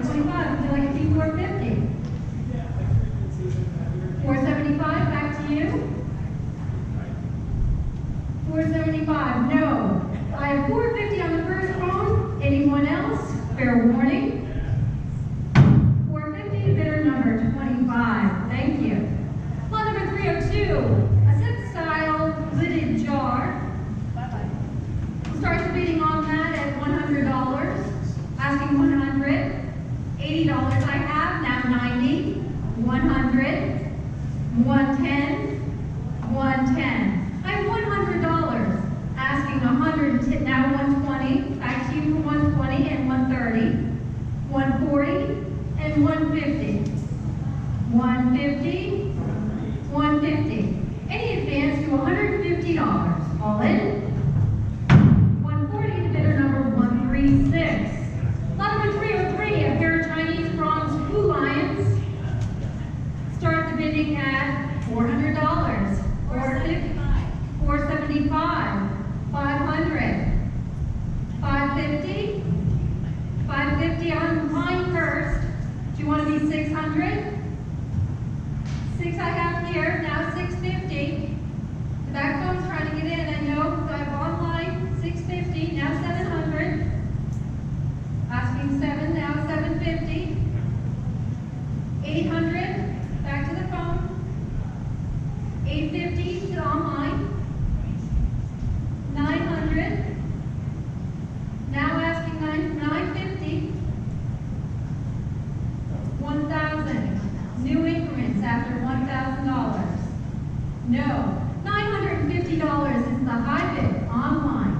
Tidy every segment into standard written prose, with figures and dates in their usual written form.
425. Would you like to do 450? 475, back to you. 475, no. I have 450 on the first phone. Anyone else? Fair warning. 450, bidder number 25. Thank you. Lot number 302, a set style lidded jar. We'll start the bidding on that at $100. Asking 100. $80 I have, now 90. 100. 110. 110. I have $100. Asking 100, now 120. Back to you for 120 and 130. 140 and 150. 150. 150. Any advance to $150. All in. 140 to bidder number 136. Lot number 303, a pair of Chinese bronze Blue Lions. Start the bidding at $400. 450. 475. 500. 550. 550 on mine first. Do you want to be 600? 6 I have here, now 650. The back phone's trying to get in, I know, so I have online, 650, now 700. Asking 7, now 750. 800, back to the phone. 850 to online. 900. Now asking 950. 1,000. New increments after $1,000. No. $950 is the high bid online.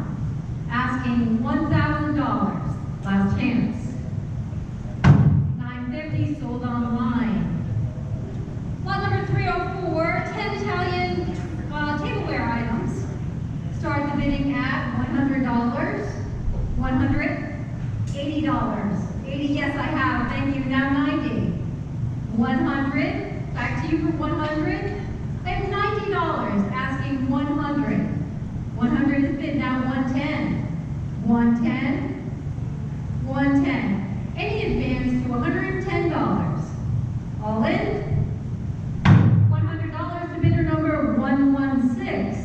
Asking $1,000. Last chance. 950 sold online. Lot number 304, 10 Italian tableware items. Start the bidding at $100. 100. $80. 80, yes I have. Thank you. Now 90. 100. Back to you for 100. I have $90. Asking 100. 100 is bid. Now 110. 110. 110. Any advance to $110. All in. $100 to bidder number 116.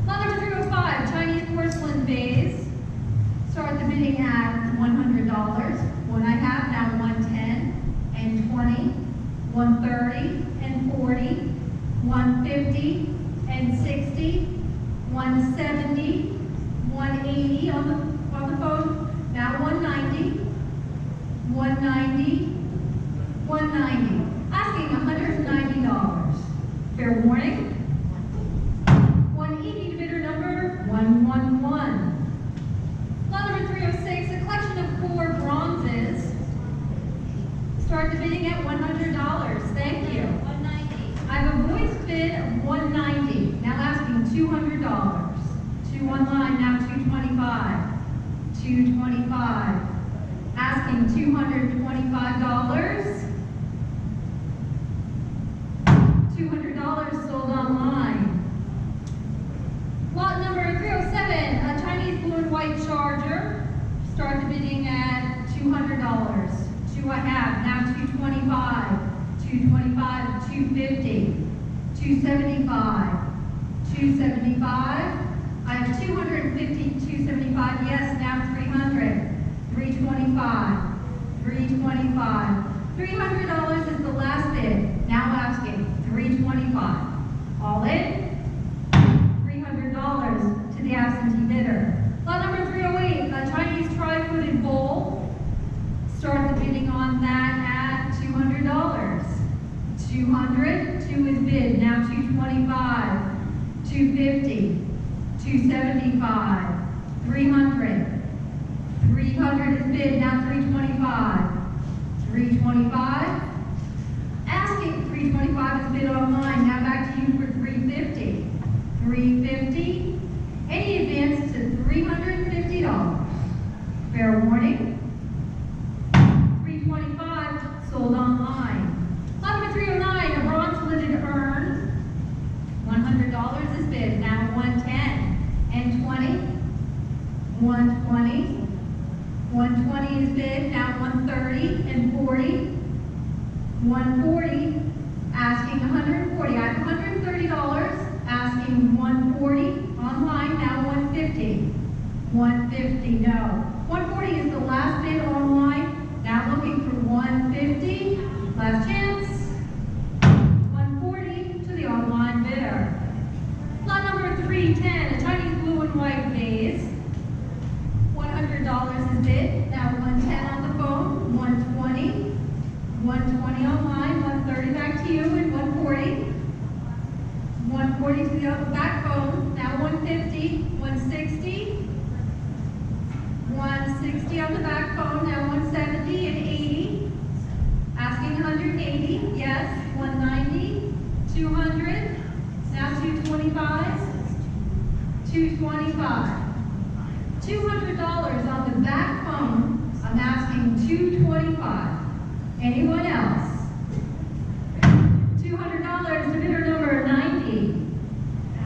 Lot number 305, Chinese porcelain vase. Start the bidding at $100. One I have, now 110 and 20, 130 and 40, 150 and 60, 170, 180 on the phone. Now 190, 190, 190. Asking $190. Fair warning. 180 to bidder number 111. Lot number 306, a collection of 4 bronzes. Start the bidding at $100. Thank you. 190. I have a voice bid of 190. Now asking $200. 2 online, now 225. 225. Asking $225. $200 sold online. Lot number 307, a Chinese blue and white charger. Start the bidding at $200. 2 I have, now 225. 225, 250. 275. 275. I have 250, 275, yes, now 300, 325, 325. $300 is the last bid, now asking 325. All in, $300 to the absentee bidder. Lot number 308, a Chinese tri-footed bowl. Start the bidding on that at $200. 200, 2 is bid, now 225, 250. 275, 300, 300 is bid, now 325, 325, asking 325 is bid online, now back to you for 350, 350, any advance to $350, fair warning, 325 sold online. Lot number 309, a bronze lidded urn, $100 is bid, now 110. And 20, 120, 120 is bid, now 130 140, asking 140. I have $130, asking 140. Online, now 150. 150, no. 140 is the last bid online. Now looking for 150. Last chance. 140 to the online bidder. Lot number 310, a Chinese blue and white vase. $100 is bid. Now 110 on the phone. 120. 120 online. 130 back to you, and 140. 140 to the back phone. Now 150. 160. 160 on the back phone. Now 170 and 80. Asking 180. Yes. 190. 200. Now 225. 225. $200 on the back phone. I'm asking 225. Anyone else? $200 to bidder number 90.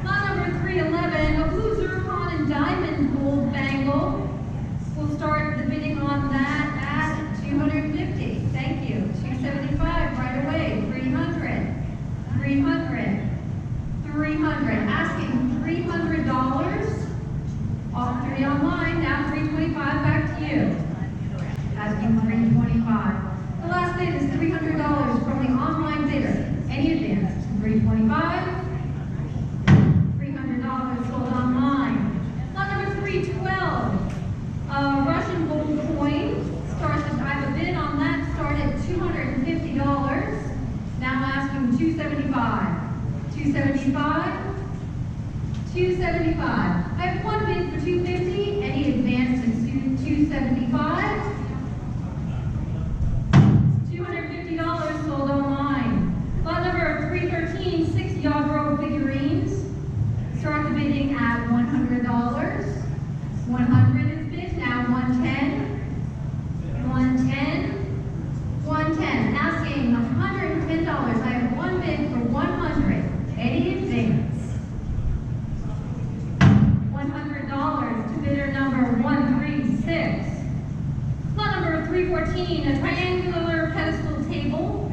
Lot number 311, a blue zircon and diamond gold bangle. We'll start the bidding on that at 250. Thank you. 275 right away. 300. 300. 300. Asking $300. All three online. Now 325 back to you. Asking 325. The last bid is $300 from the online bidder. Any advance? 325. $300 sold online. Lot number 312. Russian gold coin. I have a bid on that. Start at $250. Now asking 275. 275. 275. I have one bid for 250. Any advance to 275? $250 sold online. Lot number 313, 6 Yadro figurines. Start the bidding at $100. 100 is bid. Now 110. 110. 110. Asking $110. I have one bid for 100. Any advance? $100 to bidder number 136. Lot number 314, a triangular pedestal table.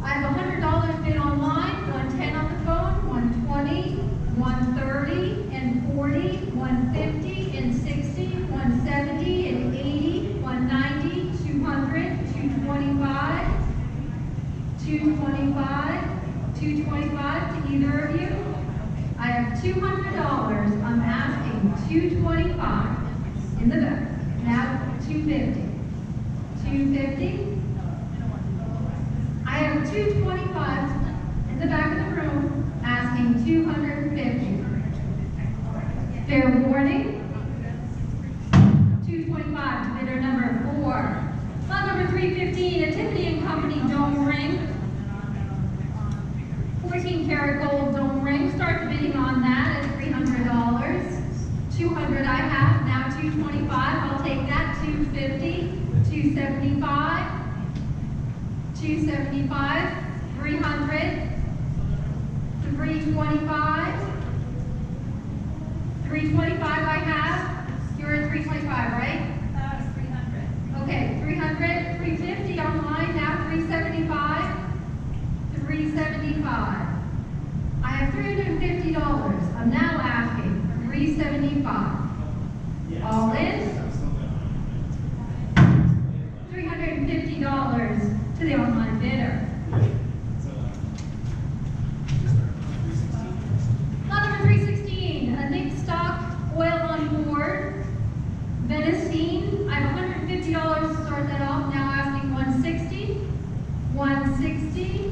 I have $100 bid online, 110 on the phone, 120, 130, and 40, 150, and 60, 170, and 80, 190, 200, 225, 225, 225 to either of you. I have $200. I'm asking $225 in the back. Now $250. $250. I have $225 in the back of the room, asking $250. Fair warning. $225 to bidder number 4. Lot number 315, a Tiffany & Company dome ring. 14 karat gold dome ring. Start the bidding on that at $300. 200 I have, now 225. I'll take that. 250, 275, 275, 300, 325, 325 I have. You're at 325, right? 300. Okay, 300, 350 online, now 375, 375. I have $350. I'm now asking $375. All in. $350 to the online bidder. Lot number 316, a Nick stock oil on board. Venison. I have $150 to start that off. Now asking 160, 160,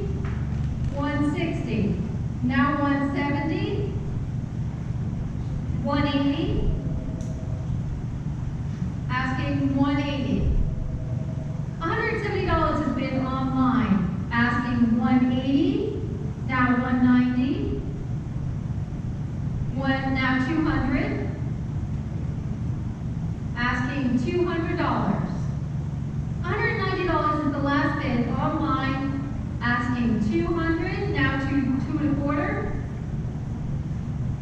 160. Now 170, 180. Asking 180. $170 has been online. Asking 180. Now 190. Now 200. Asking $200. $190 is the last bid online. Asking 200. Now 225.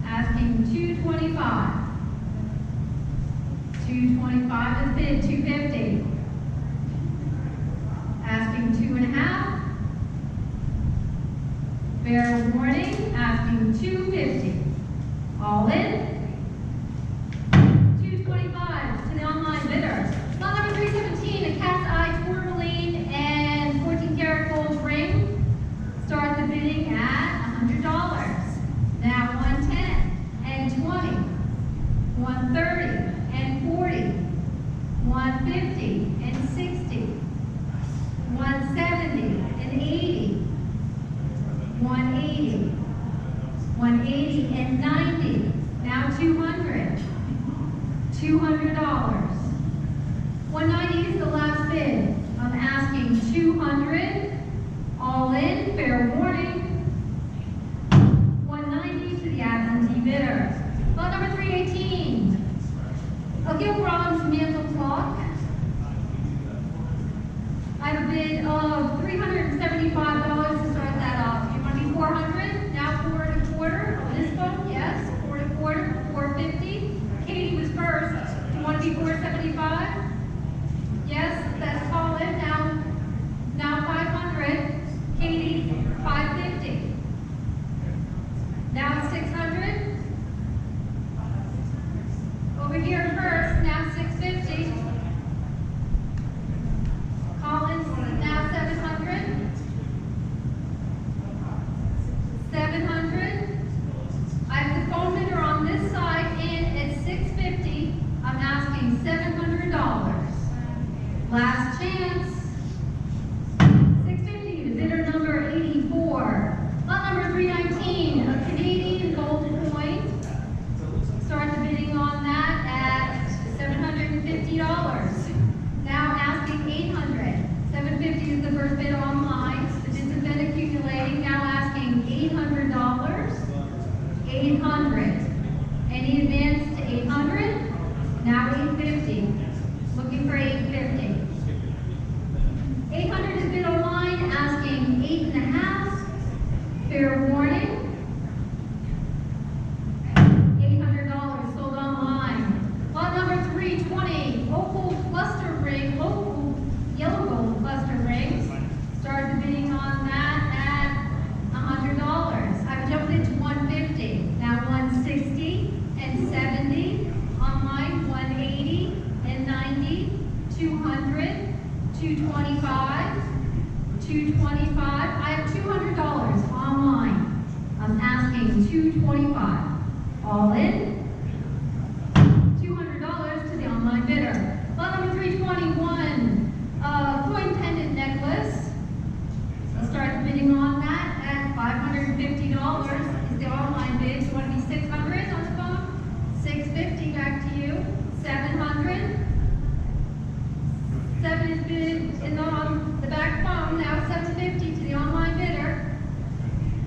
Asking 225. 225 is bid. 250. Asking 2.5. asking $250. All in? $225 to the online bidder. Lot number 317, a cat's eye tourmaline and 14 karat gold ring. Start the bidding at $100. Now 110 and 20, 130 and 40, 150 and 60, 170 and 80, 180, 180 and 90. Now 200. $200. 190 is the last bid. I'm asking 200. All in, fair warning. 190 to the absentee bidder. Lot number 318. A Gil Bronze mantle clock. I have a bid of $375 to start that off. You want to be 400? Now 4 1/4 on this phone? Yes. 4 1/4, 450. Katie was first. You want to be 475? Yes, that's call it. Now 500. Katie, 550. Now it's 600. Over here first, now 650. Collins, now 700. 700. I have the phone bidder on this side in at 650. I'm asking $700. Last chance. 650 to bidder number 84. Lot number 319, a Canadian gold coin. Start the bidding on that at $750. Now asking $800. 750 is the first bid online. The bids have been accumulating. Now asking $800. 800. Any advance to 800? Now 850. Looking for 850. 800 is bid online, asking 8.5. Fair warning. $800 sold online. Lot number 320, opal cluster ring, opal yellow gold cluster rings. Start the bidding on that at $100. I've jumped into 150. Now 160 and 70. Online 180 and 90. 200. 225. 225. I have $200 online. I'm asking $225. All in. $200 to the online bidder. Lot number 321. Coin pendant necklace. I'll start bidding on that at $550 is the online bid. You want to be 600 on the phone? 650 back to you. 700. 7 is bid in on the back phone. Now 750 to the online bidder.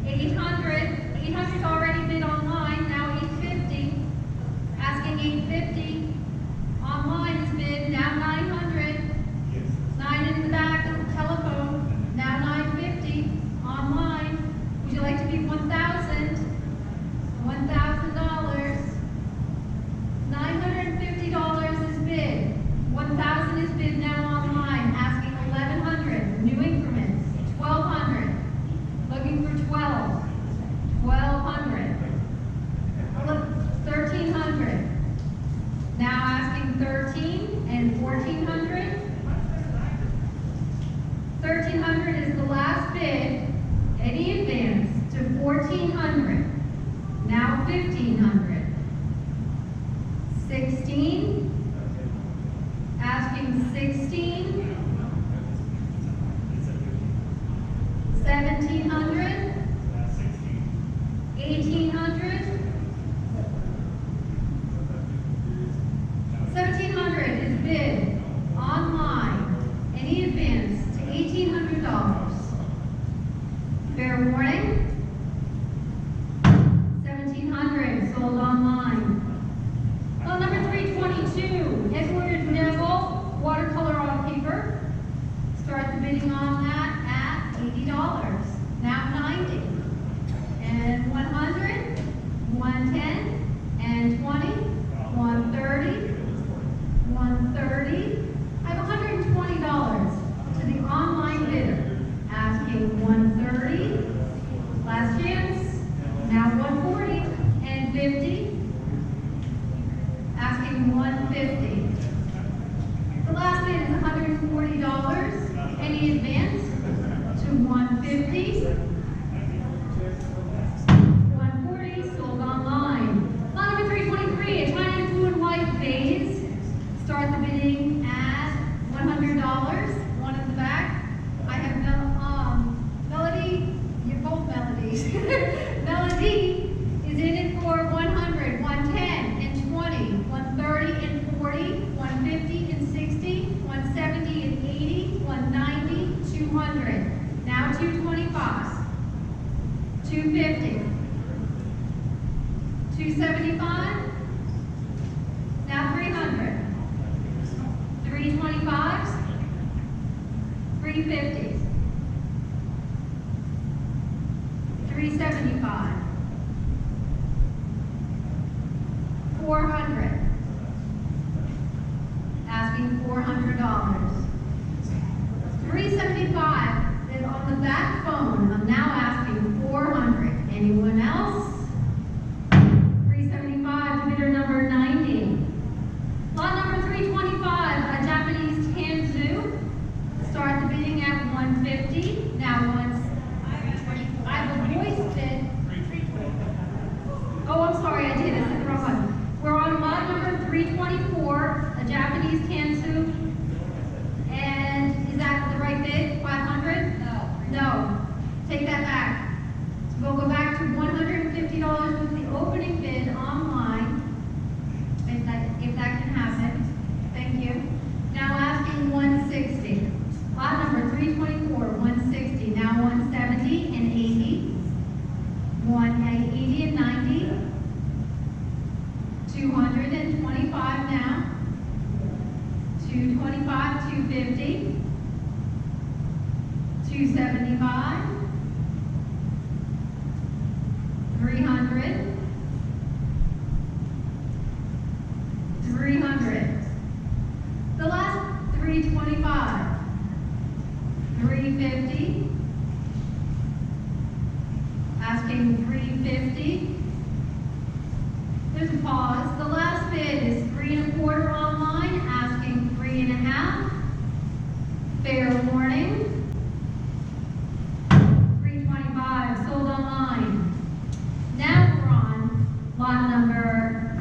800. 800 is already bid online. Now 850. Asking 850. Online is bid. Now 900. 9 in the back of the telephone. Now 950. Online. Would you like to be 1,000? $1,000. $950 is bid. 1,000 is bid now online. Asking 1,100. New increments. 1,200. Looking for 12. 1,200. 1,300. Now asking 13 and 1,400. one in the back. I have Melody, you're both Melodies. Melody is in it for 100, 110, and 20, 130 and 40, 150 and 60, 170 and 80, 190, 200. Now 225, 250, 275, now 300, 325s, 350s, 375, 400, asking $400. 375 is on the back phone. I'm now asking 400. Anyone else? 375 to bidder number 90. Lot number 325, a Japanese Tanzu. Start the bidding at 150. Now I have a voice bid. Oh, I'm sorry, I did. I said the wrong one. We're on lot number 324, a Japanese Tanzu. And is that the right bid? 500? No. Take that back. So we'll go back to $150 with the opening bid online. If that can happen. Thank you. Now asking 160. Lot number 324, 160. Now 170 and 80. 180 and 90. 225 now. 225, 250. 275. 300. 300. The last 325. 350. Asking 350. There's a pause. The last bid is 3 1/4 online, asking 3 1/2. Fair warning. 325 sold online. Now we're on lot number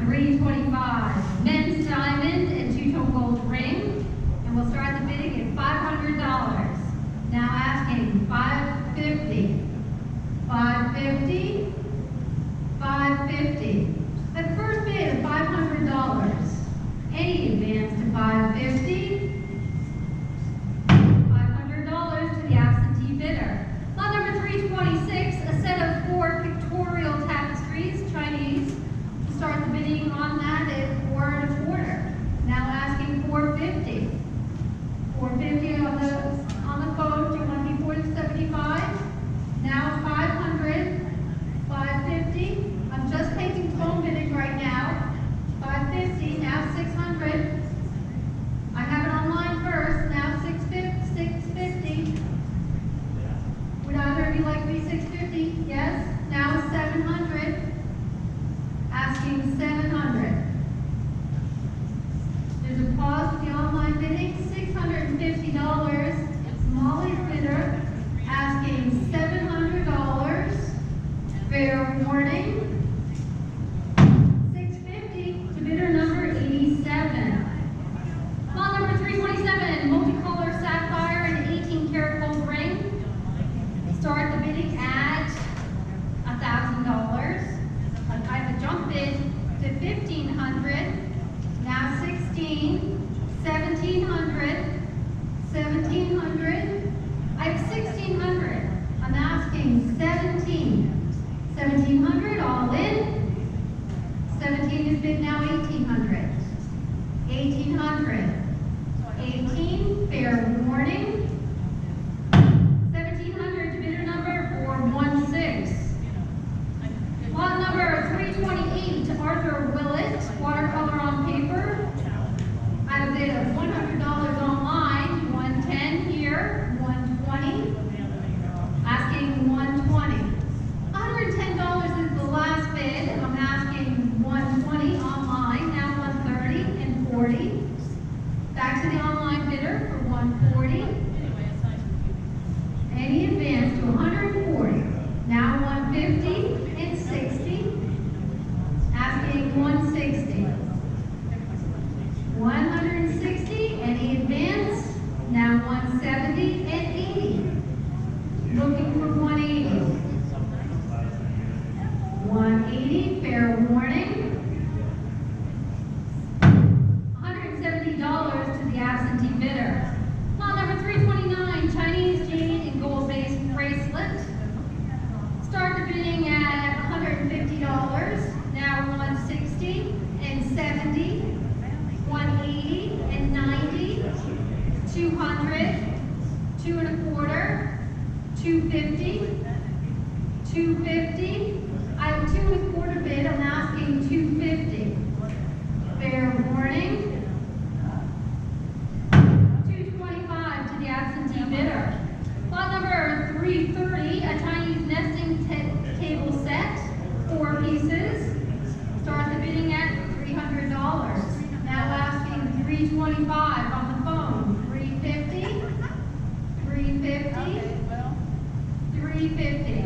325, men's diamond and two-tone gold ring, and we'll start the bidding at $500. Now asking 550, 550, 550. At the first bid of $500, any advance to 550, $500 to the absentee bidder. Lot number 326, a set of 4 pictorial tapestries, Chinese. We'll start the bidding on that at 4 1/4. Now asking 450. 450 on the phone. Do you want to be 475? Now 500, 550. I'm just taking phone bidding right now. 550, now 600. I have it online first, now 650. Would either of you like to be 650? Yes. Now 700. Asking 700. There's a pause with the online bidding. $650. Smallest bidder asking $700. Fair warning. 650 to bidder number 87. Lot number 327, multicolor sapphire and 18-karat gold ring. Start the bidding at $1,000. I have a jump bid to $1,500. Now 16, 1,700, 1,700. I have 1,600. I'm asking 17. 1,700 all in. 17 is bid now 1,800. 1,800. 18, fair warning. 1,700 to bidder number 416. Lot number 328, Arthur Willett, watercolor on paper. I have a bid of $100 online, 110 here, 120. Asking 120. $110 is the last bid. I'm asking 120 online, now 130 and 40. Back to the online bidder. now 170 and 80. Looking for 180. 180, fair warning. $170 to the absentee bidder. Lot number 329, Chinese jade and gold-based bracelet. Start the bidding at $150, now 160 and 70, 180 and 90, 200, 2 1/4, 250, 250. I have 2 1/4 bid, I'm asking 250. Fair warning. 225 to the absentee bidder. Lot number 330, a Chinese nesting table set, 4 pieces. Start the bidding at $300. Now asking $325 on the phone. $350, $350, $350.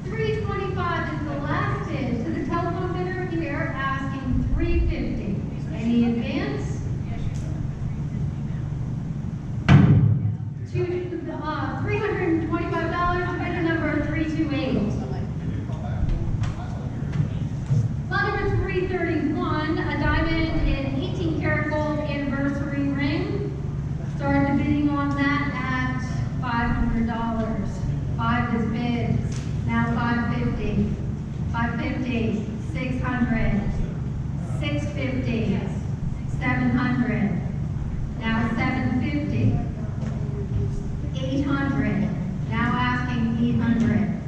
$325 is the last bid. To the telephone bidder here, asking $350. Any advance? $325 to bidder number 328. Lot number 331, a diamond and 18 karat gold anniversary ring. Start the bidding on that at $500. 5 is bids. Now 550, 550, 600, 650, 700. Now 750. 800, now asking 800.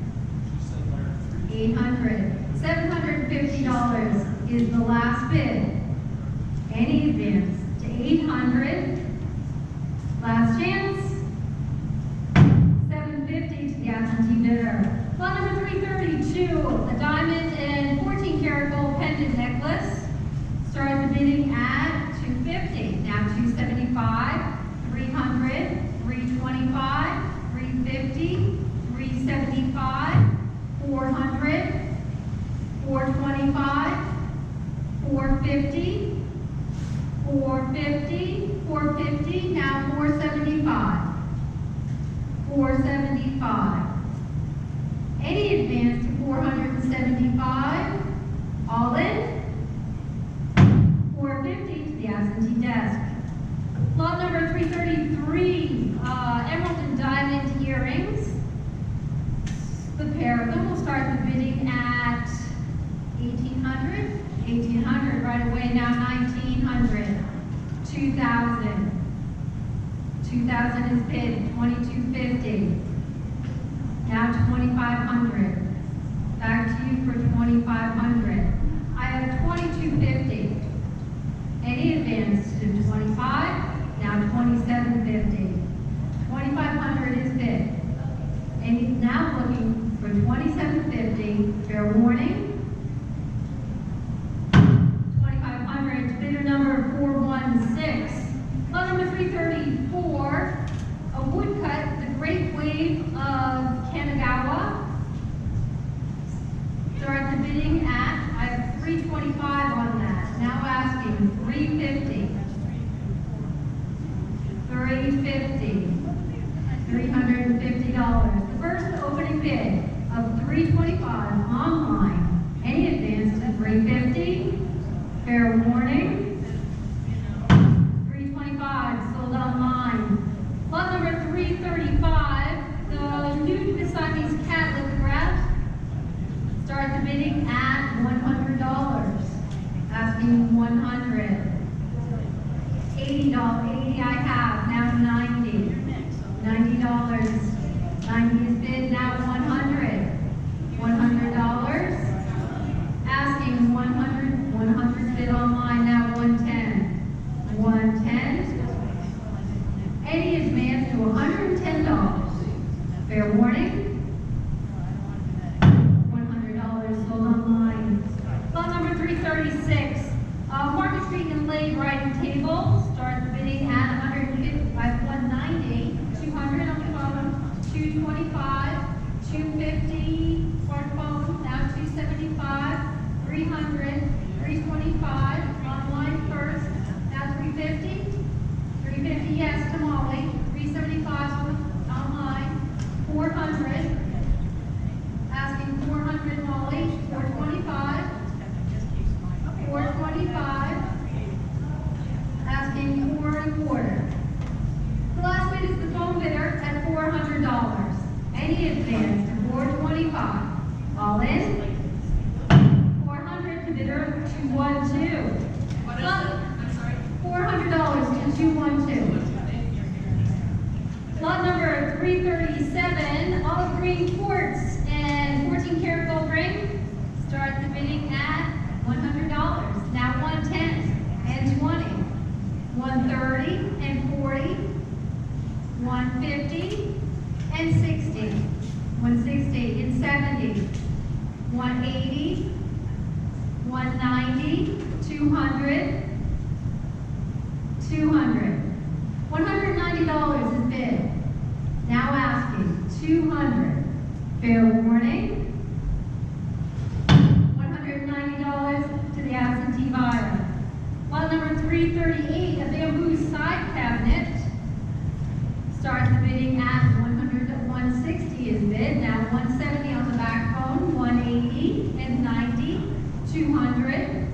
800. $750 is the last bid. Any advance to 800. Last chance. 750 to the absentee bidder. Lot number 332, a diamond and 14 karat gold pendant necklace. Start the bidding at $250. Now $275, 300. 325, 350, 375, 400, 425, 450, 450, 450, now 475, 475. Any advance to 475, all in, 450 to the absentee desk. Lot number 333, emerald and diamond earrings. The pair of them will start the bidding at $1,800. $1,800 right away, now $1,900. $2,000. $2,000 is bid, $2,250. Now $2,500. Back to you for $2,500. I have $2,250. Any advance to $25, now $2,750. $2,500 is bid. And now looking for $2,750, fair warning. $2,500, bidder number 416. Lot number 334, a woodcut, the Great Wave of Kanagawa. Start the bidding at, I have $325 on that. Now asking $350. $350. $350. The first opening bid of $325 online. Any advance to $350. Fair warning. $325 sold online. Lot number 335, the nude Siamese cat lithograph. Start the bidding at $100. Asking $100. $80. 80 I have, now $90. $90. 90 is bid, now $100. $100. Asking 100. 100 bid online, now $110. $110. Any advance to $110. Fair warning. $100 sold online. Lot number 336. Market Street inlaid writing table. Start the bidding at $150 by $190. $200 on the bottom. $225. $250. Smartphone now $275. $300. $325. Online first. Now $350. $350 yes to Molly. $375. $200. Any advance to 425. All in? 400 to bidder 212. What is it? I'm sorry. $400 to 212. Lot number 337, olive green quartz and 14 karat gold ring. Start the bidding at $100. Now 110 and 20, 130 and 40, 150 and 60, 160 and 70, 180, 190, 200, 200. $190 is bid. Now asking, 200. Fair warning. $190 to the absentee buyer. Lot number 338, a bamboo side cabinet. Start the bidding at 100 to 160 is bid. Now 170 on the backbone, 180 and 90, 200,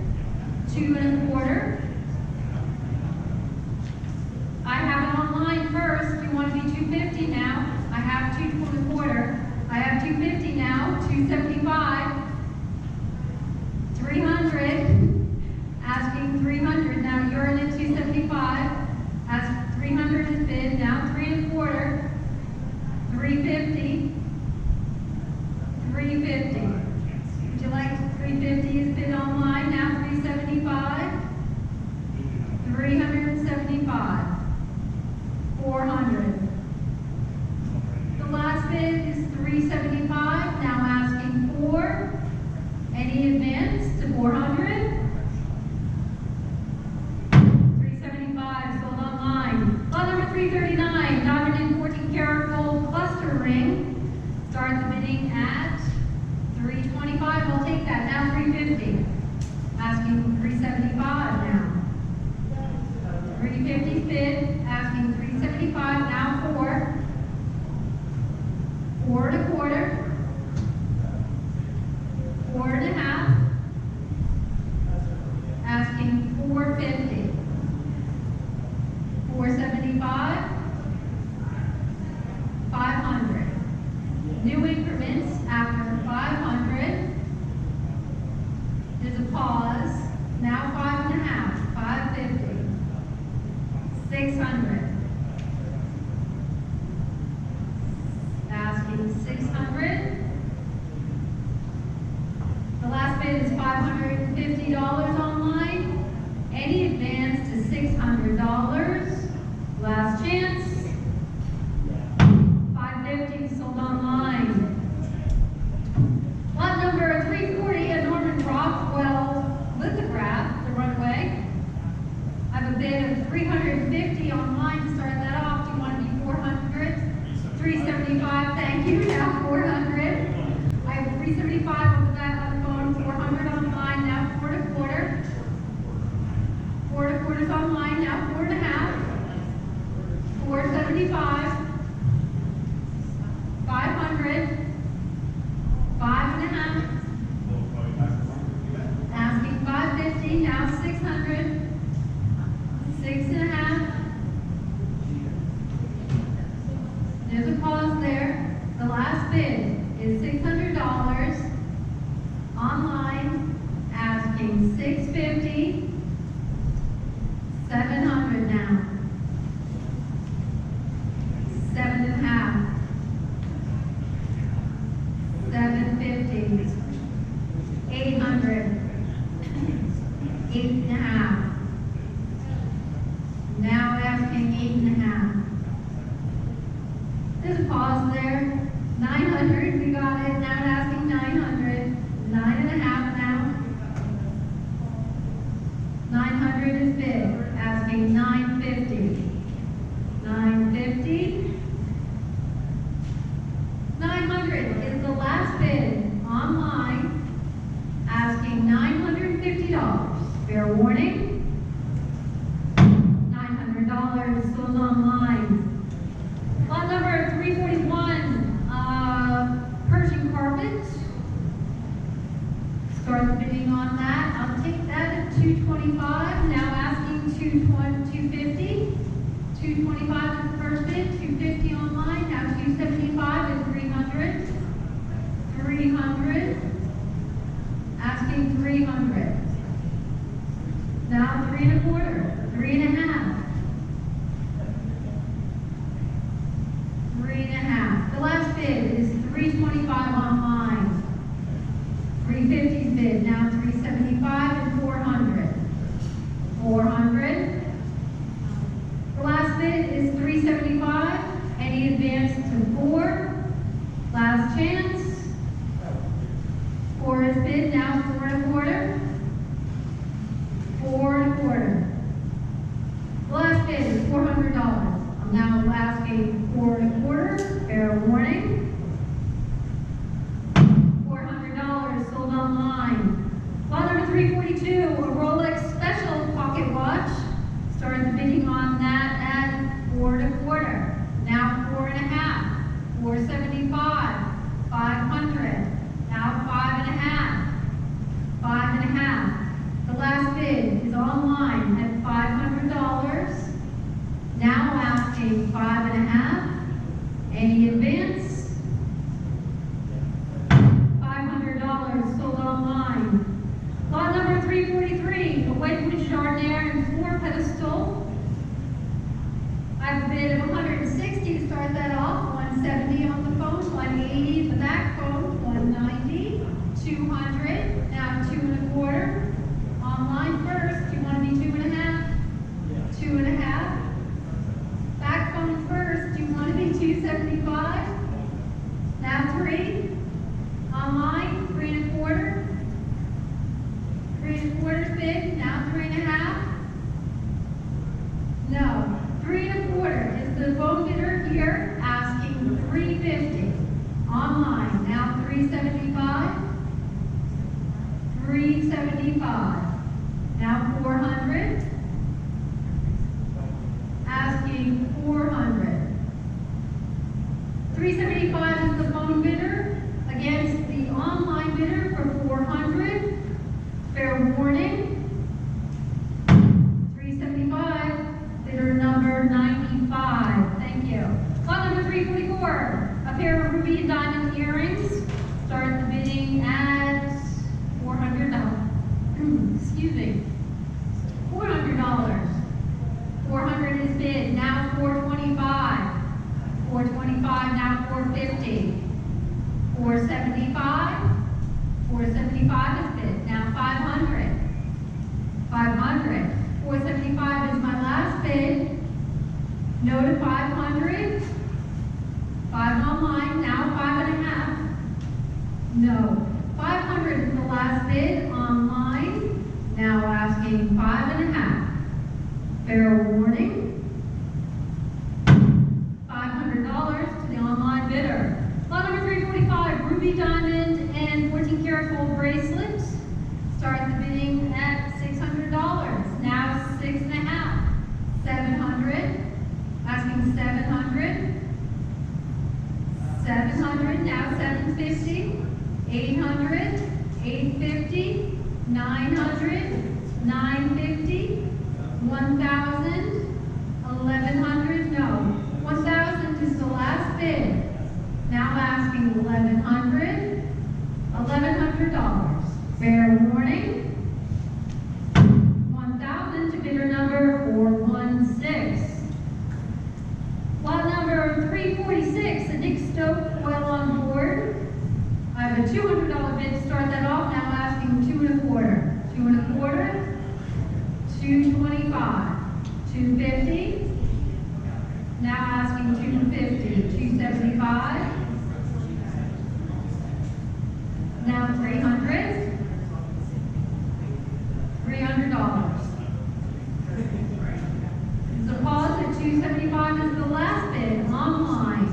2 1/4. I have it online first. You want to be 250 now? I have 2 1/4. I have 250 now, 275, 300. Asking 300. Now you're in at 275. Ask 300 is bid. Now 3 1/4. 350. 350. Would you like 350 is bid online? Now 375. 375. 400. The last bid is 375. Now asking for any advance to 400. 375 sold online. Lot number 339, diamond and 14 karat gold cluster ring. Start the bidding at 325. I'll take that. Now 350. Asking 375 now. 350 bid, asking 375, now 4. 4 1/4. 4 1/2. Asking 450. 475. 500. New increments after 500. There's a pause. Now 5 1/2. 550. 600. Asking 600. The last bid is $550 online. Any advance to $600. Last chance. 550 sold online. Lot number 340, a Norman Rockwell lithograph, the runaway. I have a bid of 350 online to start that off. Do you want to be 400? 375, thank you. Now 400. I have 375 on the back on the phone, 400 online, now 4 1/4. 4 1/4 is online, now 4 1/2. 475. 500. 5 1/2. Asking 550, now 600. 6 1/2. There's a pause there. The last bid is $600 online. Asking 650. 700 now. 7 1/2. 750. 800. 8 1/2. Now asking 8 1/2. There's a pause there. 900, we got it. Now asking 900. 9 1/2 now. 900 is bid. Asking 950. 950. 900 is the last bid online. Asking $950. Fair warning. $900 sold online. Lot number 341, Persian carpet. Start the bidding on that. I'll take that at 225. Now asking 250. 225 is the first bid. 250 online. Now 275 to 300. 300. Asking 300. Now 3 1/4. 3 1/2. 3 1/2. The last bid is 325 online. 350's bid, now 375 and 400. 400. The last bid is 375. Any advance to 4. Last chance. 4 is bid, now 4 1/4. 4 1/4. The last bid is $400. I'm now asking 4 1/4. Fair warning. $400 sold online. Lot number 342, a Rolex Special Pocket Watch. Started the bidding on that at 4 1/4. Now 4 1/2. 475. 500. Now 5 1/2. 5 1/2. The last bid is online at $500. Now asking 5 1/2. Any advance? $500 sold online. Lot number 343, a Wedgwood Jardiniere and floor pedestal. I have a bid of 160 to start that off, 170 on the phone, 180 at the back phone, 190, 200, now 2 1/4. Online first, do you want to be 2 1/2? 2 1/2. Back phone first, do you want to be 275? Now 3. Online, 3 1/4. 3 1/4 bid, now 3 1/2. No, 3 1/4 is the phone bidder here asking 350. Online, now 375. 375. Now 400. Asking 400. 375 is the phone bidder against the online bidder for 400. Fair warning. 375. Bidder number 95. Thank you. Lot number 344. A pair of ruby and diamond earrings. Start the bidding at $400. Excuse me. $400. 400 is bid, now 425. 425, now 450. 475. 475 is bid, now 500. 500. 475 is my last bid. No to 500. 5 online, now 5 1/2. No. 500 is the last bid online. Now asking 5 1/2. Fair warning. $500 to the online bidder. Lot number 345, ruby diamond and 14 karat gold bracelet. Start the bidding at $600. Now 6 1/2. 700. Asking 700. 700. Now 750. 800. 850. 900. 950. 1,000, 1,100, no. 1,000 is the last bid. Now asking 1,100, $1,100. Fair warning. 1,000 to bidder number 416. Lot number 346, a Nick Stoke oil on board. I have a $200 bid to start that off. Now asking 2 1/4. 2 1/4. 225, 250. Now asking 250, 275. Now 300. $300. The pause at 275 is the last bid online.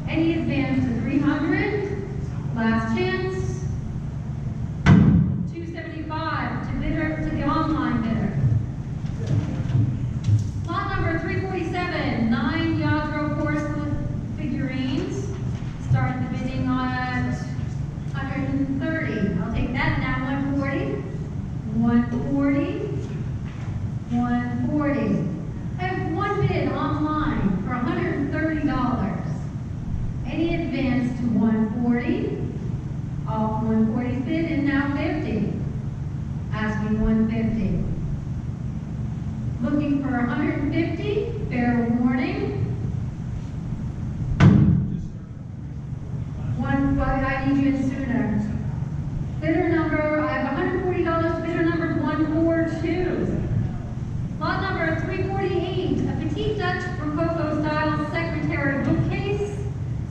Any advance to 300. Last chance. 275 to bidder to the online bidder. Lot number 347, 9 Yadro porcelain figurines. 150. Asking 150. Looking for 150, fair warning. But I need you in sooner. Bidder number, I have $140, bidder number 142. Lot number 348, a petite Dutch Rococo style secretary bookcase.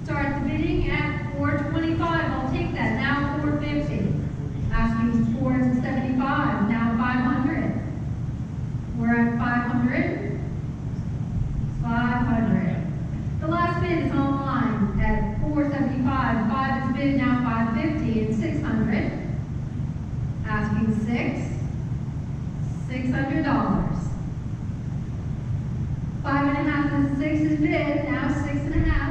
Start the bidding at $425, I'll take that, now $450. Asking $475, now $500. We're at $500. $500. The last bid is online at $475. 5 is bid, now $550 and $600. Asking $600. 5.5 and 6 is bid, now 6.5.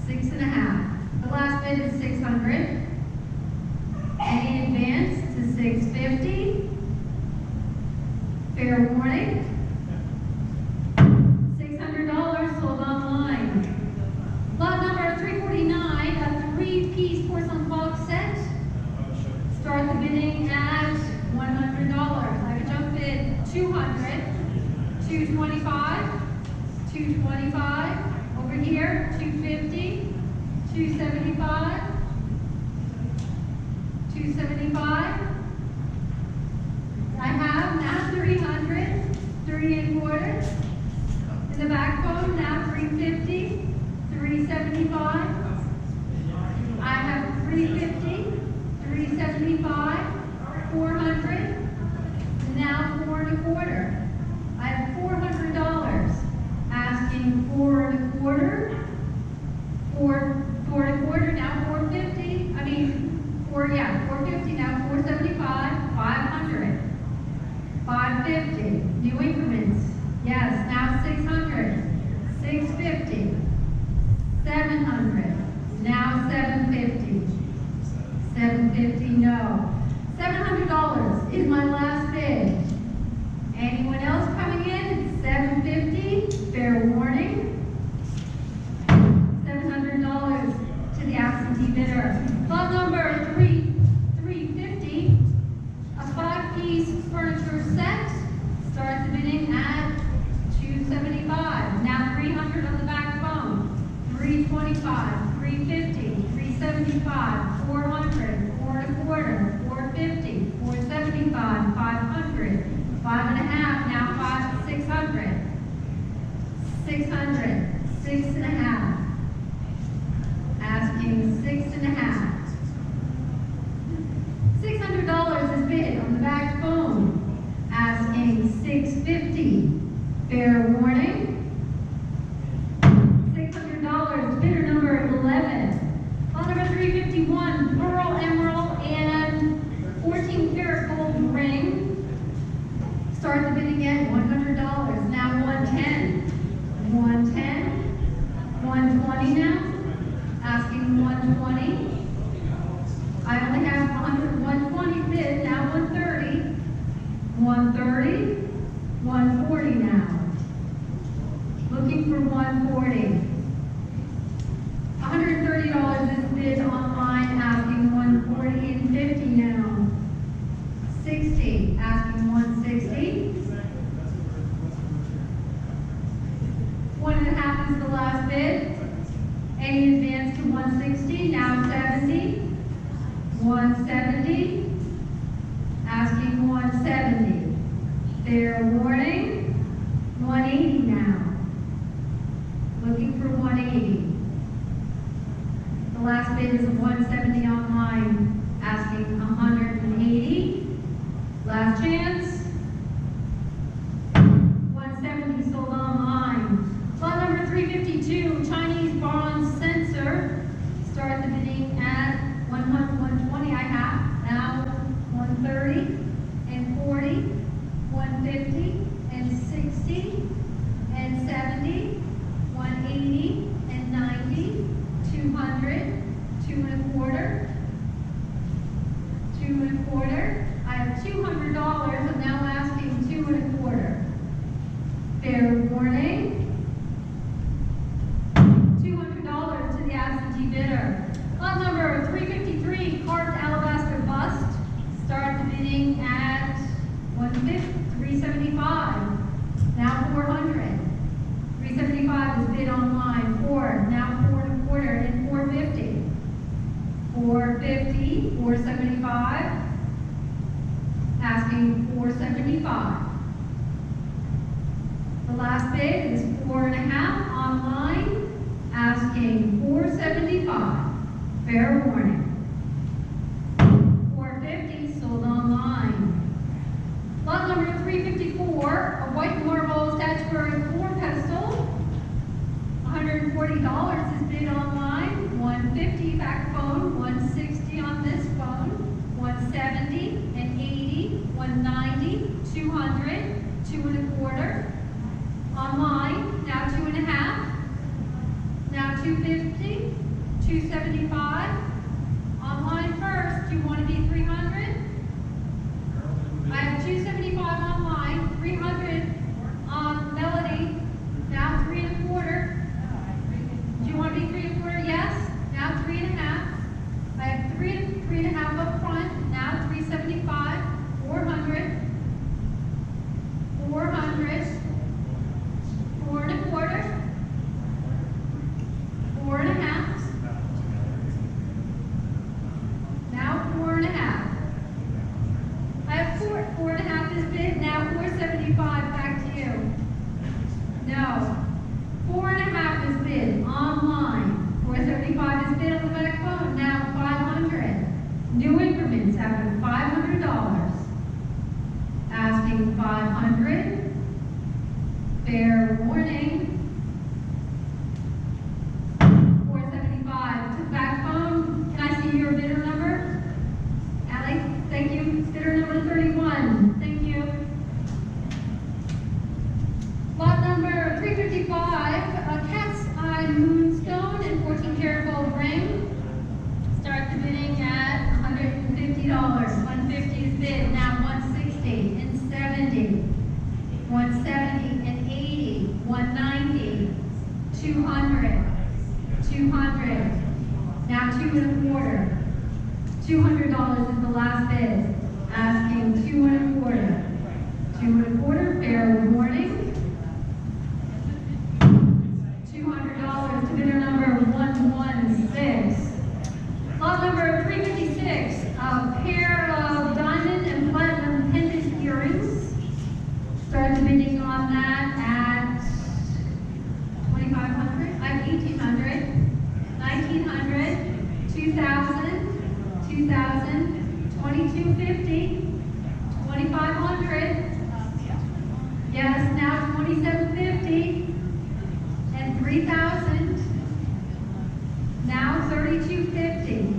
6.5. The last bid is $600. Any advance to $650. Fair warning. $600 sold online. Lot number 349, a 3-piece porcelain clock set. Start the bidding at $100. I have a jump bid $200, $225, $225. Over here, $250, $275, $275. I have now $300, 3 1/4. In the backbone, now $350, $375. I have $350, $375, $400, now $4 1/4. I have $400. Asking $4 1/4, $4 1/4, now $450. I mean, $450, now $475, $500. $550, new increments, yes, now $600, $650, $700, now $750, $750, no. $700 is my last bid. Anyone else coming in? $750, fair warning. $700 to the absentee bidder. Lot number 350. A 5-piece furniture set. Start the bidding at $275. Now $300 on the back phone. $325, $350, $375, $400, $4 1/4, $450, $475, $500, $5.5. Now $600. $600, $6.5. Asking $6.5. $600 is bid on the back phone. Asking $650. Fair warning. $600. Bidder number 11. Lot number 351. Pearl, emerald, and 14-karat gold ring. Start the bidding at $100. Now $110. $110. $120 now. Asking $120. I only have 120 bid, now $130. $130. $140 now. Looking for $140. $130 is bid online, asking $140 and $50 now. $60, asking $160. 1.5 is the last bid. Any advance to $160, now $70. $170. Asking $170. Fair warning. $180 now. Looking for $180. The last bid is $170 online. Asking $180. Last chance. $170 sold online. Lot number 352, Chinese bronze sensor. Start the bidding at $120 I have. Now $130 and $40, $150 and $60 and $70, $180 and $90, $200, $2 1/4, $2 1/4. I have $200 450, 475. Asking 475. The last bid is 4.5 online, asking 475. Fair warning. 450 sold online. Lot number 354, a white marble statuary floor pedestal. $140 is bid online. 150 back phone, 160 on this phone, 170 and 80, 190, 200, 2.25. Online, now 2.5. Now 250, 275. Online first, do you want to be 300? I have 275 online, 300 on Melody, now 3.25. Do you want to be 3.25? Yes. Now 3.5. I have 3.5 up front, now 375, 400, 400, 4.25, 4.5. Now 4.5. I have 4.5 is bid, now 475, back to you. No. 4.5 is bid online. 475 is bid on the back phone, now 500. New increments having $500. Asking 500. Fair warning. 475 to the back phone. Can I see your bidder number? Allie, thank you. Bidder number 31. Thank you. Lot number 355, a cat's eye moonstone and 14-karat gold ring. Start the bidding at $150. 150 is bid, now 160 and 70, 170 and 80, 190, 200, 200, now 2.25. $200 is the last bid. Asking 2.25. 2.25, fair warning. $200 to bidder number 116. Lot number 356, a pair of diamond and platinum pendant earrings. Start the bidding on that at 2,500. I have 1,800, 1,900, 2,000, 2,000, 2,250, 2,500. Yes, now 2,750. And 3,000. Now 3,250.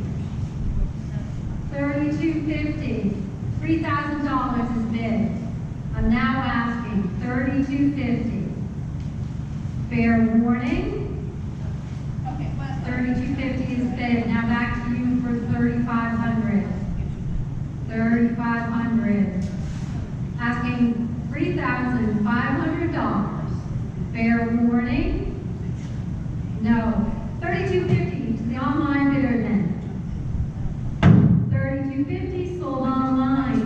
3,250. $3,000 is bid. I'm now asking 3,250. Fair warning. Okay, what? 3,250 is bid. Now back to you for 3,500. 3,500. Asking $3,500. Fair warning. No. 3,250 to the online bidder then. 3,250 sold online.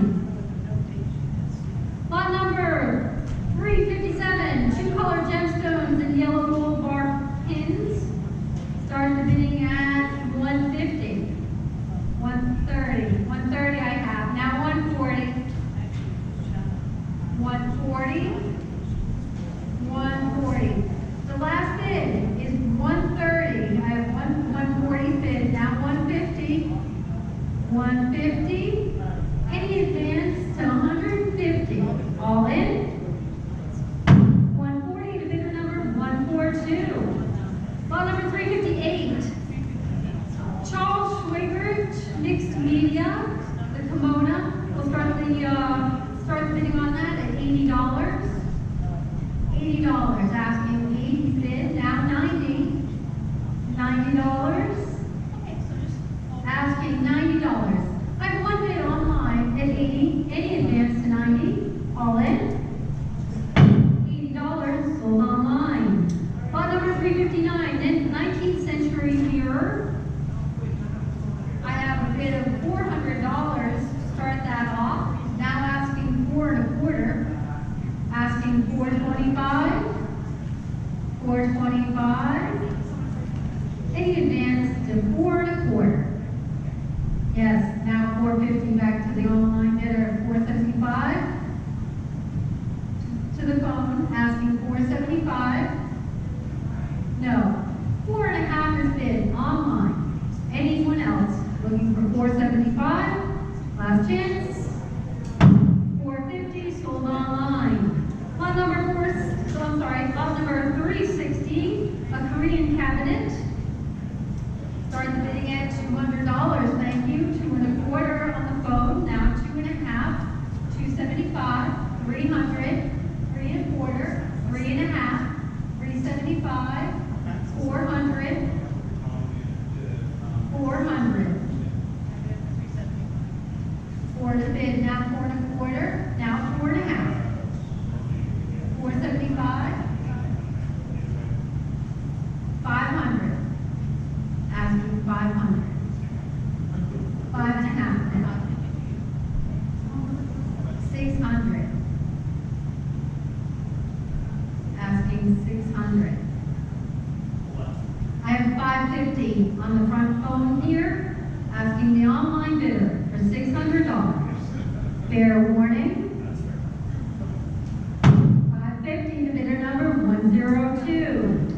Lot number 357, two color gemstones and yellow gold bar pins. Started the bidding at 150. 130. 130 I have. Now 140. 140. 140. The last bid is 130. I have 140 bid. Now 150. 150. Any advance to 150. All in. 140 to bidder number 142. Lot number 358. Charles Schwagert, mixed media, the Kimona. We'll start the bidding on that at $80. $80, asking 80 bid, now 90. $90, Okay, so just. asking $90. I have one bid online at 80, any advance to 90, all in. $80, sold online. Lot number 359, 19th century mirror. I have a bid of $400 to start that off. Now asking 4.25. Asking 425. 425. Any advance to 4.25. 450 back to the online bidder at 475. To the phone, asking 475. No, 4.5 is bid online. Anyone else looking for 475? Last chance. 450 sold online. Lot number 360, a Korean cabinet. Start the bidding at $200. Thank you. 2.25 on the phone. Now 2.5, 275, 300, 3.25, 3.5, 375, 400, 400. 4 to bid. Now 4.25. Now 4.5. 475. 500. Asking 500. 5.5 now. 600. Asking 600. I have 550 on the front phone here, asking the online bidder for $600. Fair warning. 550 to bidder number 102.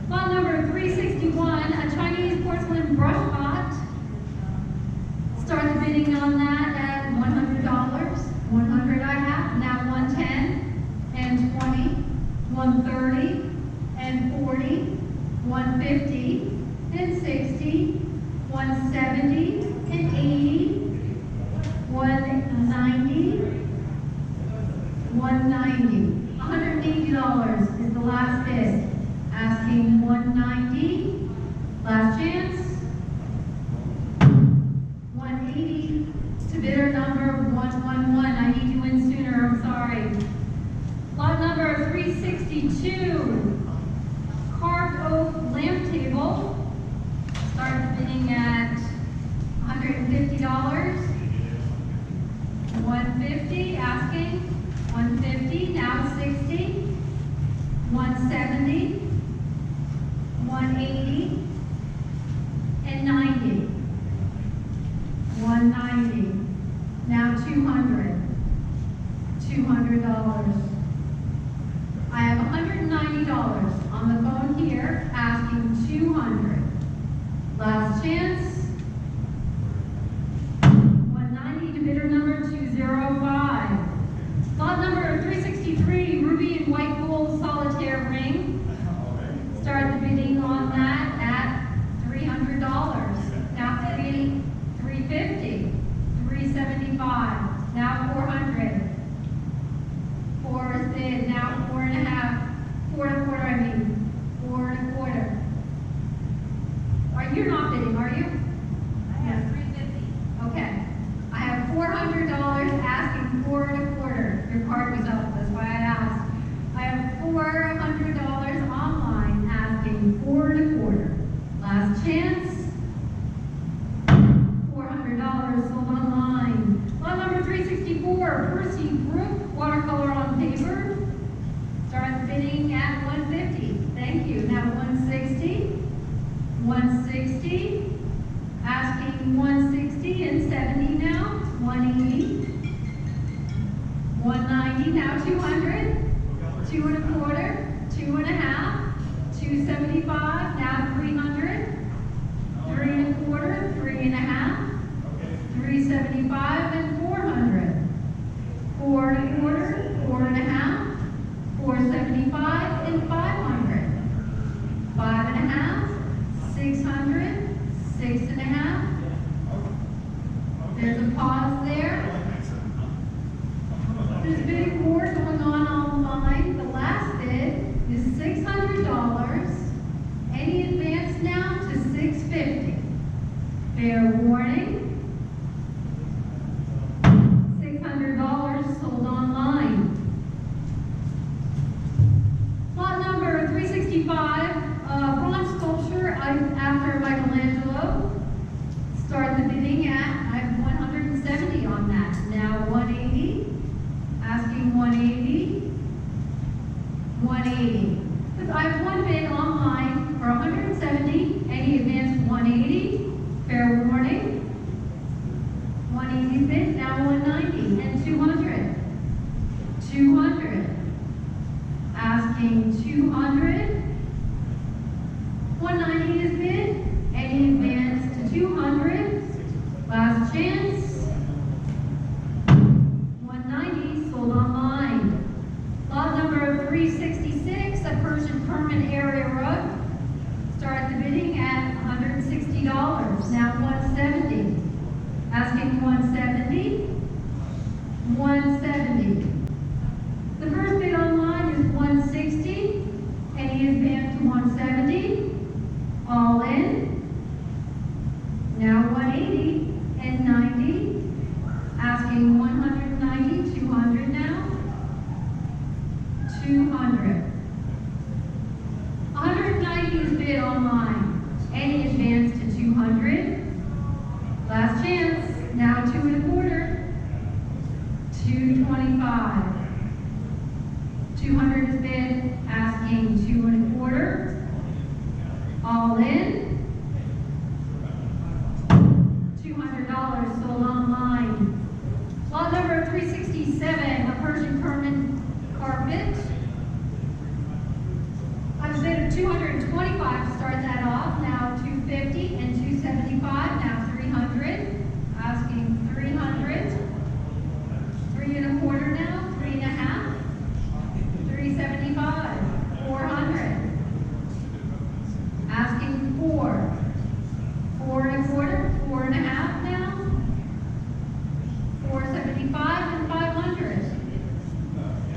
Lot number 361, a Chinese porcelain brush pot. Start the bidding on that at $100. 100 I have, now 110 and 20, 130 and 40, 150 and 60, 170 and 80, 190, 190. $180 is the last bid. Asking 190. Last chance. 180 to bidder number 111. I need you in sooner, I'm sorry. Lot number 362. Carved oak lamp table. Start the bidding at $150. 150, asking. 150, now 60. 170. 180 and 90. 190. Now 200. $200. I have $190 on the phone here, asking 200. Last chance. 190 to bidder number 205. Lot number 363, ruby and white gold solitaire ring. Start the bidding on that at $300. Now 350, 375, now 400. 4 is bid, now 4.5, 4.25 I mean, 4.25. You're not bidding, are you? I have 350. Okay. I have $400 asking 4.25. Your card was up, that's why I asked. I have $400 online asking 4.25. Last chance. $400 sold online. Lot number 364, Percy Brook watercolor on paper. Start bidding at 150. Thank you. Now 160. 160. Asking 160 and 70 now. 180. 190, now 200. 2.25. 2.5. 275, now 300. 3.25. 3.5. 375 and 400. 4.25. 4.5. 475 and 500. 5.5. 600. 6.5. There's a pause there. There's a big war going on online. The last bid is $600. Any advance now to $650. Fair warning. $600 sold online. Lot number 365, bronze sculpture after Michelangelo. Start the bidding at, I have 170 on that. Now 180, asking 180, 180. I have one bid online for 170, any advance 180, fair warning. is bid, now 190 and 200. 200. Asking 200. 190 is bid. Any advance to 200. Last chance. 190 sold online. Lot number 366, a Persian Kerman area rug. Start the bidding at $160. Now 170. Asking 170. 170. The first bid online is 160. Any advance to 170. All in. Now 180 and 90. Asking 190, 200 now. 200. 190 is bid online. Any advance to 200. Last chance. Now 2 1/4. 225. 200 is bid. Asking 2 1/4. All in. $200 sold online. Lot number 367, a Persian Kerman carpet. I was bid of 225 to start that off. Now 250 and 275. Now 300. Asking 300. 3 1/4 now. 3 1/2. 375. 400. Asking 4. 4 1/4. 4 1/2 now. 475 and 500.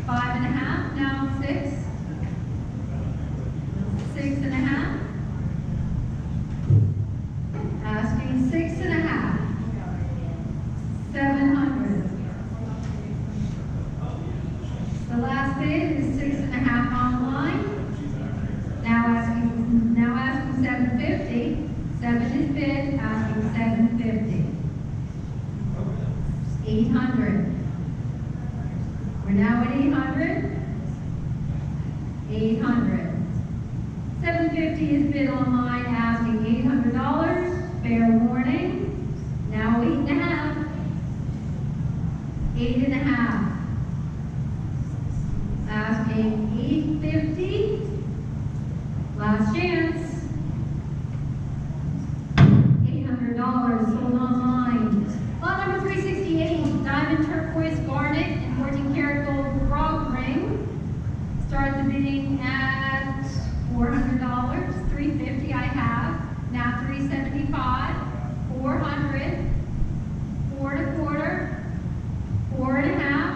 5 1/2. Now 6. 6 1/2. Asking 6 1/2. 700. The last bid is 6 1/2 online. Now asking 750. 7 is bid. Asking 750. 800. We're now at 800. 800. 750 is bid online, asking $800. Fair warning. Now 8 1/2. 8 1/2. Asking 850. Last chance. $800 sold online. Lot number 368, diamond turquoise garnet and 14 karat gold frog ring. Start the bidding at $400. 350 I have. Now 375. 400. 4 1/4. 4 1/2.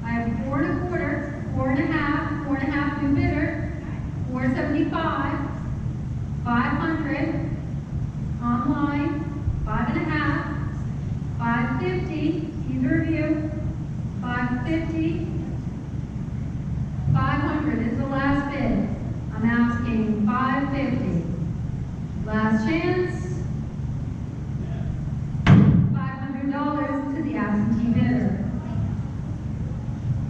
I have 4 1/4. 4 1/2. 4 1/2 new bidder. 475. 500. Online. 5 1/2. 550. Either of you. 550. 500 is the last bid. I'm asking 550. Last chance. $500 to the absentee bidder.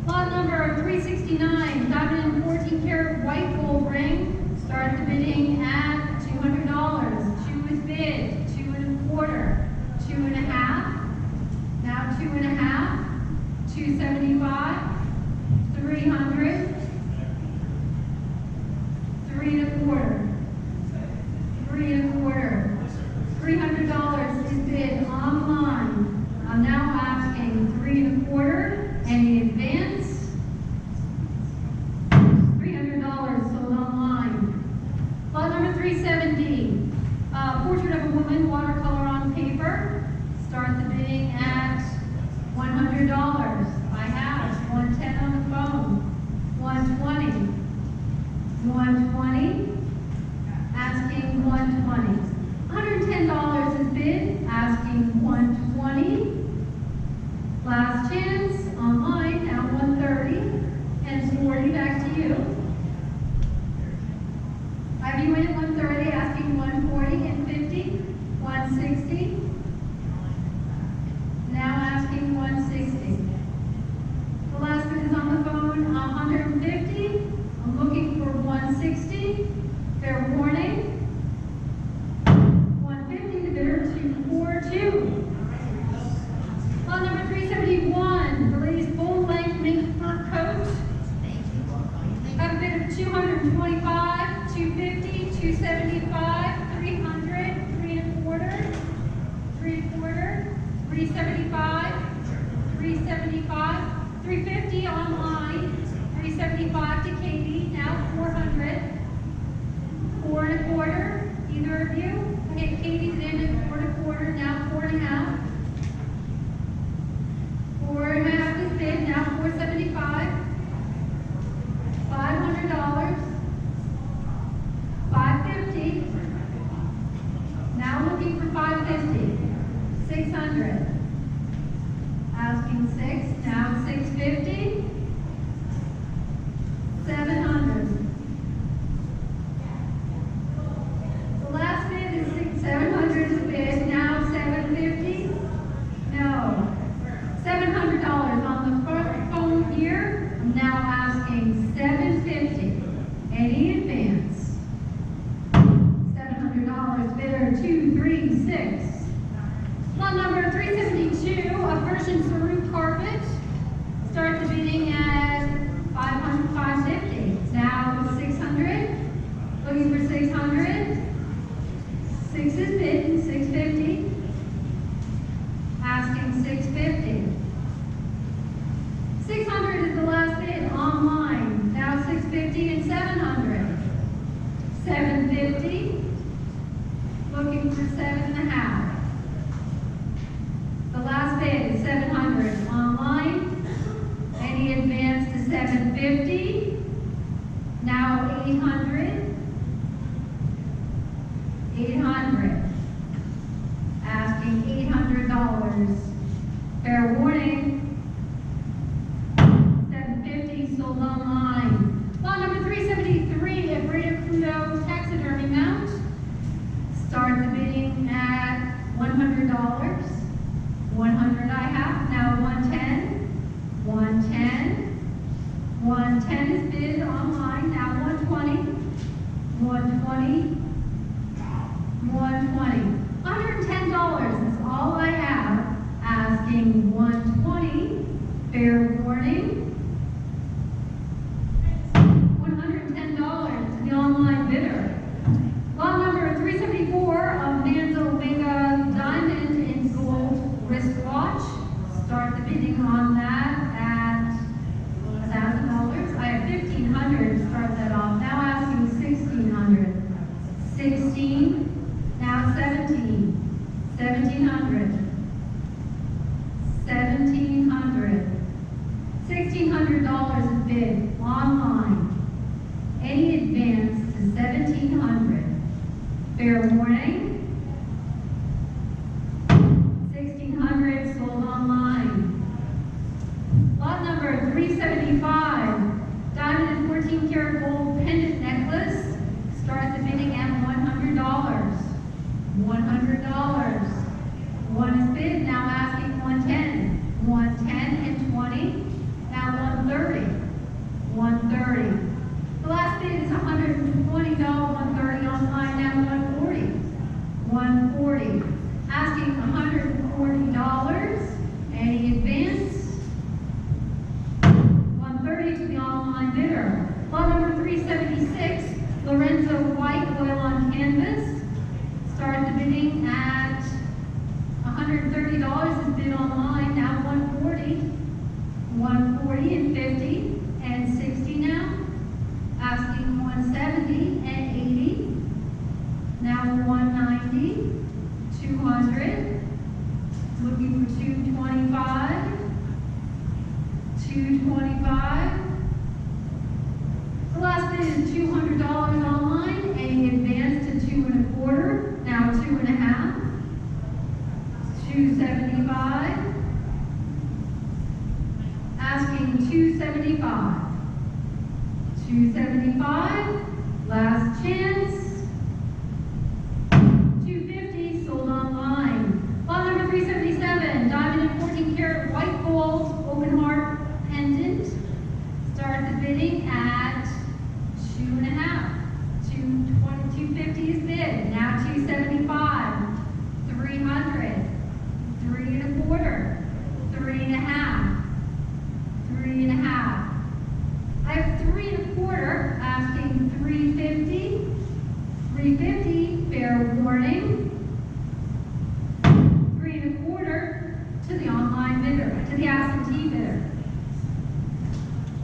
Lot number 369, diamond and 14 karat white gold ring. Start the bidding at $200. 2 is bid. 2 1/4. 2 1/2. Now 2 1/2. 275. 300. 3 1/4. 3 1/4. $300 is bid online. I'm now asking 3 1/4. Any advance? $300 sold online. Lot number 370. Portrait of a woman, watercolor on paper. Start the bidding at $100. I have 110 on the phone. 120. 120. Asking 120. $110 is bid. Asking 120. Last chance online. Now 130 and 40. Back to you. I have you in at 130. Asking 140 and 50. 160. Now asking 160. The last bid is on the phone, 150. I'm looking for 160. Fair warning. 150, the bidder 242. 250, 275, 300, 325, 325, 375, 375, 350 online, 375 to Katie, now 400, 425, either of you. Okay, Katie's in at 425, now 4.5. 4.5 is bid, now 475. $500. 550. Now looking for 550. 600. Asking 6. Now 650. 700. The last bid is 700 is bid. Now 750. No. $700 on the front phone here. I'm now asking 750. Any advance? $700 bidder 236. Lot number 372, a Persian Saru carpet. Start the bidding at 550. Now 600. Looking for 600. 6 is bid, 650. Asking 650. 600 is the last bid online. Now 650 and 700. 750. Looking for 7.5. The last bid is 700 online. Any advance to 750. Now 800. 800. Asking $800. Fair warning. 750 sold online. Lot number 373, a Breda Crudo taxidermy mount. Start the bidding at $100. 100 I have, now 110. 110. 110 is bid online, now 120. 120. 120. $110 is all I have. Asking 120. Fair warning. $110 to the online bidder. Lot number 374 of Nan's Omega Diamond in Gold wristwatch. Start the bidding on that at $1,000. I have $1,500 to start that off. Now asking $1,600. 16. Now 17. $1,700. 1,700. $1,600 is bid online. Any advance to 1,700. Fair warning. 1,600 sold online. Lot number 375, diamond and 14 karat gold pendant necklace. Start the bidding at $100. $100. One is bid, now asking 110. 110 and 20. Now 130. 130. The last bid is $120, 130 online, now 140. 140. Asking $140. Any advance? 130 to the online bidder. Lot number 376, Lorenzo White oil on canvas. Start the bidding at $130 is bid online, now 140. 140 and 50 and 60 now. Asking 170 and 80. Now 190, 200. Looking for 225. 225. The last bid is $200 online. Any advance to 2.25. Now 2.5. 275. Asking 275. 275. Last chance. 250 sold online. Lot number 377, diamond and 14 karat white gold open heart pendant. Start the bidding at 2.5. 250 is bid. Now 275. 300. 3.25. 3.5. 3.5. I have 3.25, asking 350, fair warning. 3 1/4 to the online bidder, to the absentee bidder.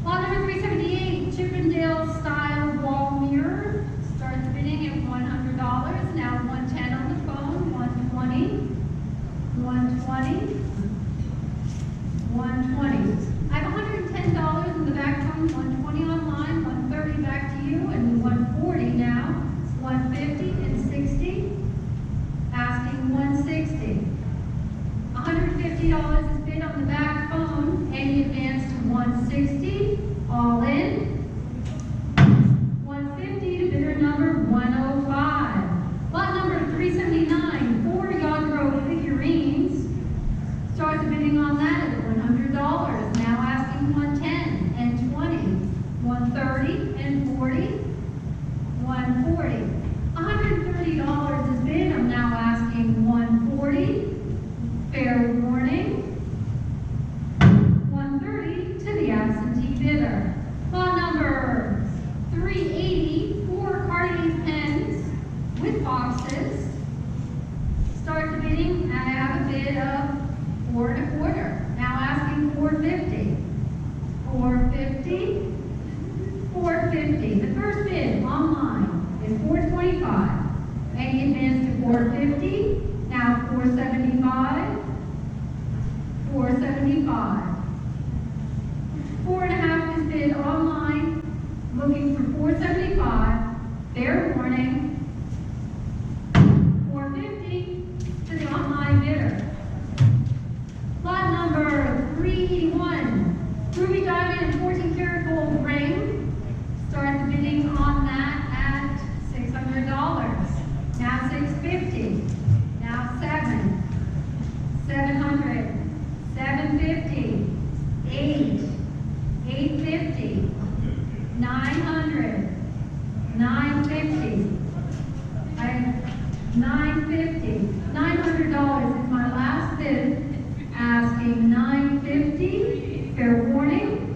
Lot number 378, Chippendale style wall mirror. Starts bidding at $100, now 110 on the phone, 120, 120, 120. I have $110 in the back phone, 120 online, 130 back to you, and 140 now, 150 and 60. Asking 160. $150 is bid on the back phone. Any advance to 160. All in. 150 to bidder number 105. Lot number 379. 4 Yadro figurines. Starts bidding on that at $100. Now asking 110 and 20. 130 and 40. 140. $130 is bid. I'm now asking 140. Fair warning. 130 to the absentee bidder. Lot number 380, 4 Cartier's pens with boxes. Start the bidding. I have a bid of 4 1/4. Now asking 450. 450. 450. The first bid online is 425. Any advance to 450. Now 475. 475. 4 1/2 is bid online, looking for 475. Fair warning. 450 to the online bidder. Lot number 381, Ruby Diamond 14 karat gold ring. Start the bidding on that at $600. Now 650. Now 700. 750. 850. 900. 950. 950. $900 is my last bid. Asking 950. Fair warning.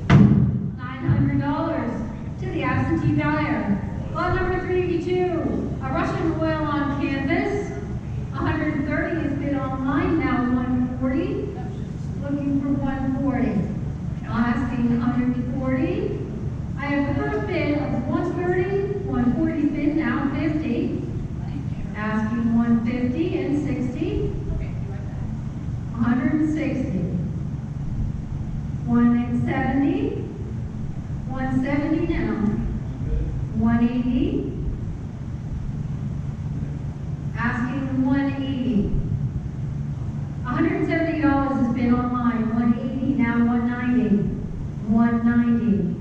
$900 to the absentee buyer. Lot number 382, a Russian oil on canvas. 130 is bid online, now 140. Looking for 140. Asking 140. I have the first bid of 130, 140 bid, now 50. Asking 150 and 60. 160. 170. 170 now. 180. Asking 180. $170 has been online. 180 now 190. 190.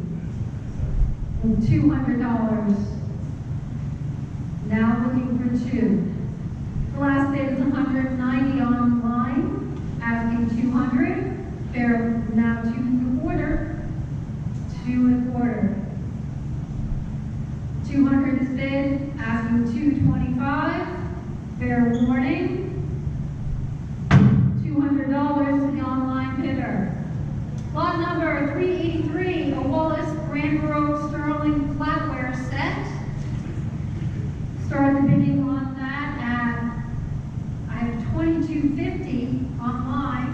$200. Now looking for 2. The last bid is 190 online. Asking 200. Fair now 2 1/4. 2 1/4. 200 is bid, asking 225. Fair warning. $200 to the online bidder. Lot number 383, a Wallace Grand Grove Sterling flatware set. Start the bidding on that at, I have $22.50 online,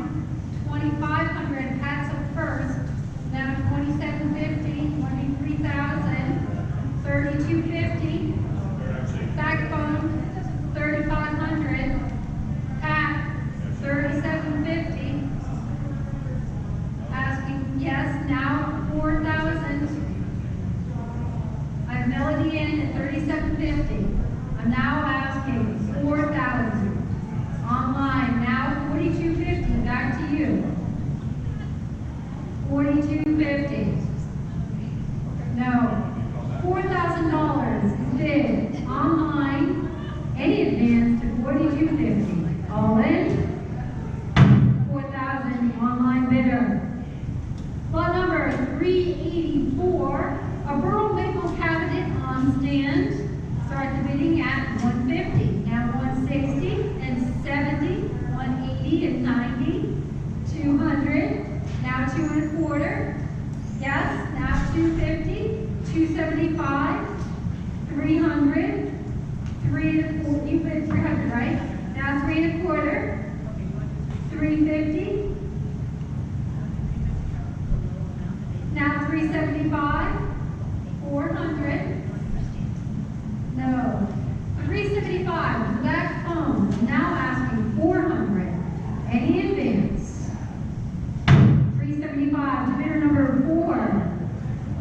$2,500 Pat's up first, now $27.50, $23,000. $32.50. Backbone, $3,500. Pat, $37.50. Asking yes, now $4,000. I have Melody in at $37.50. I'm now asking $4,000. Online, now $42.50. Back to you. $42.50. No. $4,000 is bid online. Any advance to $42.50. All in. 4,000 online bidder. Lot number 384, a Burl maple cabinet on stand. Start the bidding at $150. Now $160 and $70, $180 and $90, $200. Now 2 1/4. Yes. Now $250. $275, $300, right? Now 3 1/4, 350. Now 375, 400. No, 375, the back phone, now asking 400. Any advance? 375, to bidder number 4.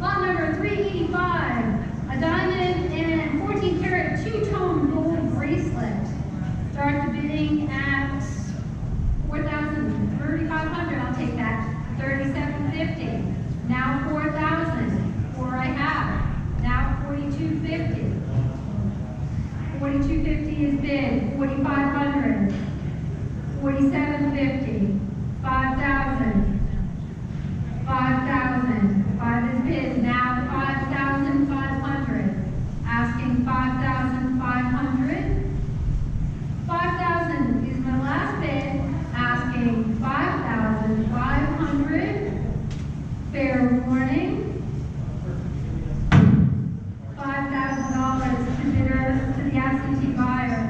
Lot number 385, a diamond and 14 karat two-tone gold bracelet. Start the bidding at 4,000, 3,500, I'll take that. 3,750. Now 4,000, 4 I have. Now 4,250. 4,250 is bid. 4,500. 4,750. 5,000. 5,000. 5 is bid. Now 5,500. Asking 5,500. 5,000 is my last bid. Asking 5,500. Fair warning. $5,000 to bidder to the absentee buyer.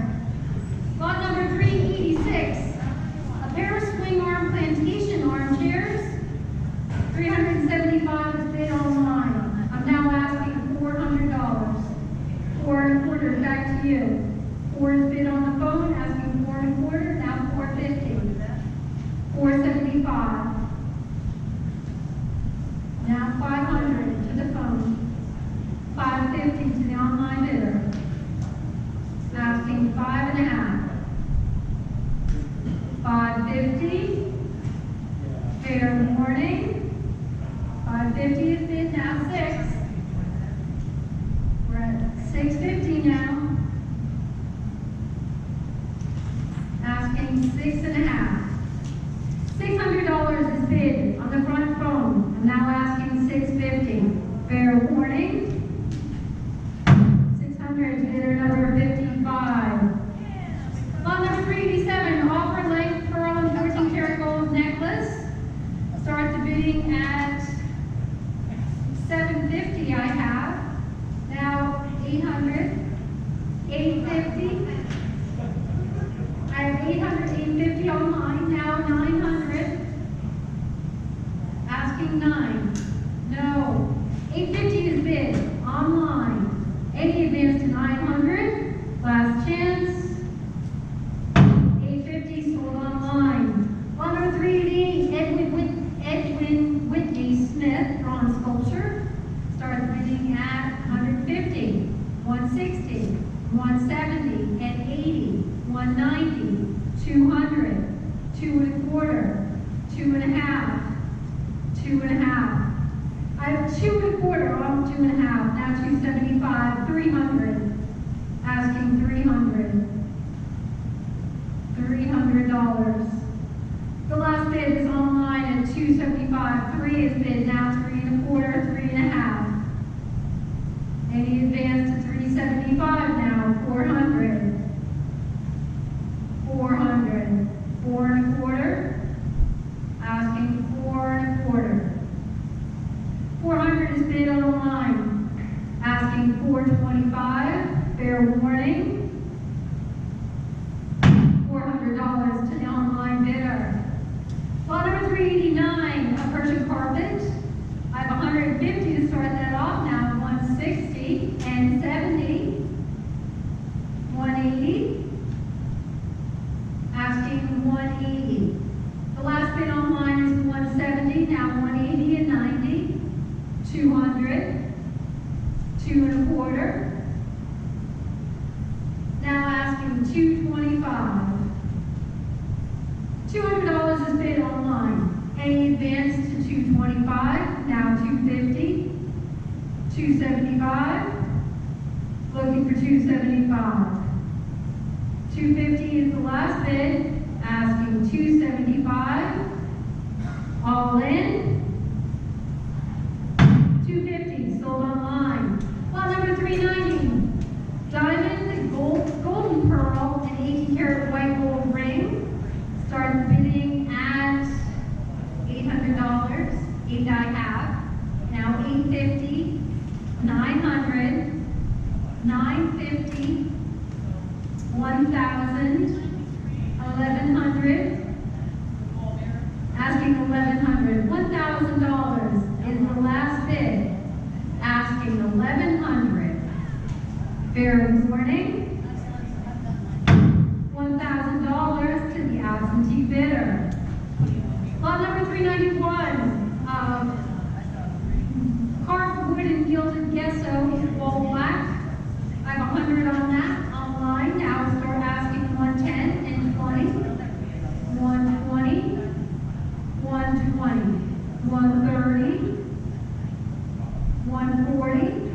Lot number 386, a pair of swing arm plantation armchairs. 375 is bid online. I'm now asking $400. 4 1/4, back to you. 4 is bid on the phone, asking 4 1/4, now 450. 475. Now 500 to the phone. 550 to the online bidder. Asking 5.5. 550. Fair warning. 550 is bid, now 6. We're at 650 now. Asking 6.5. $600 is bid on the front phone. I'm now asking 650. Fair warning. 600 is bidder number 55. Lot number 387, offer length pearl and 14 karat gold necklace. Start the bidding at 750 I have. Now 800. 850. I have 800, 850 online, now 900. Asking 9. No. 850 is bid online. Any advance to 900. Last chance. 850 sold online. Lot number 388, Edwin Whitney Smith, bronze sculpture. Start the bidding at 150, 160, 170, and 80. 190, 200, 2 1/4, 2.5, 2.5. I have 2 1/4 on 2.5, now 275, 300. Asking 300. $300. The last bid is online at 275. 3 is bid, now 3 1/4, 3.5. Any advance to 375 now, 400. 400. 4 1/4. Asking 4 1/4. 400 is bid online. Asking 425. Fair warning. $400 to the online bidder. Lot number 389, a Persian carpet. I have 150 to start that off now. 160 and 70. 180. Asking 180. The last bid online is 170, now 180 and 90. 200. 2 1/4. Now asking 225. $200 is bid online. Any advance to 225, now 250. 275. Looking for 275. 250 is the last bid, asking 275. All in. 250, sold online. Lot number 390, diamond, golden pearl, and 18 karat white gold ring. Start bidding at $800. 8 I have. Now 850, 900, 950, 1,000, 1,100, asking 1,100. $1,000 is the last bid, asking 1,100. Fair warning. $1,000 to the absentee bidder. Lot number 391, carved wood and gilded gesso, wall black. I have 100 on that online. Now start asking 110 and 20, 120, 120, 130, 140,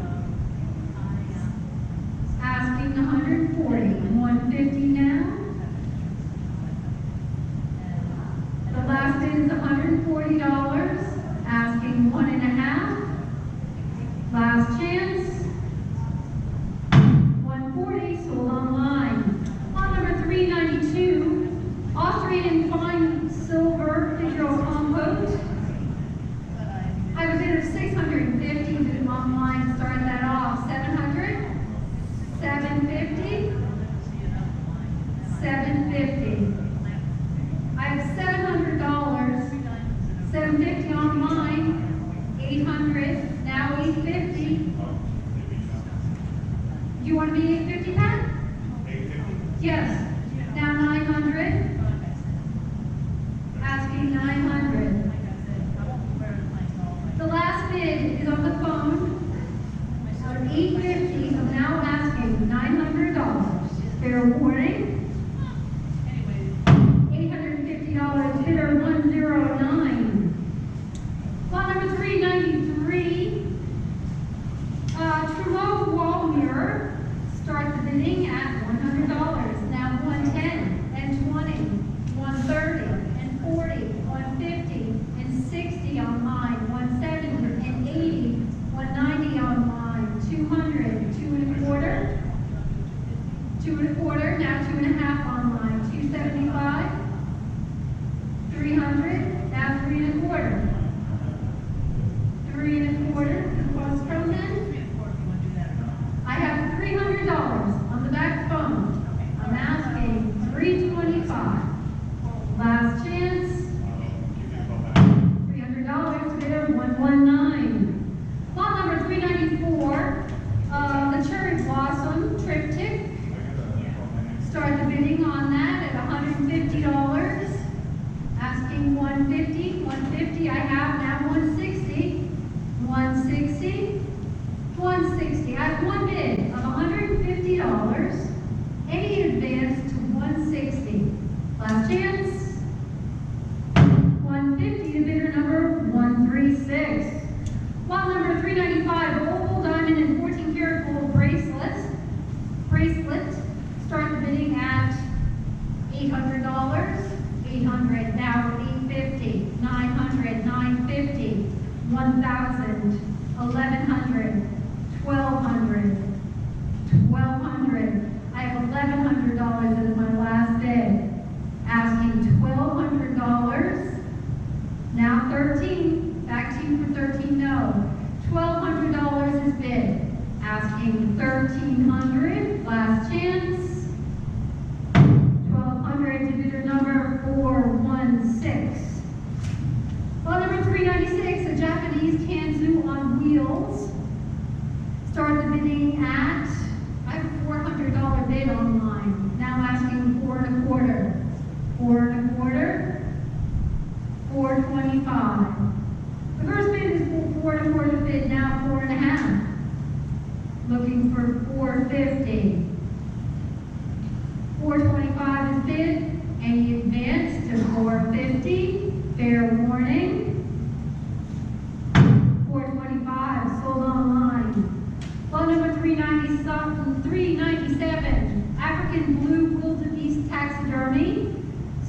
asking 140, 150 now. The last bid is $140, asking 1.5. Last chance. 140, sold online. Lot number 392, Austrian fine silver digital compost. I have a bid of 650 to online, start that off. 700, 750, 750. I have $700, 750 online, 800, now 850. Do you want to be 850, Pat? 850. Yes. Now 900, asking 900. The last bid is on the phone, so 850, so now asking $900. Fair warning. $850, bidder 109. Lot number 393, Trumeau wall mirror. Start the bidding at $100. Now 110 and 20, 130 and 40, 150 and 60 online, 170 and 80, 190 online, 200, 2.25, 2.25, now 2.5 online, 275, 300, now 3.25, 3.25, plus frozen. I have $300 on the back phone. I'm asking 325. Last chance. $300 bidder 119. Lot number 394, the cherry blossom triptych. Start the bidding on that at $150. Asking 150, 150. I have now 160, 160. 160. I have one bid of $150. Any advance to 160. Last chance. 150 to bidder number 136. Lot number 395, oval diamond and 14 karat gold bracelet. Start the bidding at $800. 800. Now 850. 900. 950. 1,000. 1,100. 1,200, 1,200. I have $1,100 as my last bid. Asking $1,200. Now 13. Back to you for 13. No. $1,200 is bid. Asking 1,300. Last chance. 1,200 to bidder number 416. Lot number 396, a Japanese Kanzu on wheels. Start the bidding at, I have a $400 bid online. Now asking 4.25. 4.25. 425. The first bid is 4.25 bid, now 4.5. Looking for 450. 425 is bid. Any advance to 450. Fair warning. 425 sold online. Lot number 397, African blue wildebeest taxidermy.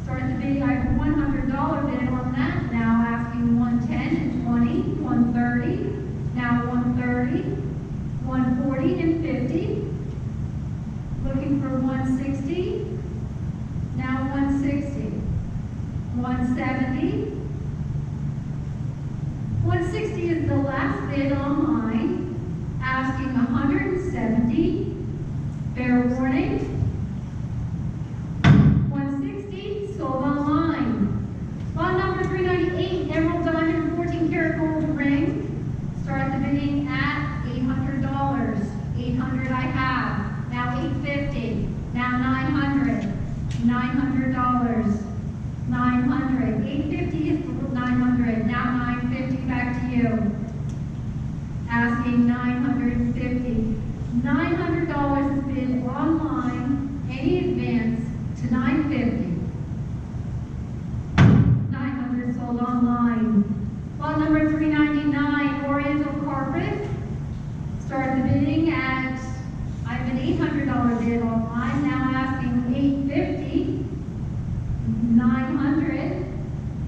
Start the bidding. I have a $100 bid on that. Now asking 110 and 20, 130. Now 130, 140 and 50. Looking for 160. Now 160, 170. 160 is the last bid online, asking 170. Fair warning. $900. 900. 850 is 900. Now 950 back to you. Asking 950. $900 is bid online, any advance to 950. 900 sold online. Lot number 399, Oriental Carpet. Start the bidding at, I have an $800 bid online, now asking $850. 900,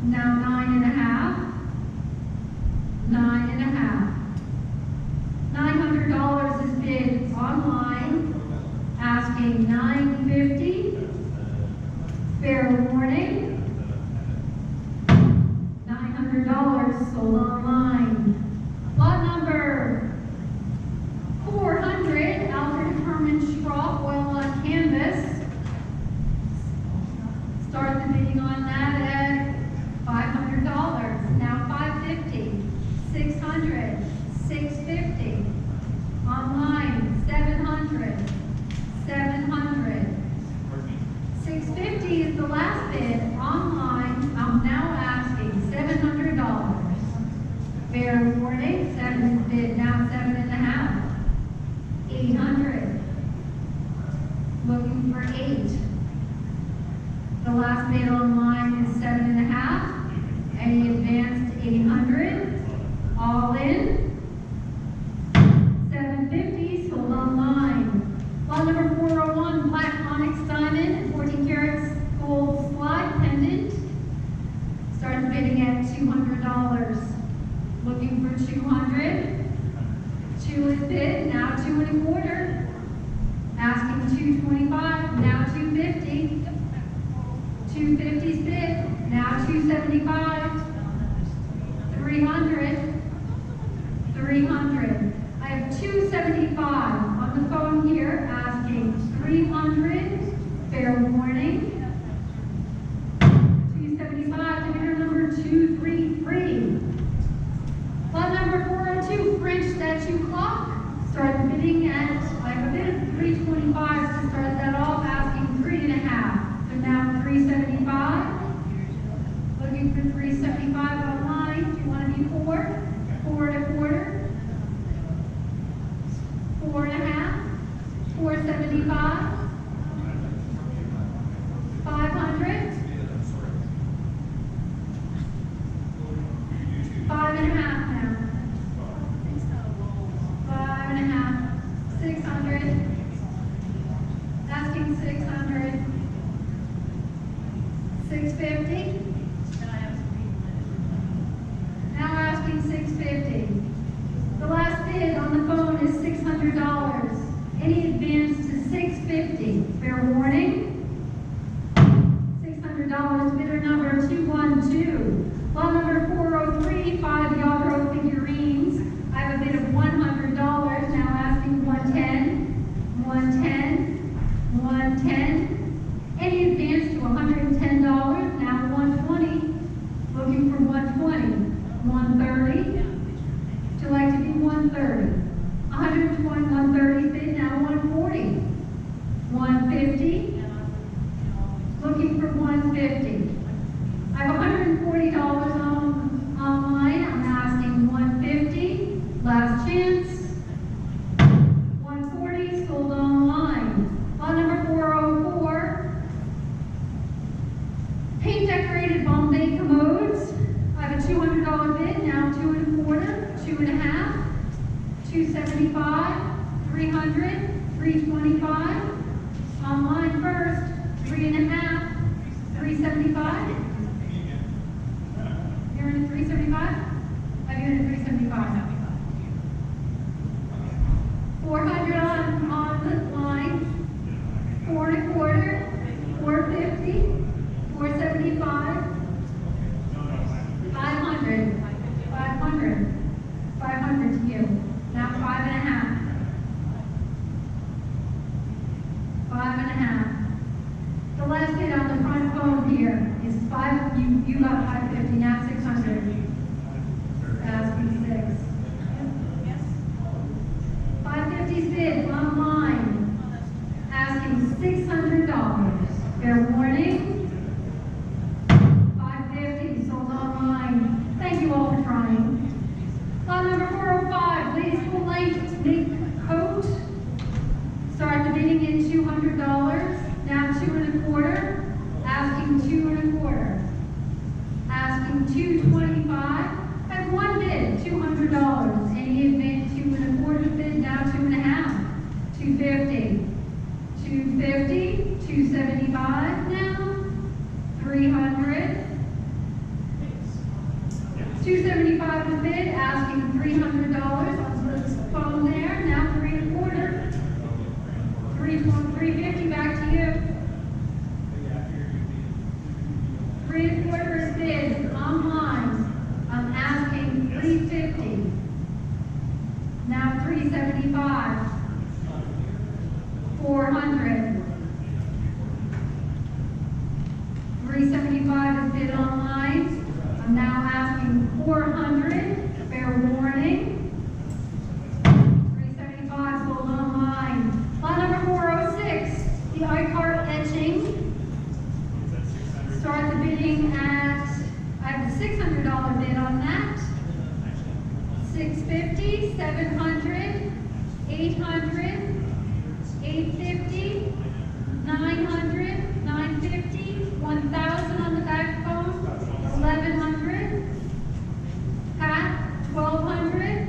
now 9.5. 9.5. $900 is bid online, asking $950. Fair warning. $900 sold online. Lot number 400, Alfred Herman Schroff, oil on canvas. Start the bidding on that at $500. Now $550. $600. $650. Online, $700. $700. $650 is the last bid. Online, I'm now asking $700. Fair warning, seven bid, now 7.5. $800. Looking for 8. The last bid online is 7.5. Any advanced 800. All in. 750 sold online. Lot number 401, black onyx diamond, 14 carats gold slide pendant. Start bidding at $200. Looking for 200. 2 is bid, now 2.25. Asking 225, now 250. 250 is bid, now 275. 300. 300. I have 275 on the phone here asking 300. Fair warning. 275 to bidder number 233. Lot number 402, French statue clock. Start the bidding at, I have a bid of 325 to start that off, asking 3.5. So now 375. Looking for 375 online. Do you want to be 4? 4.25. 4.5. 475. 500. 5.5 now. 5.5. 600. Asking 600. 650. Now asking 650. The last bid on the phone is $600. Any advance to 650. Fair warning. $600. Bidder number 212. Lot number 403, 5 Yadro figurines. I have a bid of $100. Now asking 110. 110. 110. Any advance to $110. Now 120. Looking for 120. 130. Would you like to be 130? 120, 130 bid, now 140. 150. Looking for 150. I have $140 online. I'm asking 150. Last chance. 140 sold online. Lot number 404. Paint decorated Bombay commodes. I have a $200 bid, now 2.25. 2.5. 275. 300. 325. Online first. 3.5. 375. You're in at 375? Are you in at 375? 400 on the line. 4.25. 450. 475. 500. 500. 500 to you. Now 5.5. 5.5. The last bid on the front phone here is 5. You got 550. Now 600. Asking 6. 550's bid online. Asking $600. Fair warning. $200, now 2 1/4, asking 2 1/4, asking 225, had one bid, $200, and he had made 2 1/4 bid, now 2 1/2, 250, 250, 275 now, 300, 275 was bid, asking $300 on the phone there, now 3 1/4, 350, back to you. 3 1/4 is bid online. I'm asking 350. Now 375. 400. 375 is bid online. I'm now asking 400. Fair warning. 375 sold online. Lot number 406, the iCart etching. Start the bidding at, I have a $600 bid on that. 650, 700, 800, 850, 900, 950, 1,000 on the back phone, 1,100. Pat, 1,200.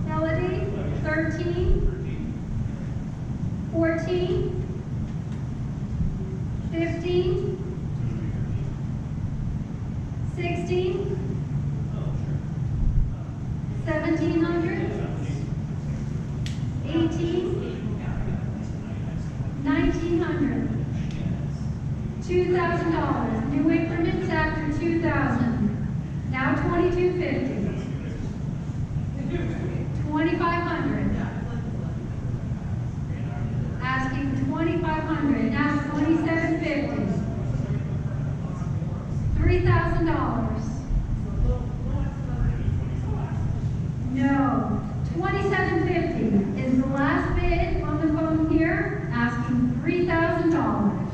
Melody, 13, 14, 15, 16, 1,700, 18, 1,900, $2,000. New increments after 2,000. Now 2,250. 2,500. Asking 2,500. Now 2,750. $3,000. No. 2,750 is the last bid on the phone here, asking $3,000.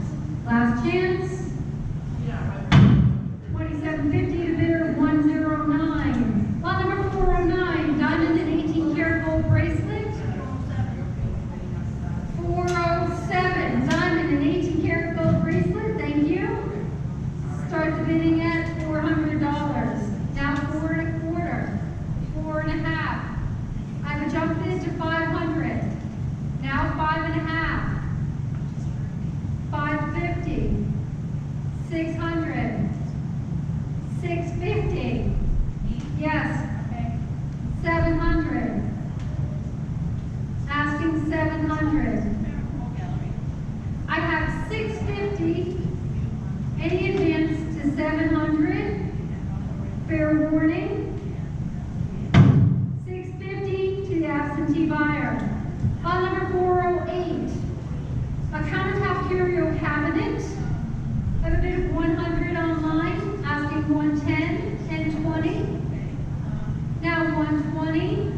Last chance. 2,750 to bidder 109. Lot number 409, diamond and 18 karat gold bracelet. 407, diamond and 18 karat gold bracelet. Thank you. Start the bidding at $400. Now 4 1/4, 4 1/2. I have a jump bid to 500. Now 5 1/2. 550. 600. 650. Yes. 700. Asking 700. I have 650. Any advance to 700? Fair warning. 650 to the absentee buyer. Lot number 408. A countertop curio cabinet. I have a bid of 100 online, asking 110 and 20. Now 120.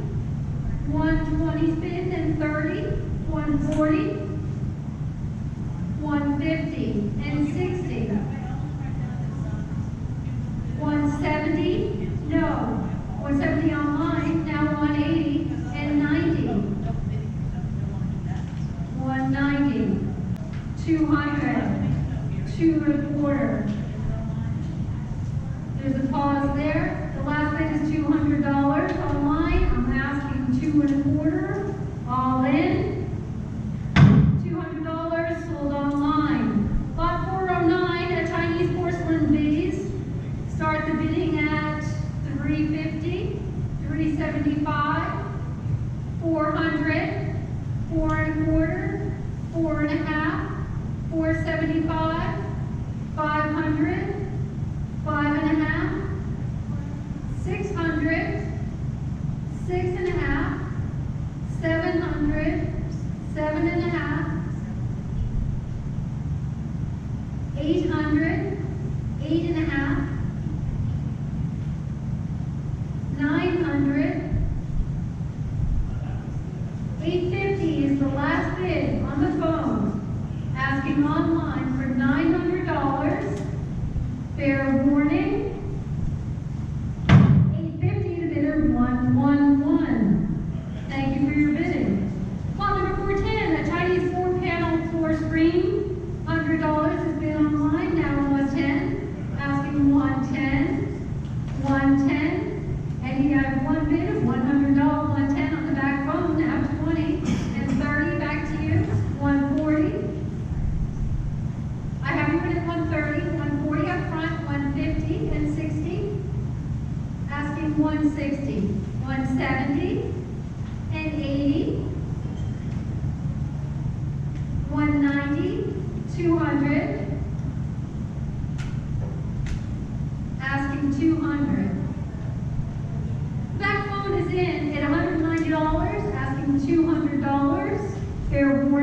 120's bid and 30. 140. 150 and 60. 170, no. 170 online, now 180 and 90. 190. 200. 2 1/4. There's a pause there. The last bid is $200 online. I'm asking 2 1/4. All in. $200 sold online. Lot 409, a Chinese porcelain vase. Start the bidding at 350, 375, 400, 4 1/4, 4 1/2, 475, 500, 5 1/2, 600, 6 1/2, 700, 7 1/2, 800, 8 1/2, 900, 850 is the last bid on the phone, asking online for $900. Fair warning. 850 to bidder 111. Thank you for your bidding. Lot number 410, a Chinese 4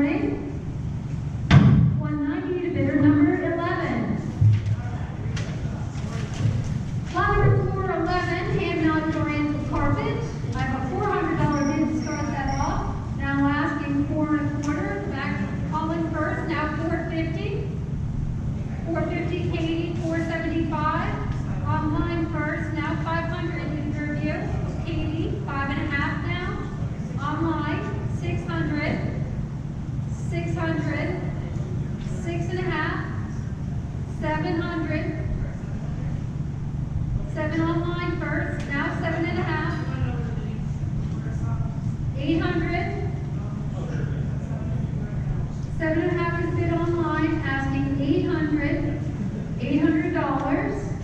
warning. 190 to bidder number 11. Lot number 411, hand-mounted oriental carpet. I have a $400 bid to start that off. Now asking 4 1/4. Back calling first. Now 450. 450 Katie, 475. Online first. Now 500 interview. Katie, 5.5 now. Online 600. 600. 6.5. 700. 7 online first, now 7.5. 800. 7.5 is bid online, asking $800. $800.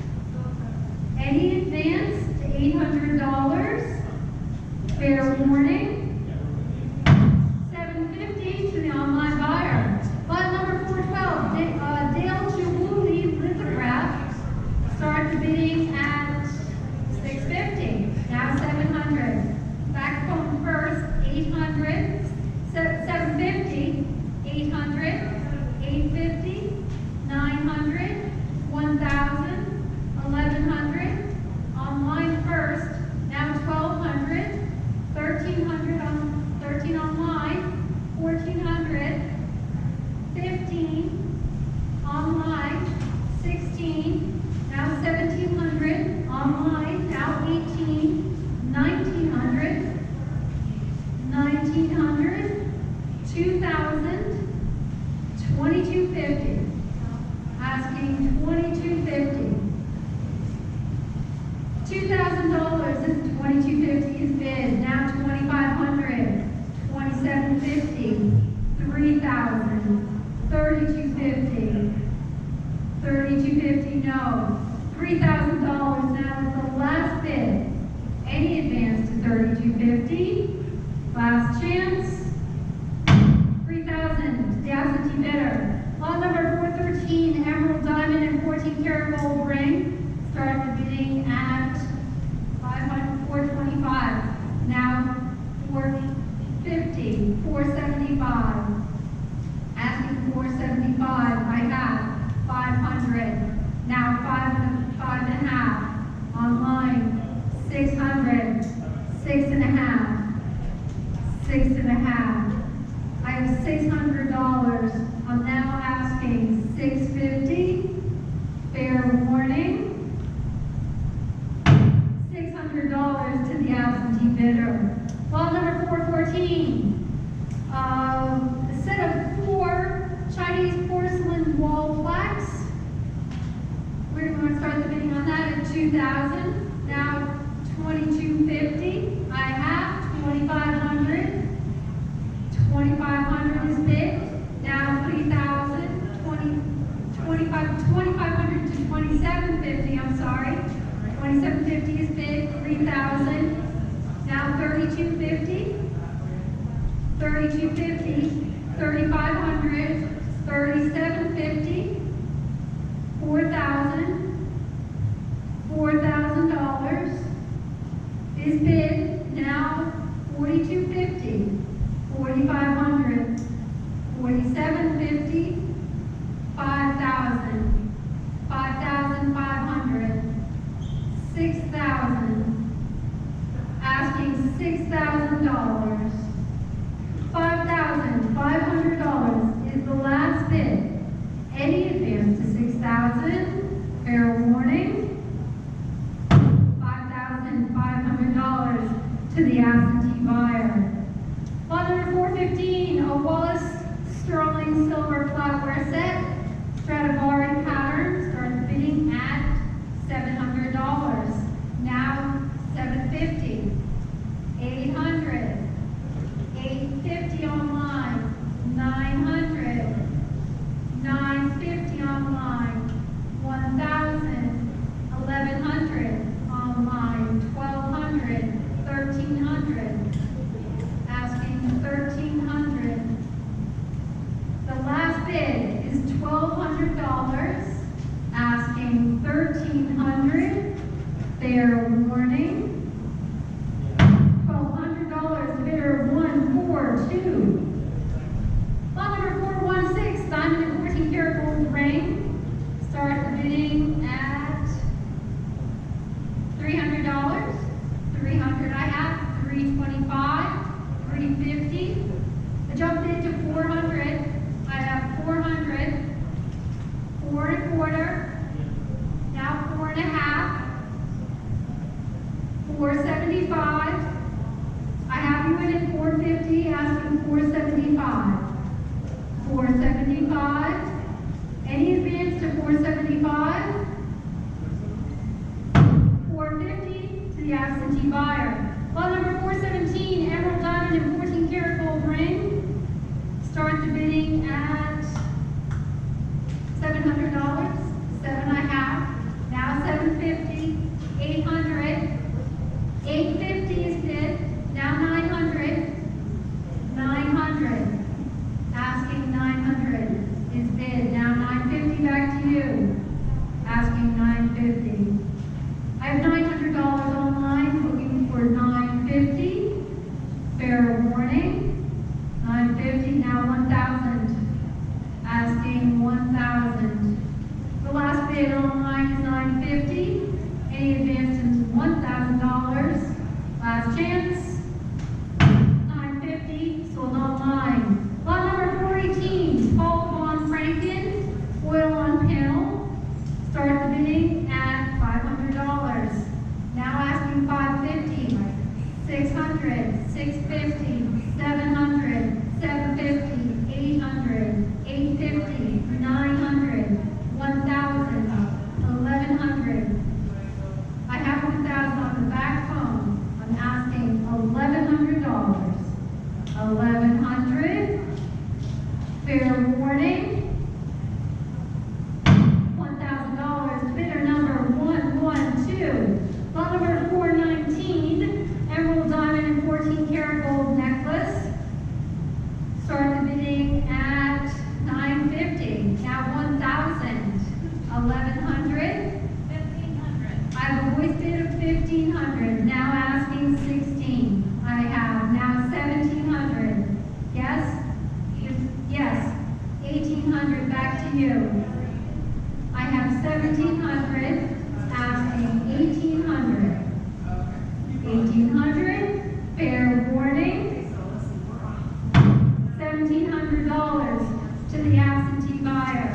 Any advance to $800. Fair warning. 750 to the online buyer. Lot number 412, Dale Chihuly lithograph. Start the bidding at 650. Now 700. Back phone first. 800. 750. 800. 850. 900. 1,000. 1,100. Online first. Now 1,200. 1,300 on 13 online. 1,400. 15 online. 16. Now 1,700 online. Now 18. 1,900. 1,900. 2,000. 2,250. Asking 2,250. $2,000 is 2,250 is bid. Now 2,500. 2,750. 3,000. 3,250. 3,250 no. $3,000 now is the last bid. Any advance to 3,250. Last chance. 3,000 to the absentee bidder. Lot number 413, emerald diamond and 14 karat gold ring. Start the bidding at 425. Now 450, 475. Asking 475. I have 500. Now 5.5. Online 600. 6.5. 6.5. I have $600. I'm now asking 650. Fair warning. $600 to the absentee bidder. Lot number 414. A set of 4 Chinese porcelain wall plaques. We're going to start the bidding on that at 2,000. Now 2,250. I have 2,500. 2,500 is bid. Now 3,000. 2,500 to 2,750. I'm sorry. 2,750 is bid. 3,000. Now 3,250. 3,250. 3,500. 3,750. 4,000. $4,000 is bid. Now 4,250. 4,500. 4,750. 5,000. 5,500. 6,000. Asking $6,000. $5,500 is the last bid. Any advance to 6,000. Fair warning. $5,500 to the absentee buyer. Lot number 415, a Wallace Sterling silver flatware set, Stradivari pattern. Start the bidding at $700. Now 750. 800. 850 online. 900. 950 online. 1,000. 1,100 online. 1,200. 1,300. Asking 1,300. The last bid is $1,200. Asking 1,300. Fair warning. $1,200 to bidder 142. 475. Any advance to 475? 450 to the absentee buyer. Lot number 417, Emerald Diamond and 14 karat gold ring. Start the bidding at $700, 7.5, now 750, 800, 850 is bid, now 900, 900, asking 900 is bid, now 950 back to you, asking 950. I have $900 online, looking for 950, fair warning, 950, now 1,000, asking 1,000. The last bid online is 950, any advance is $1,000, last chance, 950, sold online. Lot number 418, Paul Von Franken, oil on panel, start the bidding at $500, now asking 550, 600, 650, 700, 750, 800, 850, 900, 1,000, 1,100. I have 1,000 on the back phone. I'm asking $1,100. 1,100. Fair warning. $1,000. Bidder number 112. Lot number 419. Emerald Diamond and 14 karat gold necklace. Start the bidding at $950. Now 1,000. 1,100. 1,500. I have a voice bid of 1,500. Now asking 16. I have now 1,700. Yes? Yes. 1,800 back to you. I have 1,700. Asking 1,800. 1,800. Fair warning. $1,700 to the absentee buyer.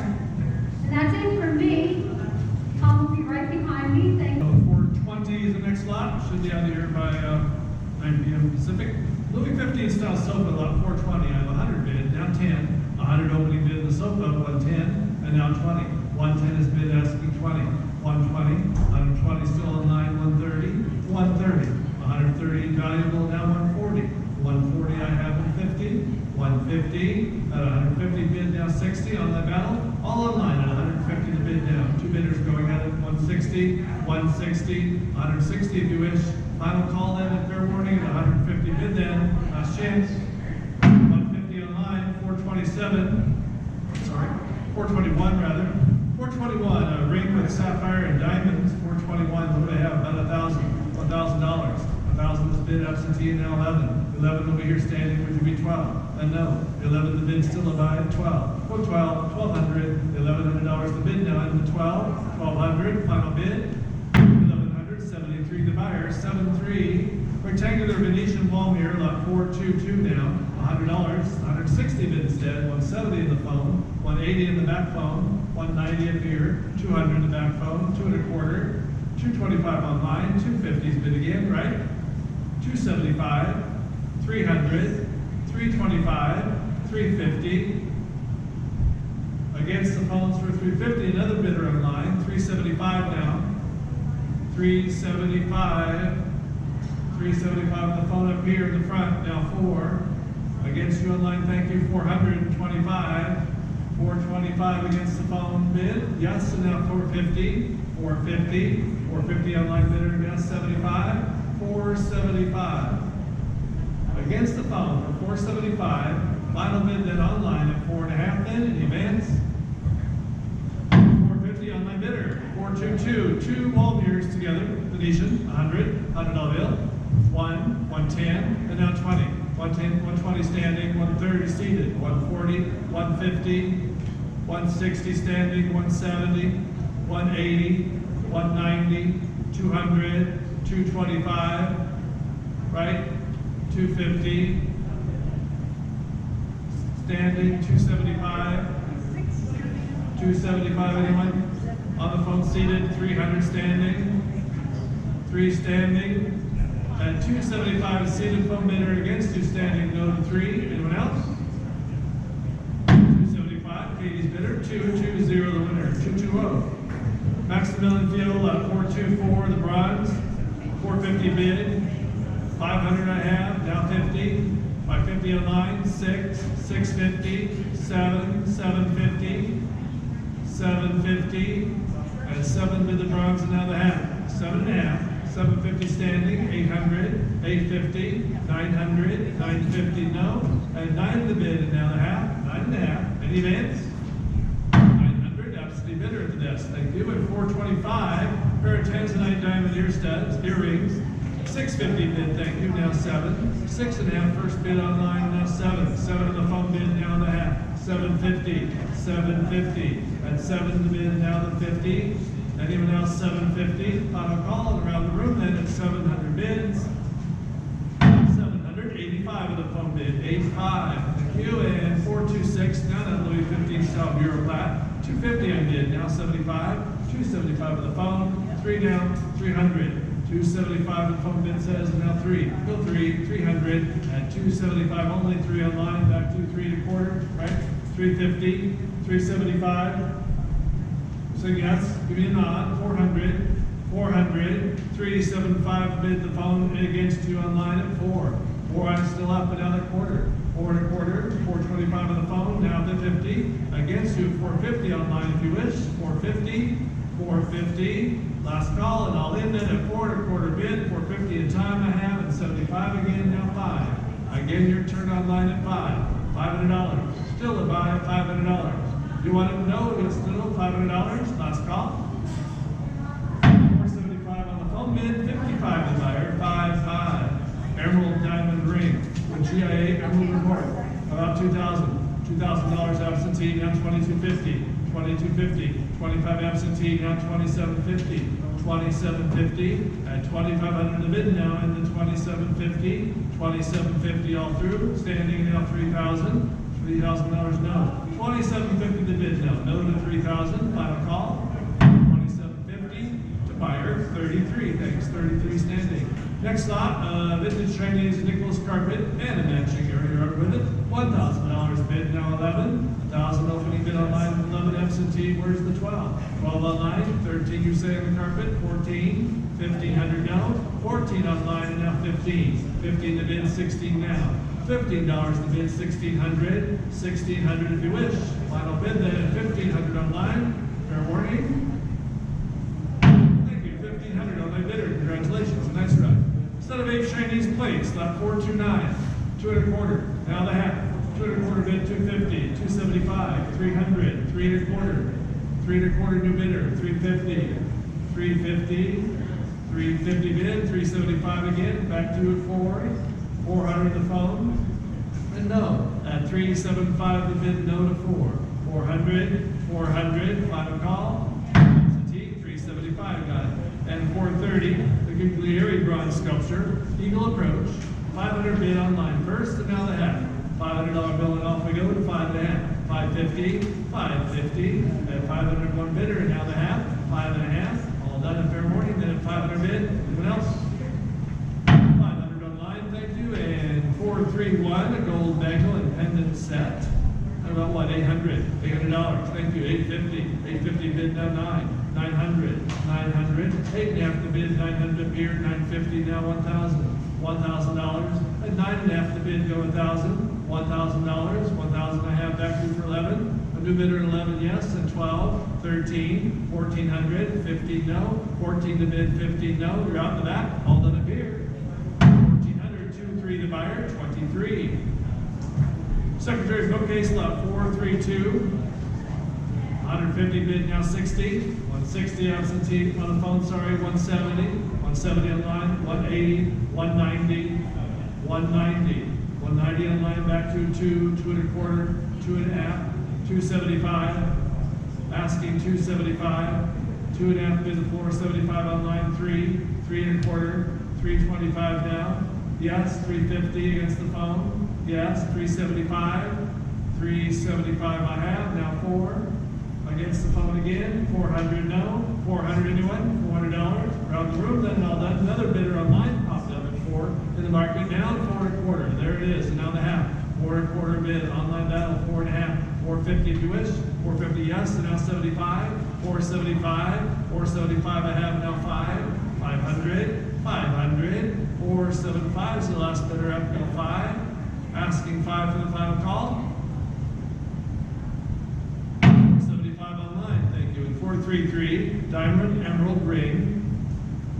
And that's it for me. Tom will be right behind me. Thank you. 420 is the next lot, should be out of here by 9 p.m. Pacific. Louis 15 style sofa, lot 420, I have 100 bid, now 10. 100 opening bid in the sofa, 110, and now 20. 110 is bid asking 20. 120, 120 still in line, 130, 130. 130 valuable, now 140. 140 I have in 50. 150, at 150 bid now 60 on that battle. All online at 150 the bid now. Two bidders going at it, 160, 160, 160 if you wish. Final call then at fair warning at 150 bid then. Last chance. 150 online, 427, sorry, 421 rather. 421, a ring with sapphire and diamonds. 421, what do they have? About $1,000. $1,000 is bid absentee now 11. 11 over here standing, would you be 12? And no, 11 the bid still abide, 12. For 12, 1,200, $1,100 the bid now into 12, 1,200, final bid, 1,100, 73 the buyer, 73, rectangular Venetian wall mirror, lot 422 now, $100, 160 bid instead, 170 in the phone, 180 in the back phone, 190 up here, 200 in the back phone, 2 1/4, 225 online, 250 is bid again, right? 275, 300, 325, 350. Against the phones for 350, another bidder online, 375 now. 375, 375 on the phone up here in the front, now 4. Against you online, thank you, 425. 425 against the phone bid, yes, and now 450, 450, 450 online bidder, yes, 75, 475. Against the phone for 475, final bid then online at 4.5 then, in advance. 450 online bidder, 422, 2 wall mirrors together, Venetian, 100, $100 bill, 1, 110, and now 20. 110, 120 standing, 130 seated, 140, 150, 160 standing, 170, 180, 190, 200, 225, right? 250, standing, 275, 275, anyone? On the phone seated, 300 standing, 3 standing, and 275 is seated phone bidder against 2 standing, no to 3. Anyone else? 275 220, the winner, 220. Maximilian Fiola, 424, the bronze, 450 bid, 500 I have, now 50, 550 online, 6, 650, 7, 750, 750, and 7 bid the bronze, and now the half, 7.5, 750 standing, 800, 850, 900, 950 no, and 9 the bid, and now the half, 9.5, any bids? 900, absolutely bidder at the desk, thank you, and 425, pair of Tanzanite diamond ear studs, earrings, 650 bid, thank you, now 7, 6.5 first bid online, now 7, 7 on the phone bid, now the half, 750, 750, and 7 the bid, now the 50, anyone else 750, final call, and around the room then it's 700 bids, 785 of the phone bid, 85, thank you, and 426, now that Louis 15 style Bureau Plat, 250 on bid, now 75, 275 of the phone, 3 down, 300. 275 the phone bid says, and now 3. Go 3, 300, at 275, only 3 online, back to 3.25, right? 350, 375. So yes, give me a nod, 400, 400, 375 bid the phone against you online at 4. 4 I'm still up another quarter. 4.25, 425 on the phone, now to 50. Against you, 450 online if you wish, 450, 450. Last call, and I'll end it at 4.25 bid, 450 a time I have, and 75 again, now 5. Again, your turn online at 5. $500. Still a buy at $500. You want to know it's still $500? Last call. 475 on the phone bid, 55 the buyer, 5. Emerald diamond ring with GIA Emerald Report, about $2,000. $2,000 absentee, now $2,250. 2250, 25 absentee, now 2750, 2750, at 2500 the bid now in the 2750, 2750 all through, standing now 3000, $3,000 no, 2750 the bid now, no to 3000, final call, 2750 to buyer, 33, thanks, 33 standing. Next lot, vintage Chinese Nicholas carpet and a matching area art with it, $1,000 bid now 11. 1,000 opening bid online, 11 absentee, where's the 12? 12 online, 13 you say on the carpet, 14, 1,500 no, 14 online, and now 15. 15 the bid, 16 now. $15 the bid, 1,600, 1,600 if you wish. Final bid then at 1,500 online, fair warning. Thank you, 1,500 online bidder, congratulations, nice run. Set of 8 Chinese plates, lot 429, 2.25, now the half. 2.25 bid, 250, 275, 300, 3.25, 3.25 new bidder, 350, 350, 350 bid, 375 again, back to 4, 400 the phone, and no, at 375 the bid, no to 4, 400, 400, final call, absentee, 375, got it, and 430, the Guglieri bronze sculpture, Eagle Approach, 500 bid online first, and now the half. $500 bill, and off we go to 5.5. 550, 550, at 501 bidder, and now the half, 5.5. All done at fair warning, then at 500 bid. Anyone else? 500 online, thank you. And 431, a gold bangle and pendant set. About what, 800? $800, thank you. 850, 850 bid, now 9. 900, 900. 8.5 the bid, 900 beer, 950, now 1,000. $1,000, and 9.5 the bid, go 1,000. $1,000, 1,000 I have back to for 11. A new bidder at 11, yes, and 12, 13, 1,400, 15 no, 14 the bid, 15 no. You're out in the back, all done up here. 1,400, 2, 3 the buyer, 23. Secretary's bookcase, lot 432. 150 bid, now 60. 160 absentee on the phone, sorry, 170. 170 online, 180, 190, 190. 190 online, back to 2, 2.25, 2.5, 275, asking 275, 2.5 bid the floor, 75 online, 3, 3.25, 325 now, yes, 350 against the phone, yes, 375, 375 I have, now 4, against the phone again, 400 no, 400 anyone, $400, around the room, then all done, another bidder online popped up at 4, in the market now, 4.25, there it is, and now the half, 4.25 bid, online battle, 4.5, 450 if you wish, 450 yes, and now 75, 475, 475 I have, now 500, 500, 475 is the last bidder up, now 5, asking 5 for the final call. 475 online, thank you, and 433, Diamond Emerald Ring.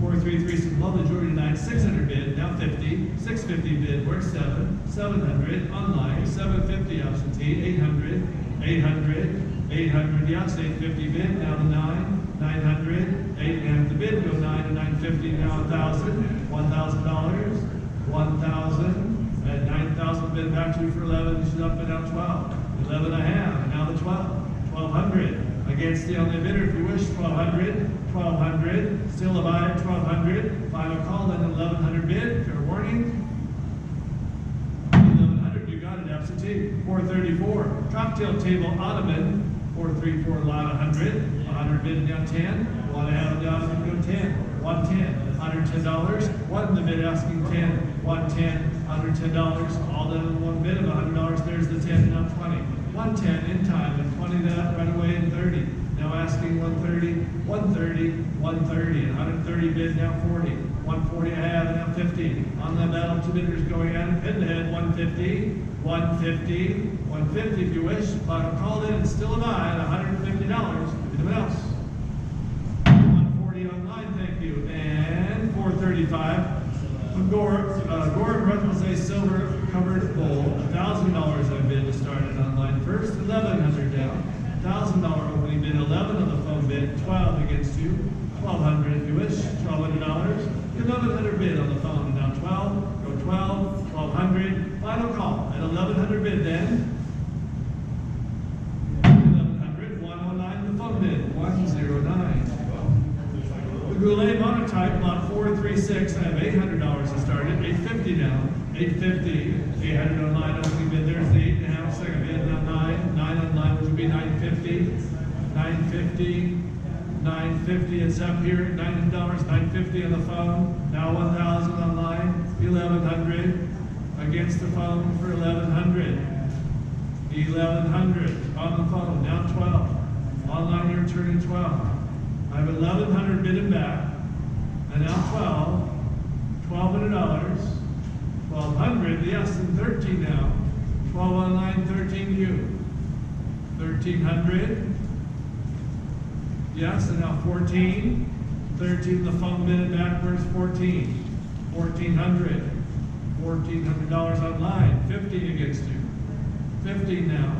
433 some lovely jewelry tonight, 600 bid, now 50, 650 bid, work 7, 700 online, 750 absentee, 800, 800, 800 yes, 850 bid, now the 9, 900, 8.5 the bid, go 9 to 950, now $1,000, $1,000, 1,000, and 9,000 bid back to you for 11, she's up and now 12, 11 and a half, and now the 12, 1,200. Against the only bidder if you wish, 1,200, 1,200, still a buy, 1,200, final call, then 1,100 bid, fair warning. 1,100, you got it, absentee. 434, cocktail table ottoman, 434, lot 100, 100 bid down 10, want to have it down, go 10, 110, $110, one the bid asking 10, 110, $110, all done in one bid of $100, there's the 10, now 20. 110 in time, and 20 that right away in 30. Now asking 130, 130, 130, and 130 bid, now 40. 140 I have, and now 50. On the battle, two bidders going at it, head to head, 150, 150, 150 if you wish. Final called in, it's still a buy at $150. Anyone else? 140 online, thank you. And 435. Gorham Ruffles a silver covered bowl, $1,000 I bid to start it online first, 1,100 down, $1,000 opening bid, 11 on the phone bid, 12 against you, 1,200 if you wish, $1,200, 1,100 bid on the phone, now 12, go 12, 1,200, final call at 1,100 bid then, 1,100, 109 the phone bid, 109. Goulet Monotype, lot 436, I have $800 to start it, 850 now, 850, 800 online, opening bid, there's the 8.5, second bid, now 9, 9 online, which would be 950, 950, 950, it's up here, $900, 950 on the phone, now 1,000 online, 1,100, against the phone for 1,100, 1,100, on the phone, now 12, online you're turning 12. I have 1,100 bid and back, and now 12, $1,200, 1,200, yes, and 13 now, 12 online, 13 to you, 1,300, yes, and now 14, 13 the phone bid and back, where's 14, $1,400, $1,400 online, 15 against you, 15 now.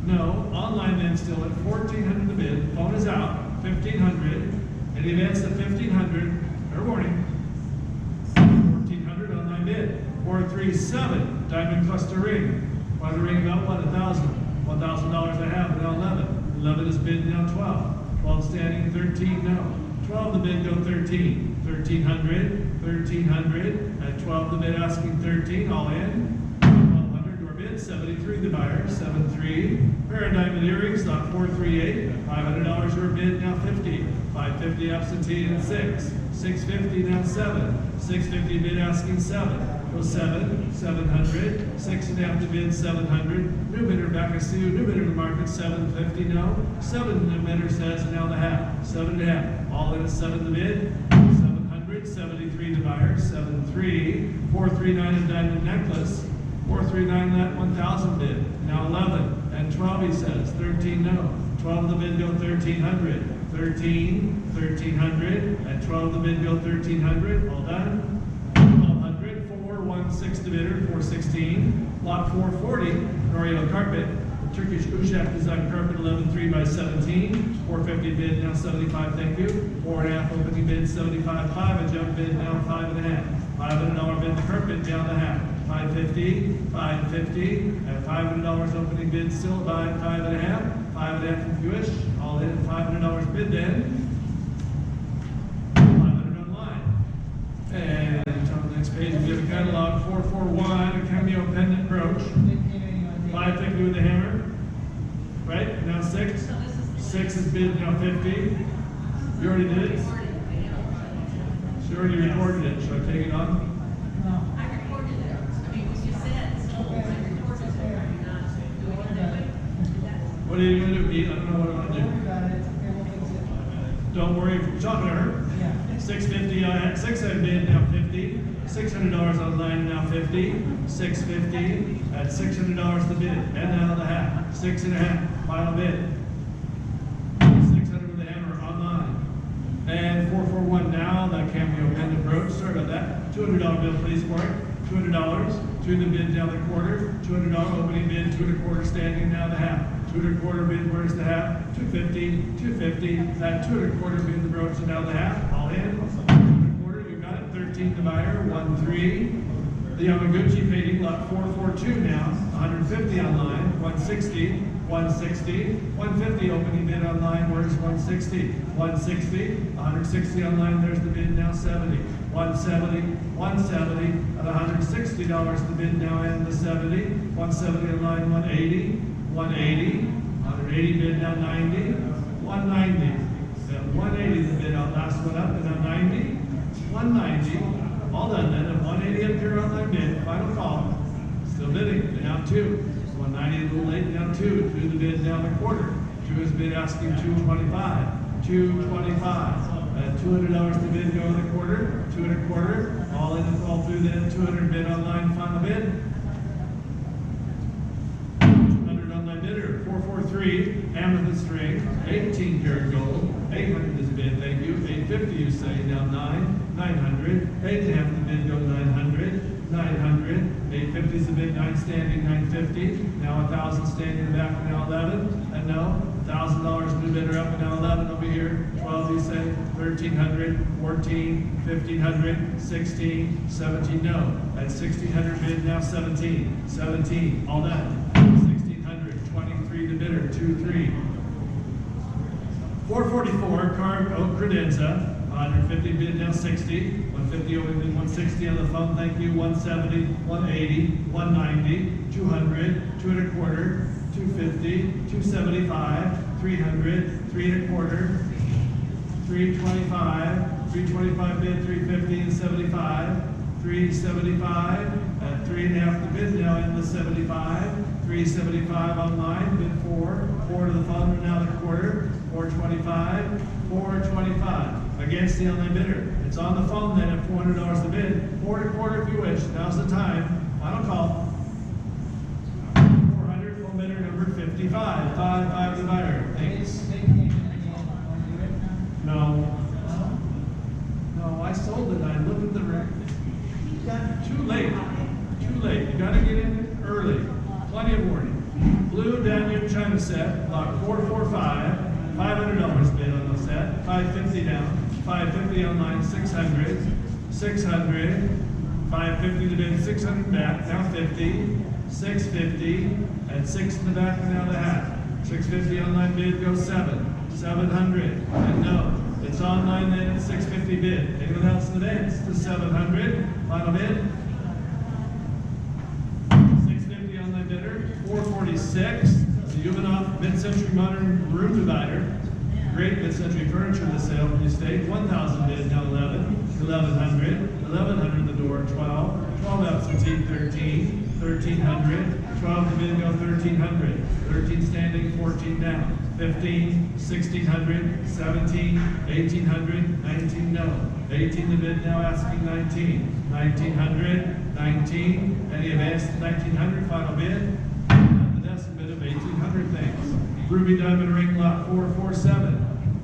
No, online then still at 1,400 the bid, phone is out, 1,500, and the events at 1,500, fair warning, 1,400 online bid, 437, diamond cluster ring, by the ring about what, $1,000 I have, now 11, 11 is bid, now 12, 12 standing, 13, no, 12 the bid, go 13, 1,300, 1,300, at 12 the bid asking 13, all in, 73 the buyer, 73. Pair of diamond earrings, lot 438, $500 your bid, now 50. 550 absentee and 6. 650 now 7. 650 bid asking 7. Go 7, 700. 6.5 to bid, 700. New bidder back I see you. New bidder in the market, 750 no. 7 the bidder says, and now the half. 7.5. All in at 7 the bid. 700. 73 the buyer, 73. 439 a diamond necklace. 439 that 1,000 bid, now 11, and 12 he says, 13 no, 12 the bid go 1,300, 13, 1,300, and 12 the bid go 1,300, all done, 1,200, 416 the bidder, 416, lot 440, Noriel carpet, Turkish Uşak design carpet, 11.3 by 17, 450 bid, now 75, thank you, 4.5 opening bid, 75, 5, a jump bid, now 5.5, $500 bid, the carpet, down the half. 550, 550, at $500 opening bid, still buy 5.5, 5.5 if you wish, all in at $500 bid then, 500 online. And on the next page, we have a catalog, 441, a cameo pendant brooch, 550 with the hammer, right, now 6, 6 is bid, now 50, you already did it? She already recorded it, should I take it on? What are you gonna do, Pete? I don't know what I'm Don't gonna worry do. about it, okay, we'll fix it. Don't worry, you're talking to her. Yeah. 650, six I bid, now 50. $600 online, now 50. 650 at $600 the bid, and now the hat. 6.5, final bid. 600 with the hammer online. And 441 now, that Cameo pen approach, sorry about that. $200 bill, please, for it. $200, to the bid, now the quarter. $200 opening bid, 2 1/4 standing, now the half. 2 1/4 bid, where's the half? 250, 250, that 2 1/4 bid, the brooch, and now the half, all in. 2 1/4, you got it, 13 the buyer, 1-3. The Yamaguchi painting, lot 442 now, 150 online, 160, 160, 150 opening bid online, where's 160? 160, 160 online, there's the bid now, 70. 170, 170, at $160 the bid now, and the 70. 170 online, 180, 180, 180 bid now, 90, 190. At 180 the bid out, last one up, and now 90, 190. All done then, at 180 up here on that bid, final call, still bidding, now 2. 190 a little late, now 2, 2 the bid, now the quarter. 2 is bid asking 225, 225. At $200 the bid, go the quarter, 2 1/4, all in and all through then, 200 bid online, final bid. 200 online bidder, 443, amethyst ring, 18 karat gold, 800 is bid, thank you, 850 you say, now 900, 8.5 the bid, go 900, 900, 850 is the bid, 9 standing, 950, now 1,000 standing in the back, now 11, and no, $1,000 new bidder up, and now 11 over here, 12 you say, 1,300, 14, 1,500, 16, 17, no, at 1,600 bid, now 17, 17, all done, 1,600, 23 the bidder, 2-3. 444, carved oak credenza, 150 bid, now 60, 150 over bid, 160 on the phone, thank you, 170, 180, 190, 200, 2 1/4, 250, 275, 300, 3 1/4, 325, 325 bid, 350 and 75, 375, at 3.5 the bid now in the 75, 375 online, bid 4, 4 to the phone, and now the quarter, 425, 425. Against the online bidder. It's on the phone then at $400 the bid, 4 1/4 if you wish, now's the time, final call. 400, full bidder number 55, 5 the buyer, thanks. They came in again, want to do it now? No. No, I sold it, I looked at the record. Too late, you gotta get in early, plenty of warning. Blue Danube China set, lot 445, $500 bid on the set, 550 down, 550 online, 600, 600, 550 to bid, 600 back, now 50, 650, at 6 in the back, and now the hat. 650 online bid, goes 7, 700, and no, it's online then at 650 bid. Anyone else in the dance to 700, final bid? 650 online bidder, 446, the Yuvanoff mid-century modern room divider. Great mid-century furniture to sale from the estate, 1,000 bid, now 11, 1,100, 1,100 the door, 12, 12 absentee, 13, 1,300, 12 the bid, go 1,300, 13 standing, 14 down, 15, 1,600, 17, 1,800, 19 no, 18 the bid, now asking 19, 1,900, 19, any advance to 1,900, final bid, the desk bid of 1,800, thanks. Ruby Diamond Ring lot 447,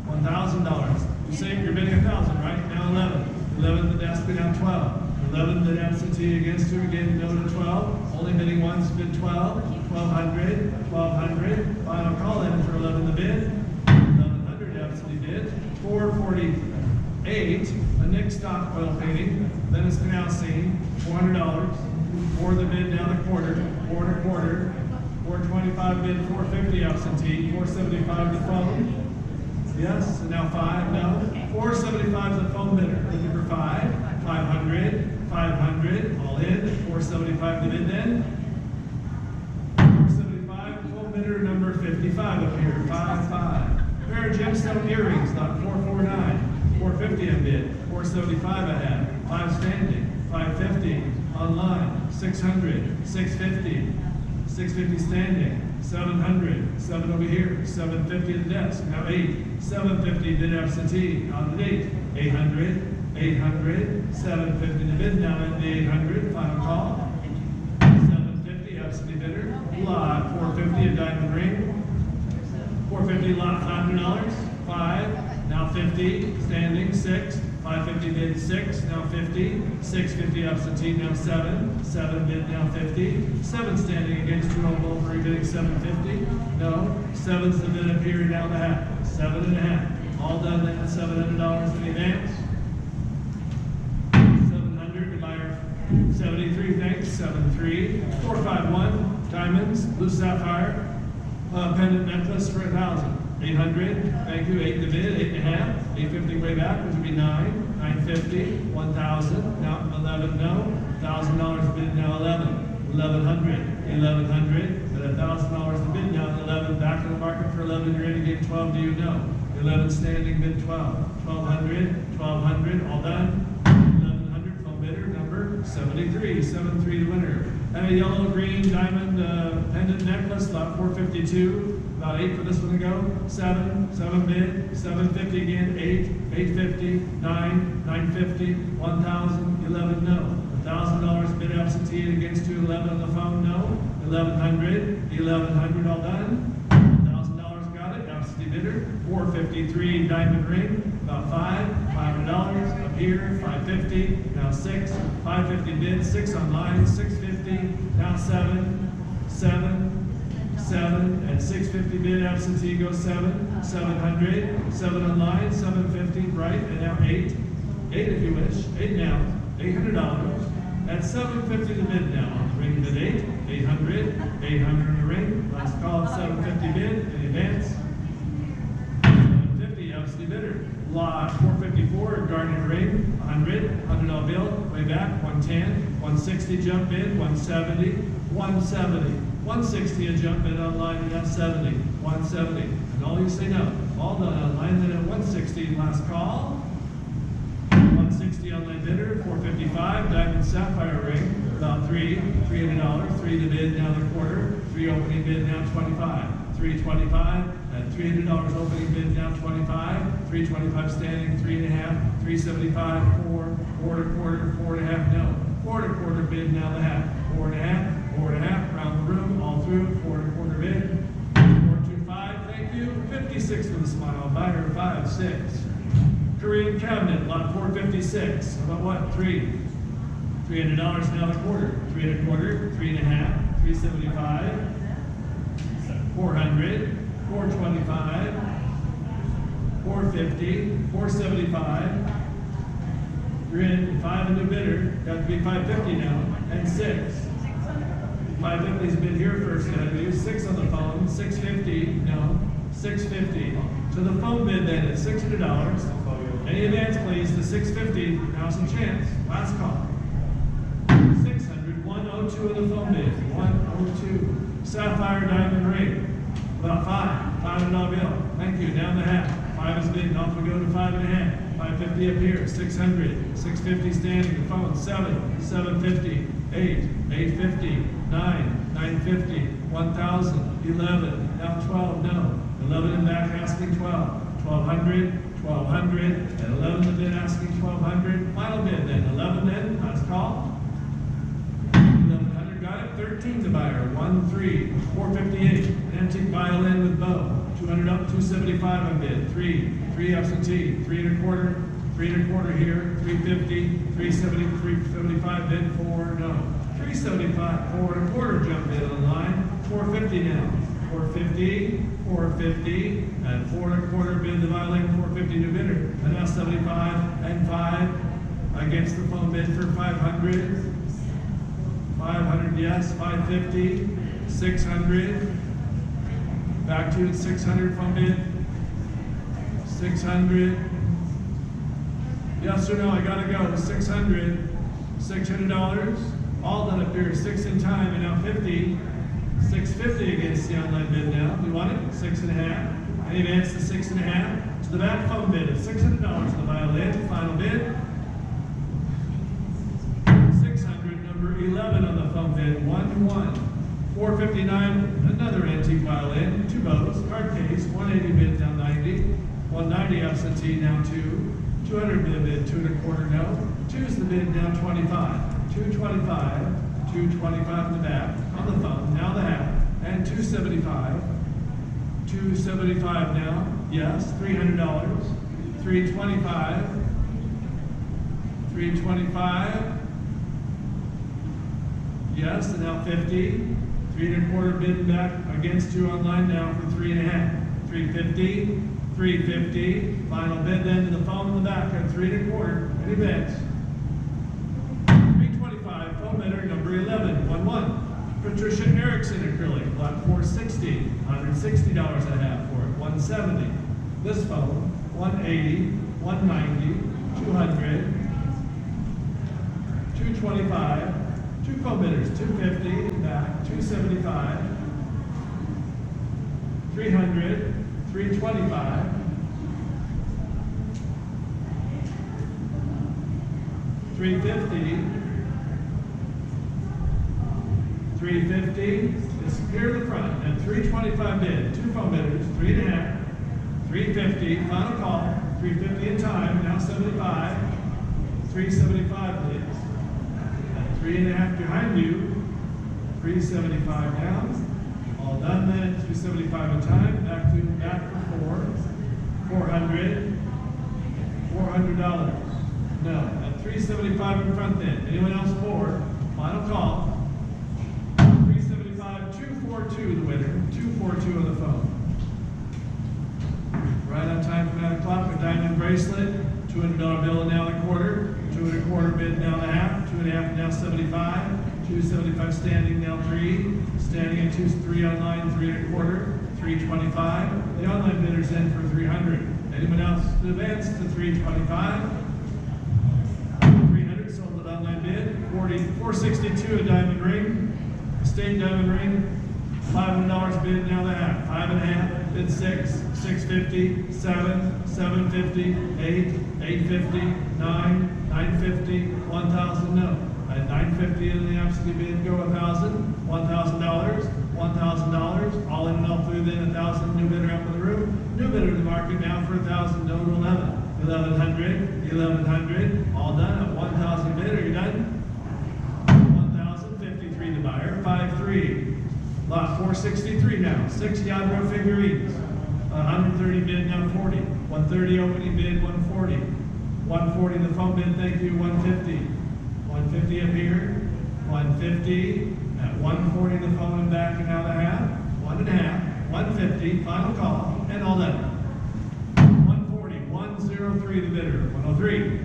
$1,000. You say you're bidding 1,000, right? Now 11. 11 the desk bid, now 12. 11 the absentee against her, again no to 12. Only bidding once, bid 12. 1,200, 1,200. Final call in for 11 the bid. 1,100 absentee bid. 448, a Nick Stockwell painting. Venice Canal Scene, $400. 4 the bid, now the quarter. 4 1/4. 425 bid, 450 absentee, 475 the phone. Yes, and now 5, no. 475 the phone bidder, looking for 5, 500, 500, all in, 475 the bid then. 475, phone bidder number 55 up here, 5. Pair of gemstone earrings, lot 449, 450 a bid, 475 a hat, 5 standing, 550, online, 600, 650. 650 standing, 700, 7 over here, 750 at the desk, now 8, 750 bid absentee, on the date, 800, 800, 750 the bid, now at the 800, final call, 750 absentee bidder, lot 450 a diamond ring, 450 lot $500, 5, now 50, standing 6, 550 bid 6, now 50, 650 absentee, now 7, 7 bid, now 50, 7 standing against 2 on Wolverine bidding 750, no, 7's the bid up here, now the half, 7.5, all done at $700 in advance. 700, the buyer, 73, thanks, 73, 451, diamonds, blue sapphire, pendant necklace for 1,000. 800, thank you, 8 the bid, 8.5, 850 way back, which would be 9, 950, 1,000, now 11, no, $1,000 bid, now 11, 1,100, 1,100, at $1,000 the bid, now 11, back in the market for 11, you're in again, 12, do you know? 11 standing, bid 12, 1,200, 1,200, all done, 1,100, phone bidder, number 73, 73 the winner, and a yellow, green, diamond, pendant necklace, lot 452, about 8 for this one to go, 7 bid, 750 again, 8, 850, 9, 950, 1,000, 11 no, $1,000 bid absentee against 211 on the phone, no, 1,100, 1,100 all done, $1,000 got it, absentee bidder, 453 diamond ring, about $500 up here, 550, now 6, 550 bid, 6 online, 650, now 7, 7, at 650 bid, absentee goes 7, 700, 7 online, 750, right, and now 8 if you wish, 8 now, $800, at 750 the bid now, ring bid 8, 800, 800 in the ring, last call at 750 bid, in advance, 750, absentee bidder, lot 454, Gardner ring, 100, $100 bill, way back, 110, 160 jump bid, 170, 170, 160 a jump bid online, and now 70, 170, and all you say no, all done online, then at 160, last call, 160 online bidder, 455, diamond sapphire ring, about $300, 3 the bid, now the quarter, 3 opening bid, now 25, 325, at $300 opening bid, now 25, 325 standing, 3.5, 375, 4, quarter, 4.5, no, quarter bid, now the half, 4.5, round the room, all through, quarter bid, 425, thank you, 56 with a smile, buyer 5, 6, Korean cabinet, lot 456, about what, $300 now the quarter, 3.25, 3.5, 375, 400, 425, 450, 475, you're in, 5 a new bidder, got to be 550 now, and 6. 550's bid here first, gotta do 6 on the phone, 650, no, 650. So the phone bid then is $600. Any advance please, the 650, now's a chance, last call. 600, 102 on the phone bid, 102. Sapphire diamond ring, about $500 bill, thank you, down the half. 5 is bid, off we go to 5.5. 550 up here, 600, 650 standing, the phone, 7, 750, 8, 850, 9, 950, 1,000, 11, now 12, no, 11 in back asking 12, 1,200, 1,200, and 11 the bid asking 1,200, final bid then, 11 then, last call, 1,100 got it, 13 the buyer, 1-3, 458, an antique violin with bow, 200 up, 275 on bid, 3 absentee, 3.25 here, 350, 370, 375 bid, 4 no, 375, 4.25 jump bid online, 450 now, 450, 450, and 4.25 bid the violin, 450 new bidder, and now 75 and 5 against the phone bid for 500, 500 yes, 550, 600. Back to 600 phone bid. 600. Yes or no, I gotta go. 600. $600. All done up here. 6 in time and now 50. 650 against the online bid now. You want it? 6.5. Any advance to 6.5. To the back phone bid of $600 to the violin. Final bid. 600. Number 11 on the phone bid. 1-1. 459. Another antique violin, two bows, card case, 180 bid, now 90. 190 absentee, now 2. 200 bid, 2 1/4, no. 2's the bid, now 25. 225, 225 in the back, on the phone, now the half, and 275. 275 now, yes, $300. 325. 325. Yes, and now 50. 3 1/4 bid back against you online now for 3 1/2. 350. 350. Final bid then to the phone in the back at 3 1/4. Any bids? 325. Phone bidder number 11. 11. Patricia Erickson acrylic, lot 460. $160 a half for it. 170. This phone, 180. 190. 200. 225. Two phone bidders, 250 back, 275, 300, 325, 350, 350. It's here in the front at 325 bid. Two phone bidders, 3 1/2, 350. Final call, 350 in time. Now 75, 375 bids. 3 1/2 behind you, 375 down. All done then, 275 in time, back for 400, $400. No, at 375 in front then. Anyone else for? Final call. 375, 242 the winner, 242 on the phone. Right on time for 9 o'clock, a diamond bracelet, $200 bill now the quarter. 2 1/4 bid, now the half. 2 1/2 now 75. 275 standing, now 3. Standing at 3 online, 3 1/4. 325. The online bidder's in for 300. Anyone else to advance to 325? 300 sold at online bid. 462 a diamond ring. State diamond ring. $500 bid, now the half. 5 1/2. Bid 6. 650. 7. 750. 8. 850. 9. 950, 1,000, no. At 950 in the absolute bid, go 1,000, $1,000, $1,000, all in and all through then 1,000, new bidder up in the room. New bidder in the market now for 1,000, no to 11. 1,100, 1,100, all done at 1,000 bid, are you done? 1,053 the buyer, 5-3. Lot 463 now, 6 Yadro figurines. 130 bid, now 40. 130 opening bid, 140. 140 the phone bid, thank you, 150. 150 up here, 150, at 140 the phone and back and now the half, 1 1/2, 150, final call, and all done. 140, 103 the bidder, 103.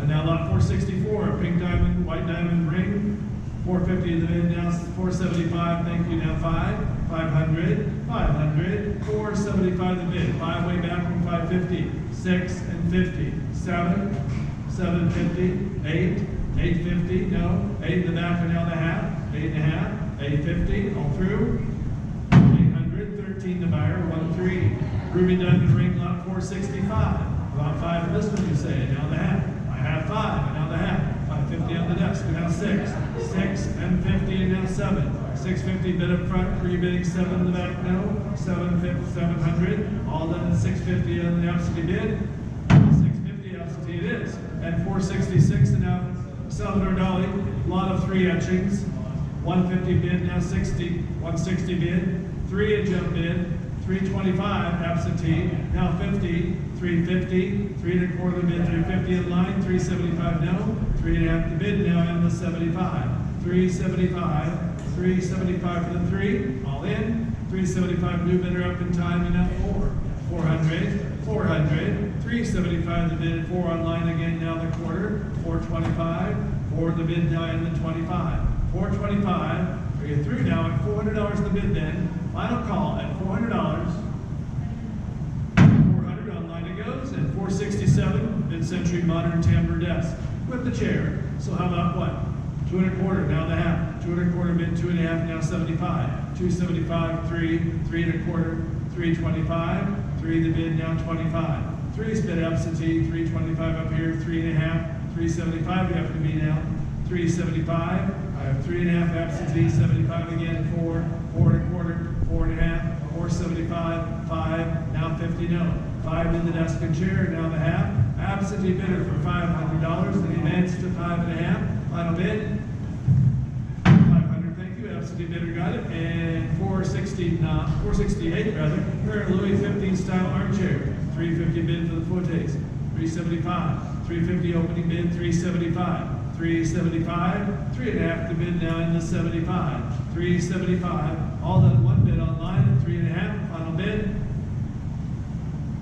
And now lot 464, pink diamond, white diamond ring, 450 the bid, now 475, thank you, now 5, 500, 500, 475 the bid, 5 way back from 550, 6 and 50, 7, 750, 8, 850, no, 8 in the back and now the half, 8 1/2, 850, all through, 800, 13 the buyer, 1-3, ruby diamond ring, lot 465, about 5 in this one you say, and now the half, I have 5, and now the half, 550 on the desk, and now 6, 6 and 50, and now 7, 650 bid up front, rebidding 7 in the back, no, 750, 700, all done at 650 on the absentee bid, 650 absentee it is, and 466, and now Salvador Dali, lot of 3 etchings, 150 bid, now 60, 160 bid, 3 a jump bid, 325 absentee, now 50, 350, 3 1/4 bid, 350 in line, 375 no, 3 1/2 the bid now in the 75, 375, 375 for the 3, all in, 375 new bidder up in time and now 400, 400, 375 the bid, 4 online again now the quarter, 425, 4 the bid now in the 25, 425, are you through now at $400 the bid then, final call at $400, 400 online it goes, and 467, mid-century modern timbre desk with the chair, so how about what? 2 1/4, now the half, 2 1/4 bid, 2 1/2, now 75, 275, 3, 3 1/4, 325, 3 the bid, now 25, 3's bid absentee, 325 up here, 3 1/2, 375 you have to be now, 375, I have 3 1/2 absentee, 75 again, 4, 4 1/4, 4 50 no. 5 in the desk and chair, now the half. Absentee bidder for $500, and advance to 5.5. Final bid. 500, thank you. Absentee bidder got it. And 468 rather. Current Louis 15 style armchair. 350 bid for the Fortes. 375. 350 opening bid. 375. 375. 3.5 to bid now in the 75. 375. All done one bid online at 3.5. Final bid.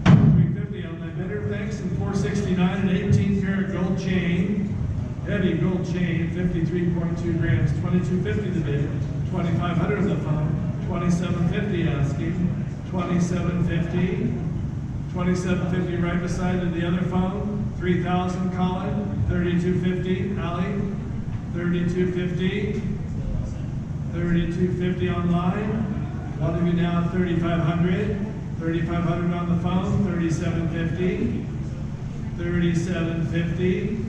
350 on that bidder. Thanks. And 469 an 18 karat gold chain. Heavy gold chain, 53.2 grams, 2250 the bid, 2500 the phone, 2750 asking, 2750, 2750 right beside the other phone, 3000 Colin, 3250 Ali, 3250, 3250 online, one of you now at 3500, 3500 on the phone, 3750, 3750.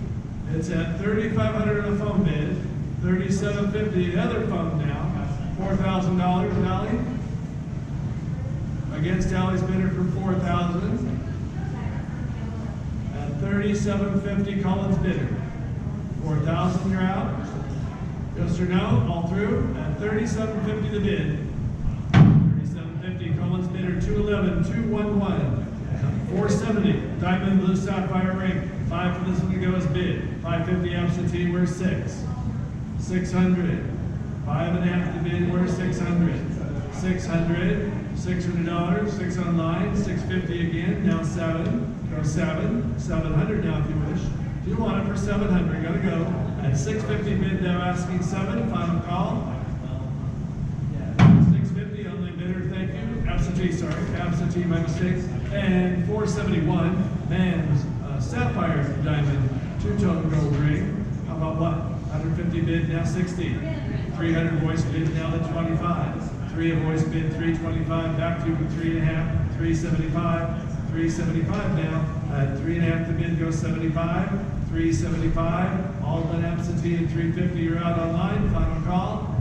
It's at 3,500 on the phone bid, 3,750 the other phone now, $4,000 Ally. Against Ally's bidder for 4,000. At 3,750 Collins bidder. 4,000 you're out. Yes or no? All through. At 3,750 the bid. 3,750 Collins bidder 211, 211. 470 diamond blue sapphire ring. 5 for this one to go as bid. 550 absentee, we're 6. 600. 5.5 to bid, we're 600. 600. $600. 6 online. 650 again. Now 7. Go 7. 700 now if you wish. Do you want it for 700? Gotta go. At 650 bid now asking 7. Final call. 650 online bidder. Thank you. Absentee, sorry. Absentee, my mistake. And 471 man's sapphire diamond two-tone gold ring. How about what? 150 bid, now 60. 300 voice bid, now the 25. 3 voice bid, 325. Back to 3.5, 375. 375 now. At 3.5 to bid, go 75. 375. All done absentee at 350. You're out online. Final call.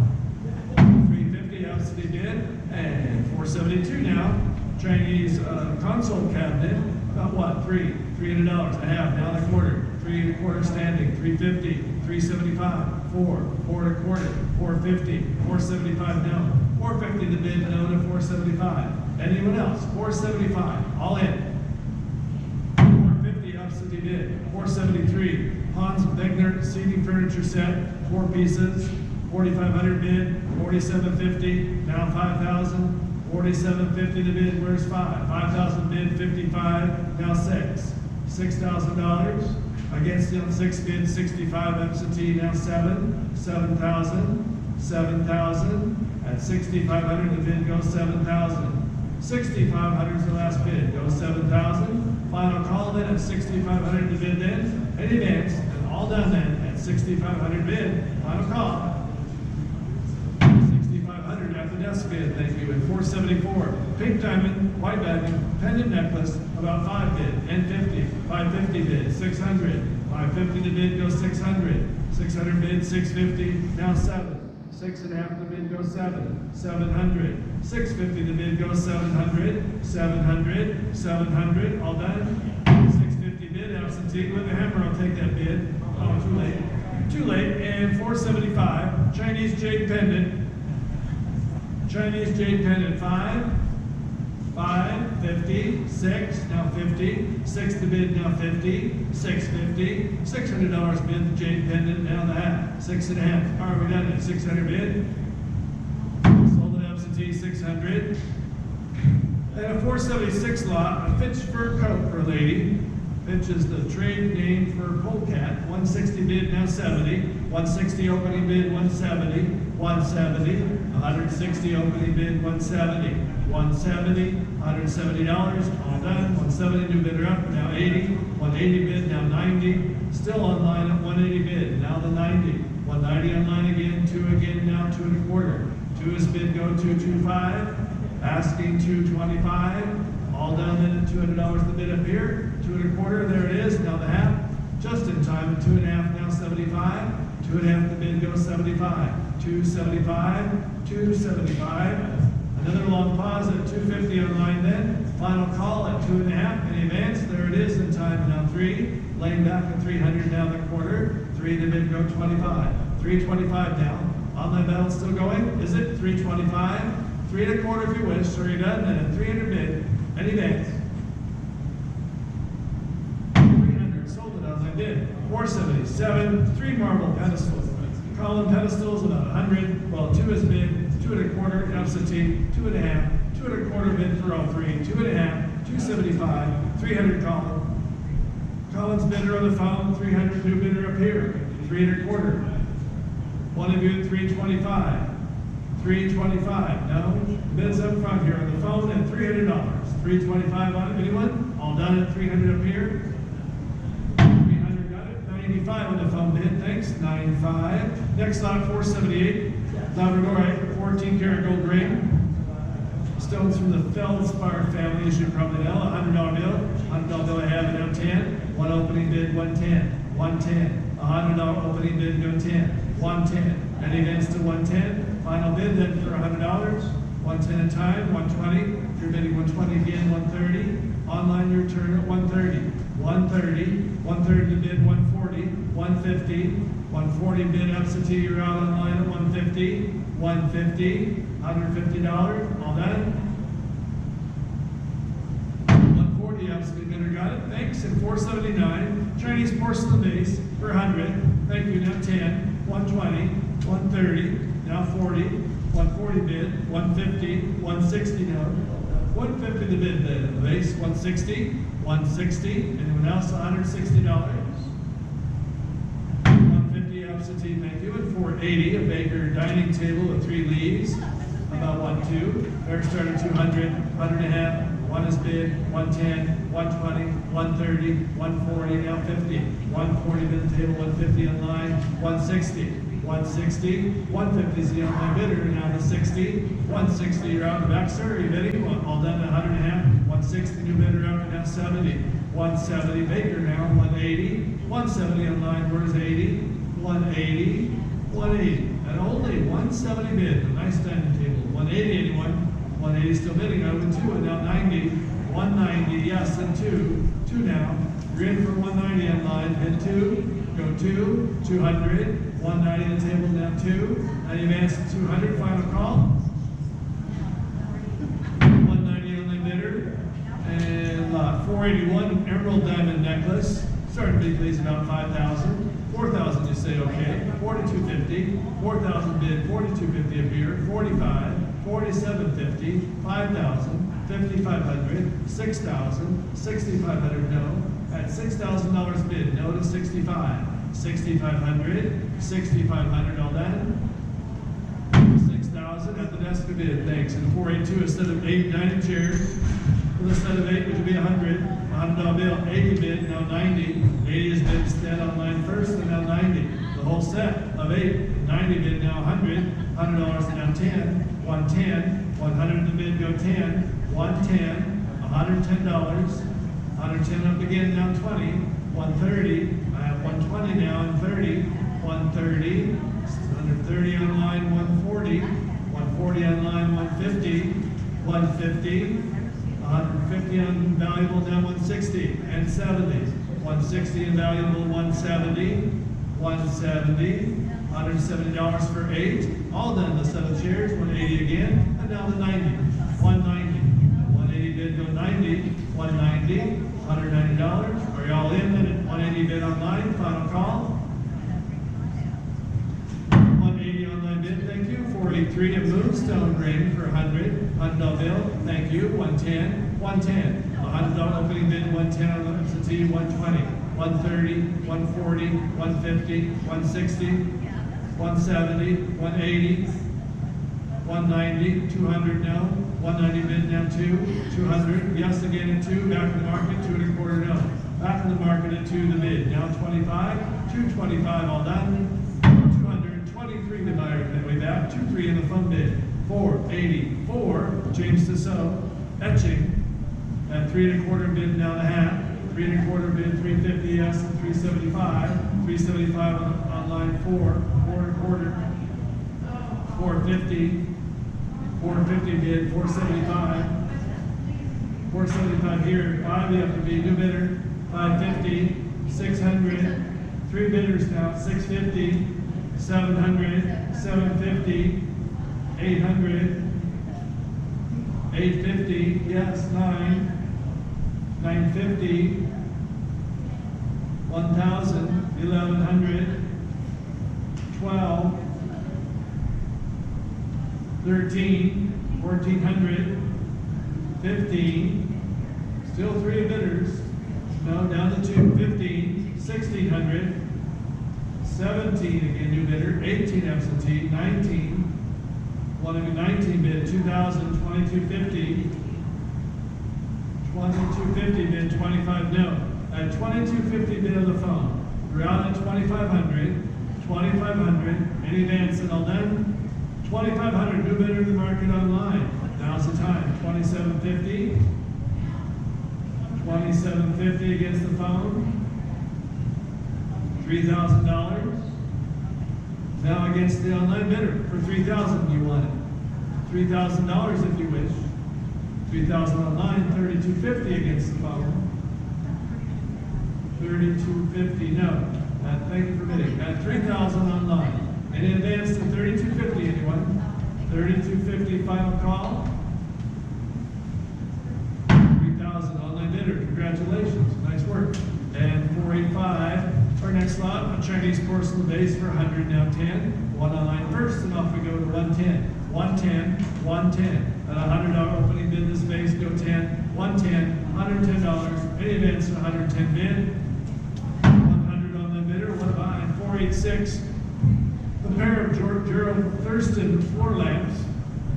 350 absentee bid. And 472 now. Chinese console cabinet. About what? $300. A half, now the quarter. 3.25 standing, 350, 375, 4 4.25, 450, 475 no, 450 the bid, no to 475. Anyone else? 475, all in. 450 absentee bid, 473. Hans Wegner seating furniture set, 4 pieces, 4,500 bid, 4,750, now 5,000. 4,750 the bid, where's 5? 5,000 bid, 55, now 6. $6,000. Against the 6 bid, 65 absentee, now 7. 7,000. 7,000. At 6,500 the bid goes 7,000. 6,500 is the last bid, goes 7,000. Final call then at 6,500 the bid then. In advance, and all done then at 6,500 bid. Final call. 6,500 at the desk bid, thank you. And 474, pink diamond, white diamond, pendant necklace, about 5 bid, and 50, 550 bid, 600, 550 the bid goes 600, 600 bid, 650, now 7, 6.5 the bid goes 7, 700, 650 the bid goes 700, 700, 700, all done, 650 bid, absentee, with the hammer, I'll take that bid, oh, too late, and 475, Chinese jade pendant, Chinese jade pendant, 5, 50, 6, now 50, 6 the bid, now 50, 650, $600 bid, the jade pendant, now the half, 6.5, all right, we're done at 600 bid, sold an absentee, 600, and a 476 lot, a Fitch fur coat for a lady. Fitch is the trade name for polecat. 160 bid, now 70. 160 opening bid, 170. 170. 160 opening bid, 170. 170. $170. All done. 170 new bidder up. Now 80. 180 bid, now 90. Still online at 180 bid. Now the 90. 190 online again. 2 again. Now 2.25. 2 is bid. Go 225. Asking 225. All done then at $200 the bid up here. 2.25, there it is, now the half, just in time, at 2.5, now 75, 2.5 the bid goes 75, 275, 275, another on pause at 250 online then. Final call at 2.5. Any advance? There it is in time. Now 3. Laying back at 300 down the quarter. 3 to bid go 25. 325 now. Online battle still going? Is it 325? 3 1/4 if you wish. So you're done. And at 300 bid. Any advance? 300. Sold it as I did. 477. 3 marble pedestals. Column pedestals about 100. Well, 2 is bid. 2 1/4 absentee. 2.5. 2 1/4 bid for all 3. 2.5. 275. 300 column. Collins bidder on the phone. 300 new bidder up here. 3 1/4. One of you at 325. 325. No. Bids up front here on the phone at $300. 325 on it. Anyone? All done at 300 up here. 300 got it. 95 on the phone bid. Thanks. 95. Next lot 478. Labradorite 14 karat gold ring. Stones from the Feldspar family, as you probably know. $100 bill. $100 bill I have it now 10. One opening bid 110. 110. $100 opening bid go 10. 110. Any events to 110. Final bid then for $100. 110 a time. 120. If you're bidding 120 again, 130. Online your turn at 130. 130. 130 to bid 140. 150. 140 bid absentee. You're out online at 150. 150. $150. All done. 140 absentee bidder got it. Thanks. And 479. Chinese porcelain vase for 100. Thank you. Now 10. 120. 130. Now 40. 140 bid. 150. 160 now. 150 the bid then. The vase. 160. 160. Anyone else? $160. 150 absentee. Thank you. And 480. A Baker dining table with 3 leaves. About 1-2. Eric started 200. 100.5. 1 is bid. 110. 120. 130. 140. Now 50. 140 bid the table. 150 online. 160. 160. 150 is the online bidder. Now the 60. 160. You're out the back, sir. Are you bidding? All done at 100.5. 160. New bidder out now 70. 170. Baker now 180. 170 online. Where's 80? 180. 180. And only 170 bid. A nice dining table. 180 anyone? 180 still bidding. I would 2 and now 90. 190. Yes, and 2. 2 now. You're in for 190 online. Bid 2. Go 2. 200. 190 the table now 2. And advance to 200. Final call. 190 only bidder. And lot 481 emerald diamond necklace. Starting bid please about 5,000. 4,000 you say okay. 4,250. 4,000 bid. 4,250 up here. 45. 4,750. 5,000. 5,500. 6,000. 6,500 no. At $6,000 bid. No to 65. 6,500. 6,500 all done. 6,000 at the desk of bid. Thanks. And 482 instead of 8 dining chairs. With a set of 8 which would be 100. $100 bill. 80 bid. Now 90. 80 is bid instead online first and now 90. The whole set of 8. 90 bid now 100. $100 now 10. 110. 100 the bid go 10. 110. $110. 110 up again now 20. 130. I have 120 now and 30. 130. 130 online 140. 140 online 150. 150. 150 on valuable now 160 and 70. 160 and valuable 170. 170. $170 for 8. All done. The set of chairs. 180 again. And now the 90. 190. 180 bid go 90. 190. $190. Are y'all in? At 180 bid online. Final call. 180 online bid. Thank you. 483 a moonstone ring for 100. $100 bill. Thank you. 110. 110. $100 opening bid. 110 on the absentee. 120. 130. 140. 150. 160. 170. 180. 190. 200 no. 190 bid now 2. 200. Yes again at 2. Back in the market. 2 1/4 no. Back in the market at 2 the bid. Now 25. 225 all done. 223 the buyer that way back. 23 in the fund bid. 484. James Tissot. Etching. At 3 1/4 bid now the half. 3 1/4 bid 350 yes and 375. 375 on line 4. 4 1/4. 450. 450 bid, 475. 475 here, 5 you have to be, new bidder, 550, 600, 3 bidders now, 650, 700, 750, 800, 850, yes, 9, 950, 1,000, 1,100, 12, 13, 1,400, 15, still 3 bidders, no, down to 2, 15, 1,600, 17 again, new bidder, 18 absentee, 19, 19 bid, 2,000, 2,250, 2,250 bid, 25, no, at 2,250 bid on the phone, we're out at 2,500, 2,500, any advances all done? 2,500, new bidder in the market online, now's the time, 2,750, 2,750 against the phone, $3,000. Now against the online bidder for $3,000 you want it. $3,000 if you wish. 3,000 online, 3,250 against the phone. 3,250, no. Thank you for bidding. At 3,000 online. And in advance to 3,250, anyone? 3,250 final call. 3,000 online bidder. Congratulations. Nice work. And 485. Our next lot, a Chinese porcelain vase for 100, now 10. 1 online first, and off we go to 110. 110, 110. At $100 opening bid, this vase, go 10. 110, $110. Any advance to 110 bid. 100 on the bidder. What about 486? The pair of Gerald Thurston floor lamps,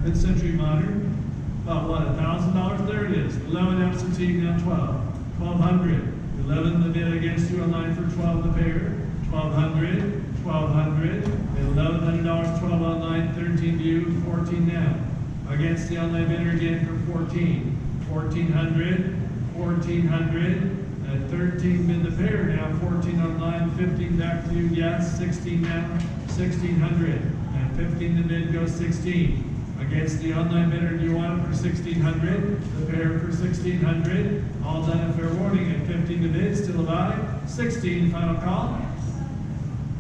mid-century modern. About what, $1,000? There it is. 11 absentee, now 12. 1,200. 11 the bid against you online for 12 the pair. 1,200, 1,200, $1,100, 12 online, 13 to you, 14 now. Against the online bidder again for 14. 1,400, 1,400, at 13 bid the pair now, 14 online, 15 back to you, yes, 16 now, 1,600, and 15 the bid goes 16. Against the online bidder, do you want it for 1,600? The pair for 1,600. All done at fair warning at 15 to bid, still a buy. 16, final call.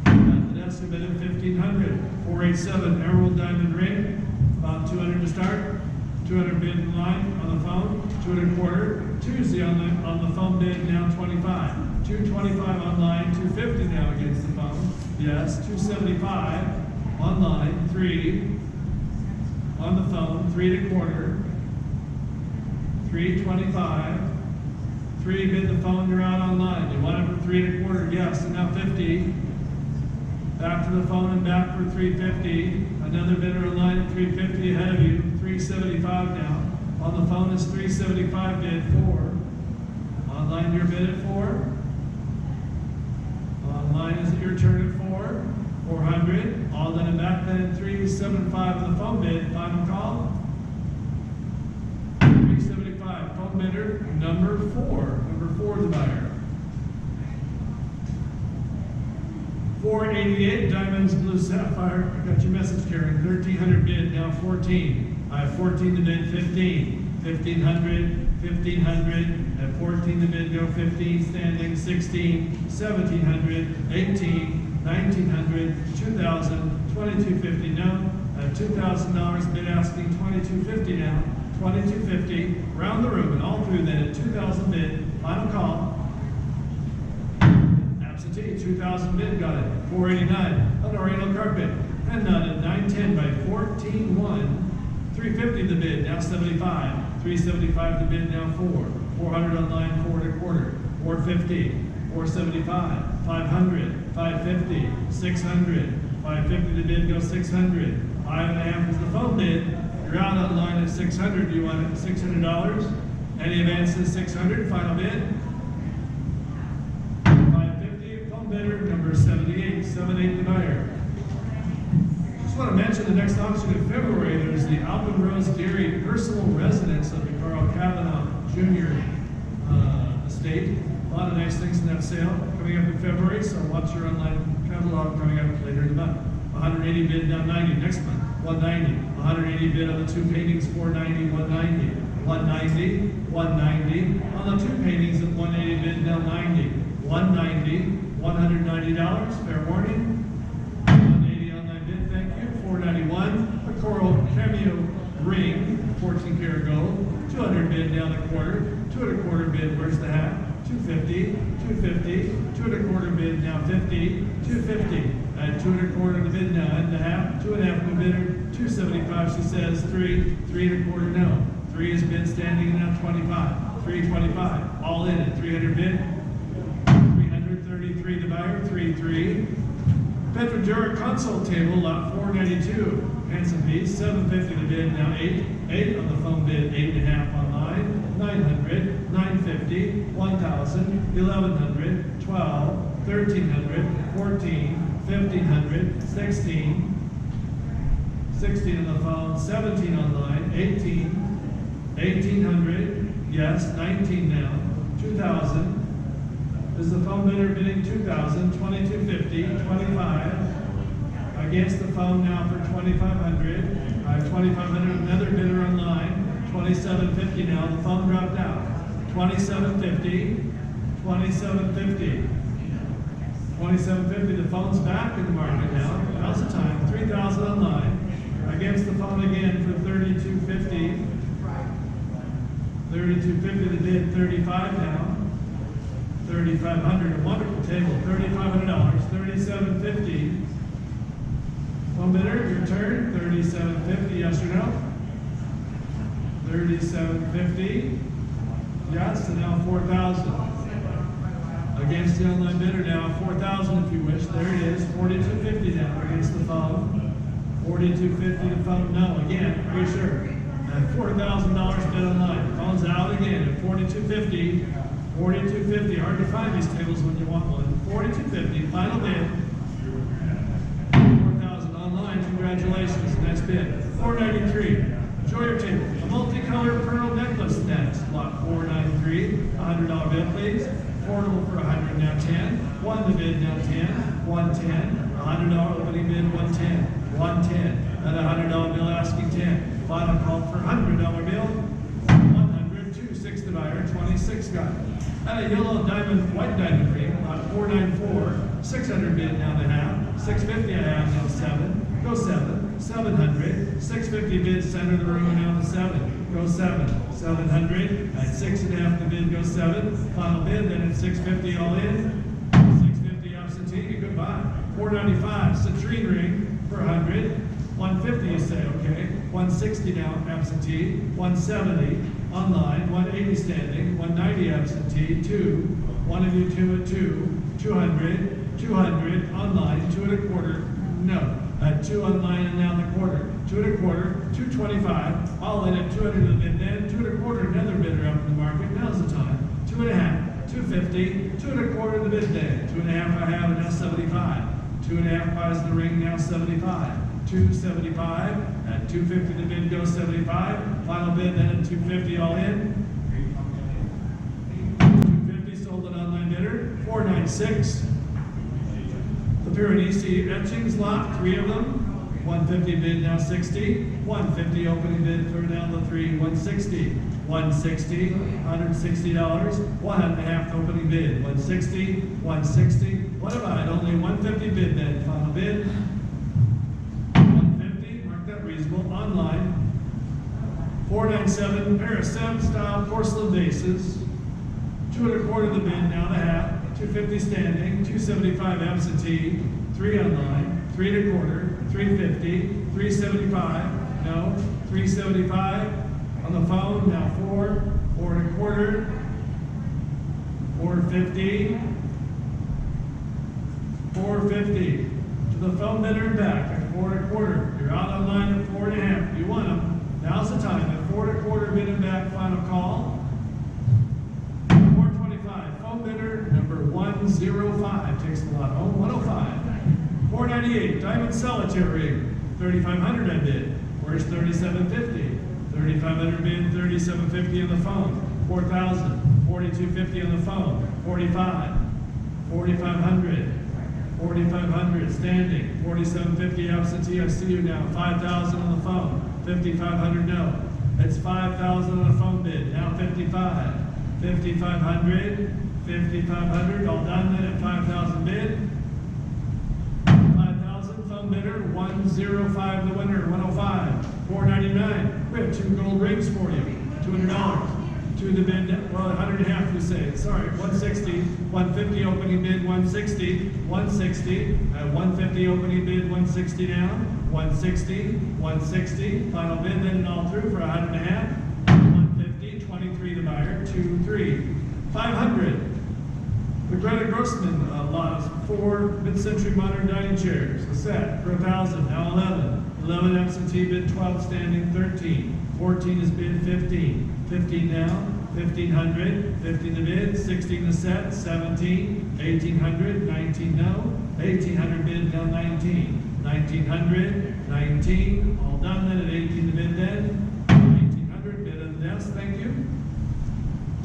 At the desk, bid at 1,500. 487, Emerald Diamond Ring. About 200 to start. 200 bid in line on the phone. 200 quarter. Tuesday on the phone bid, now 25. 225 online, 250 now against the phone. Yes, 275 online, 3. On the phone, 3 1/4, 325, 3 bid the phone, you're out online. You want it for 3 1/4, yes, and now 50. Back to the phone and back for 350. Another bidder online at 350 ahead of you, 375 now. On the phone is 375 bid 4. Online your bid at 4. Online is it your turn at 4. 400, all done and back then at 375 on the phone bid, final call. 375, phone bidder, number 4 the buyer. 488, Diamonds Blue Sapphire, I got your message, Karen, 1,300 bid, now 14. I have 14 to bid, 15. 1,500, 1,500, at 14 to bid, go 15, standing, 16, 1,700, 18, 1,900, 2,000, 2,250, no. At $2,000 bid asking, 2,250 now. 2,250, round the room and all through then at 2,000 bid, final call. Absentee, 2,000 bid, got it. 489, an Oriental carpet, and none at 910 by 14.1. 350 the bid, now 75. 375 the bid, now 4. 400 online, 4 1/4. 450. 475, 500, 550, 600, 550 the bid goes 600, 5.5 is the phone bid. You're out online at 600. Do you want it $600? Any advances 600, final bid. 550, phone bidder number 78, 78 the buyer. Just want to mention the next auction in February, there's the Alpenrose Dairy personal residence of the Carl Kavanaugh Jr. Estate. A lot of nice things in that sale coming up in February, so watch your online catalog coming up later in the month. 180 bid, down 90 next month. 190. 180 bid on the two paintings, 490, 190. 190, 190. On the two paintings at 180 bid, now 90. 190, $190, fair warning. 180 online bid, thank you. 491, a coral cameo ring, 14 karat gold. 200 bid down the quarter. 2.25 bid, where's the hat? 250, 250, 2.25 bid, now 50, 250. At 2.25 the bid now, and the half, 2.5 the bidder, 275, she says, 3.25 no. 3 is bid standing now 25, 325, all in at 300 bid, 333 the buyer, 33. Petrojura console table, lot 492, handsome piece, 750 the bid, now 8 on the phone bid, 8.5 online, 900, 950, 1,000, 1,100, 12, 1,300, 14, 1,500, 16 on the phone, 17 online, 18, 1,800, yes, 19 now, 2,000. Is the phone bidder bidding 2,000, 2,250, 25. Against the phone now for 2,500. I have 2,500, another bidder online, 2,750 now, the phone dropped out. 2,750, 2,750. 2,750, the phone's back in the market now. Now's the time, 3,000 online. Against the phone again for 3,250. 3,250 the bid, 35 now. 3,500, a wonderful table, $3,500, 3,750. One bidder, your turn, 3,750, yes or no? 3,750, yes, and now 4,000. Against the online bidder now, 4,000 if you wish, there it is, 4,250 now against the phone. 4,250 the phone, no, again, are you sure? At $4,000 bid online, phone's out again at 4,250. 4,250, hard to find these tables when you want one. 4,250, final bid. 4,000 online, congratulations, next bid. 493, enjoy your table. A multicolored pearl necklace next, lot 493, $100 bid please. Portable for 100, now 10. One the bid, now 10. 110, $100 opening bid, 110. 110, and a $100 bill asking 10. Final call for $100 bill. 100, 26 the buyer, 26 got it. And a yellow diamond, white diamond ring, lot 494, 600 bid now the half, 650 I have now 7, go 7, 700, 650 bid center of the room now the 7, go 7, 700, at 6.5 the bid go 7, final bid then at 650 all in, 650 absentee, goodbye, 495 citrine ring for 100, 150 you say, okay, 160 now absentee, 170 online, 180 standing, 190 absentee, 2, one of you 2 at 2, 200, 200 online, 2.25, no, at 2 online and now the quarter, 2.25, 225, all in at 200 the bid then, 2.25 another bidder up in the market, now's the time, 2.5, 250, 2.25 the bid day, 2.5 I have and now 75, 2.5 buys the ring now 75. 275, at 250 the bid goes 75, final bid then at 250 all in. 250 sold an online bidder, 496. The Piranesi etchings lot, 3 of them, 150 bid now 60, 150 opening bid for now the 3, 160, 160, $160, 1.5 opening bid, 160, 160, what about it? Only 150 bid then, final bid. Reasonable online. 497 pair of Sem style porcelain vases. 2.25 the bid, now the half. 250 standing, 275 absentee, 3 online, 3.25, 350, 375, no, 375 on the phone, now 4, 4.25, 450, 450. The phone bidder and back at 4.25. You're out online at 4.5. You want them. Now's the time at 4.25 bid and back. Final call. 425. Phone bidder number 105 takes the lot home. 105. 498. Diamond solitaire 3,500 I bid. Where's 3,750? 3,500 bid. 3,750 on the phone. 4,000. 4,250 on the phone. 45. 4,500. 4,500 standing, 4,750 absentee, I see you now, 5,000 on the phone, 5,500 no. It's 5,000 on a phone bid, now 55, 5,500, 5,500, all done then at 5,000 bid. 5,000, phone bidder, 105 the winner, 105, 499. We have 2 gold rings for you, $200. To the bid, well, 100 and a half we say, sorry, 160, 150 opening bid, 160, 160, 150 opening bid, 160 now, 160, 160, final bid then and all through for 100 and a half, 150, 23 the buyer, 23, 500. The Greta Grossman lot is 4 mid-century modern dining chairs, a set for 1,000, now 11. 11 absentee bid, 12 standing, 13. 14 is bid, 15. 15 now, 1,500, 15 the bid, 16 the set, 17. 1,800, 19 no. 1,800 bid, now 19. 1,900, 19, all done then at 18 the bid then. 1,800 bid on the desk, thank you.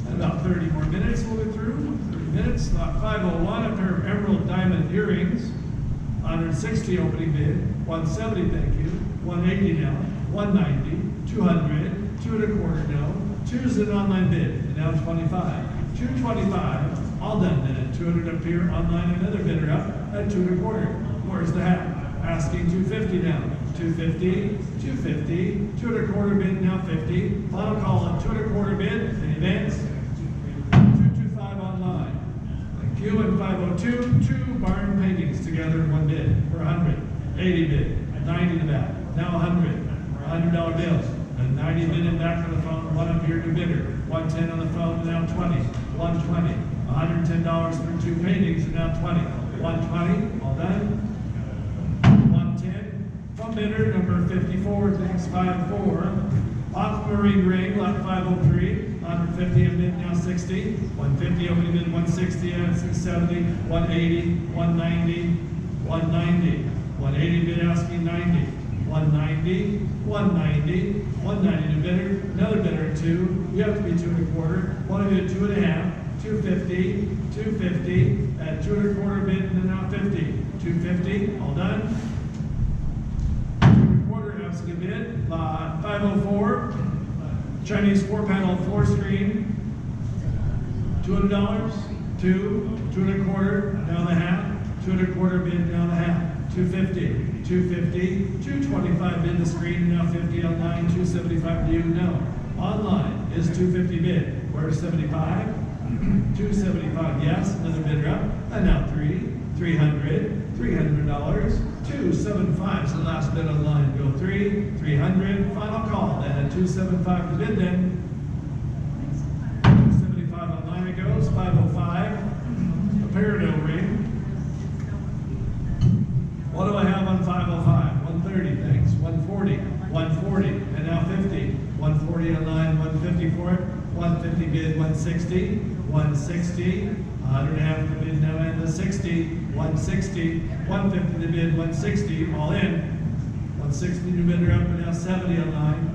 And about 30 more minutes we'll be through. 30 minutes, lot 501, a pair of emerald diamond earrings. 160 opening bid, 170, thank you. 180 now, 190, 200, 2 1/4 no. 2's an online bid, and now 25. 225, all done then at 200 up here, online another bidder up at 2 1/4. Where's the hat? Asking 250 now. 250, 250, 2 1/4 bid, now 50. Final call on 2 1/4 bid, in advance. 225 online. Thank you, and 502, 2 barn paintings together in one bid for 100. 80 bid, 90 to back, now 100. $100 bills. And 90 bid and back on the phone, 1 up here to bidder. 110 on the phone, now 20. 120. $110 for 2 paintings, and now 20. 120, all done. 110. Phone bidder number 54, thanks 54. Aquamarine ring, lot 503. 150 and bid, now 60. 150 opening bid, 160, and 670. 180, 190, 190. 180 bid asking 90. 190, 190, 190 to bidder, another bidder at 2. You have to be 2 1/4. One of you at 2 1/2, 250, 250, at 2 1/4 bid, and then now 50. 250, all done. 2 1/4 asking a bid, lot 504, Chinese 4-panel floor screen, $200, 2 1/4, down the half, 2 1/4 bid, down the half. 250, 250, 225 bid the screen, now 50 online, 275 to you, no. Online is 250 bid, where's 75? 275, yes, another bidder up, and now 300, $300, 275 is the last bid online, go 300, final call, then at 275 to bid then. 275 online it goes, 505, a peridot ring. What do I have on 505? 130, thanks. 140, 140, and now 50. 140 online, 150 for it. 150 bid, 160, 160, 100 and a half the bid now and the 60, 160, 150 the bid, 160, all in. 160 new bidder up and now 70 online.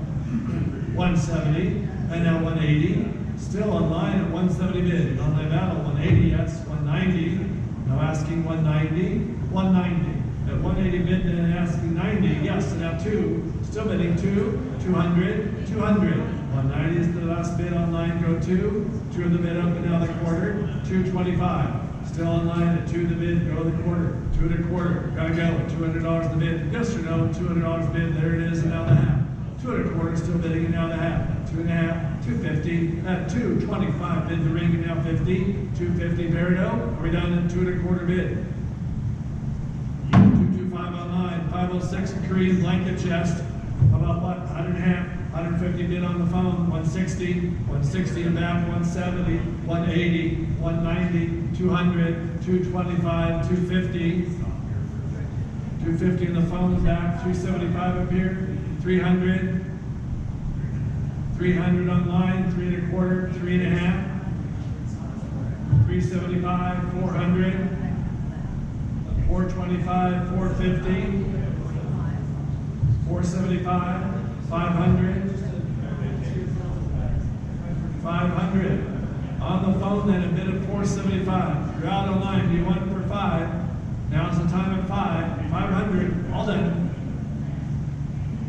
170, and now 180. Still online at 170 bid. Online battle, 180, yes, 190. Now asking 190, 190. At 180 bid and asking 90, yes, and now 2, still bidding 2, 200, 200. 190 is the last bid online, go 2, 2 of the bid up and now the quarter, 225. Still online at 2 the bid, go the quarter, 2 1/4, gotta go at $200 the bid, yes or no, $200 bid, there it is, and now the half. 2 1/4, still bidding, and now the half. 2 1/2, 250, at 225 bid the ring, and now 50, 250 peridot, are we down at 2 1/4 bid? 225 online, 506 Korean blanket chest, about what, 100 and a half, 150 bid on the phone, 160, 160 in back, 170, 180, 190, 200, 225, 250, 250 in the phone back, 275 up here, 300, 300 online, 3 1/4, 3 1/2, 375, 400, 425, 450, 475, 500, 500. On the phone then, a bid of 475. You're out online, do you want it for 5? Now's the time at 500, all done.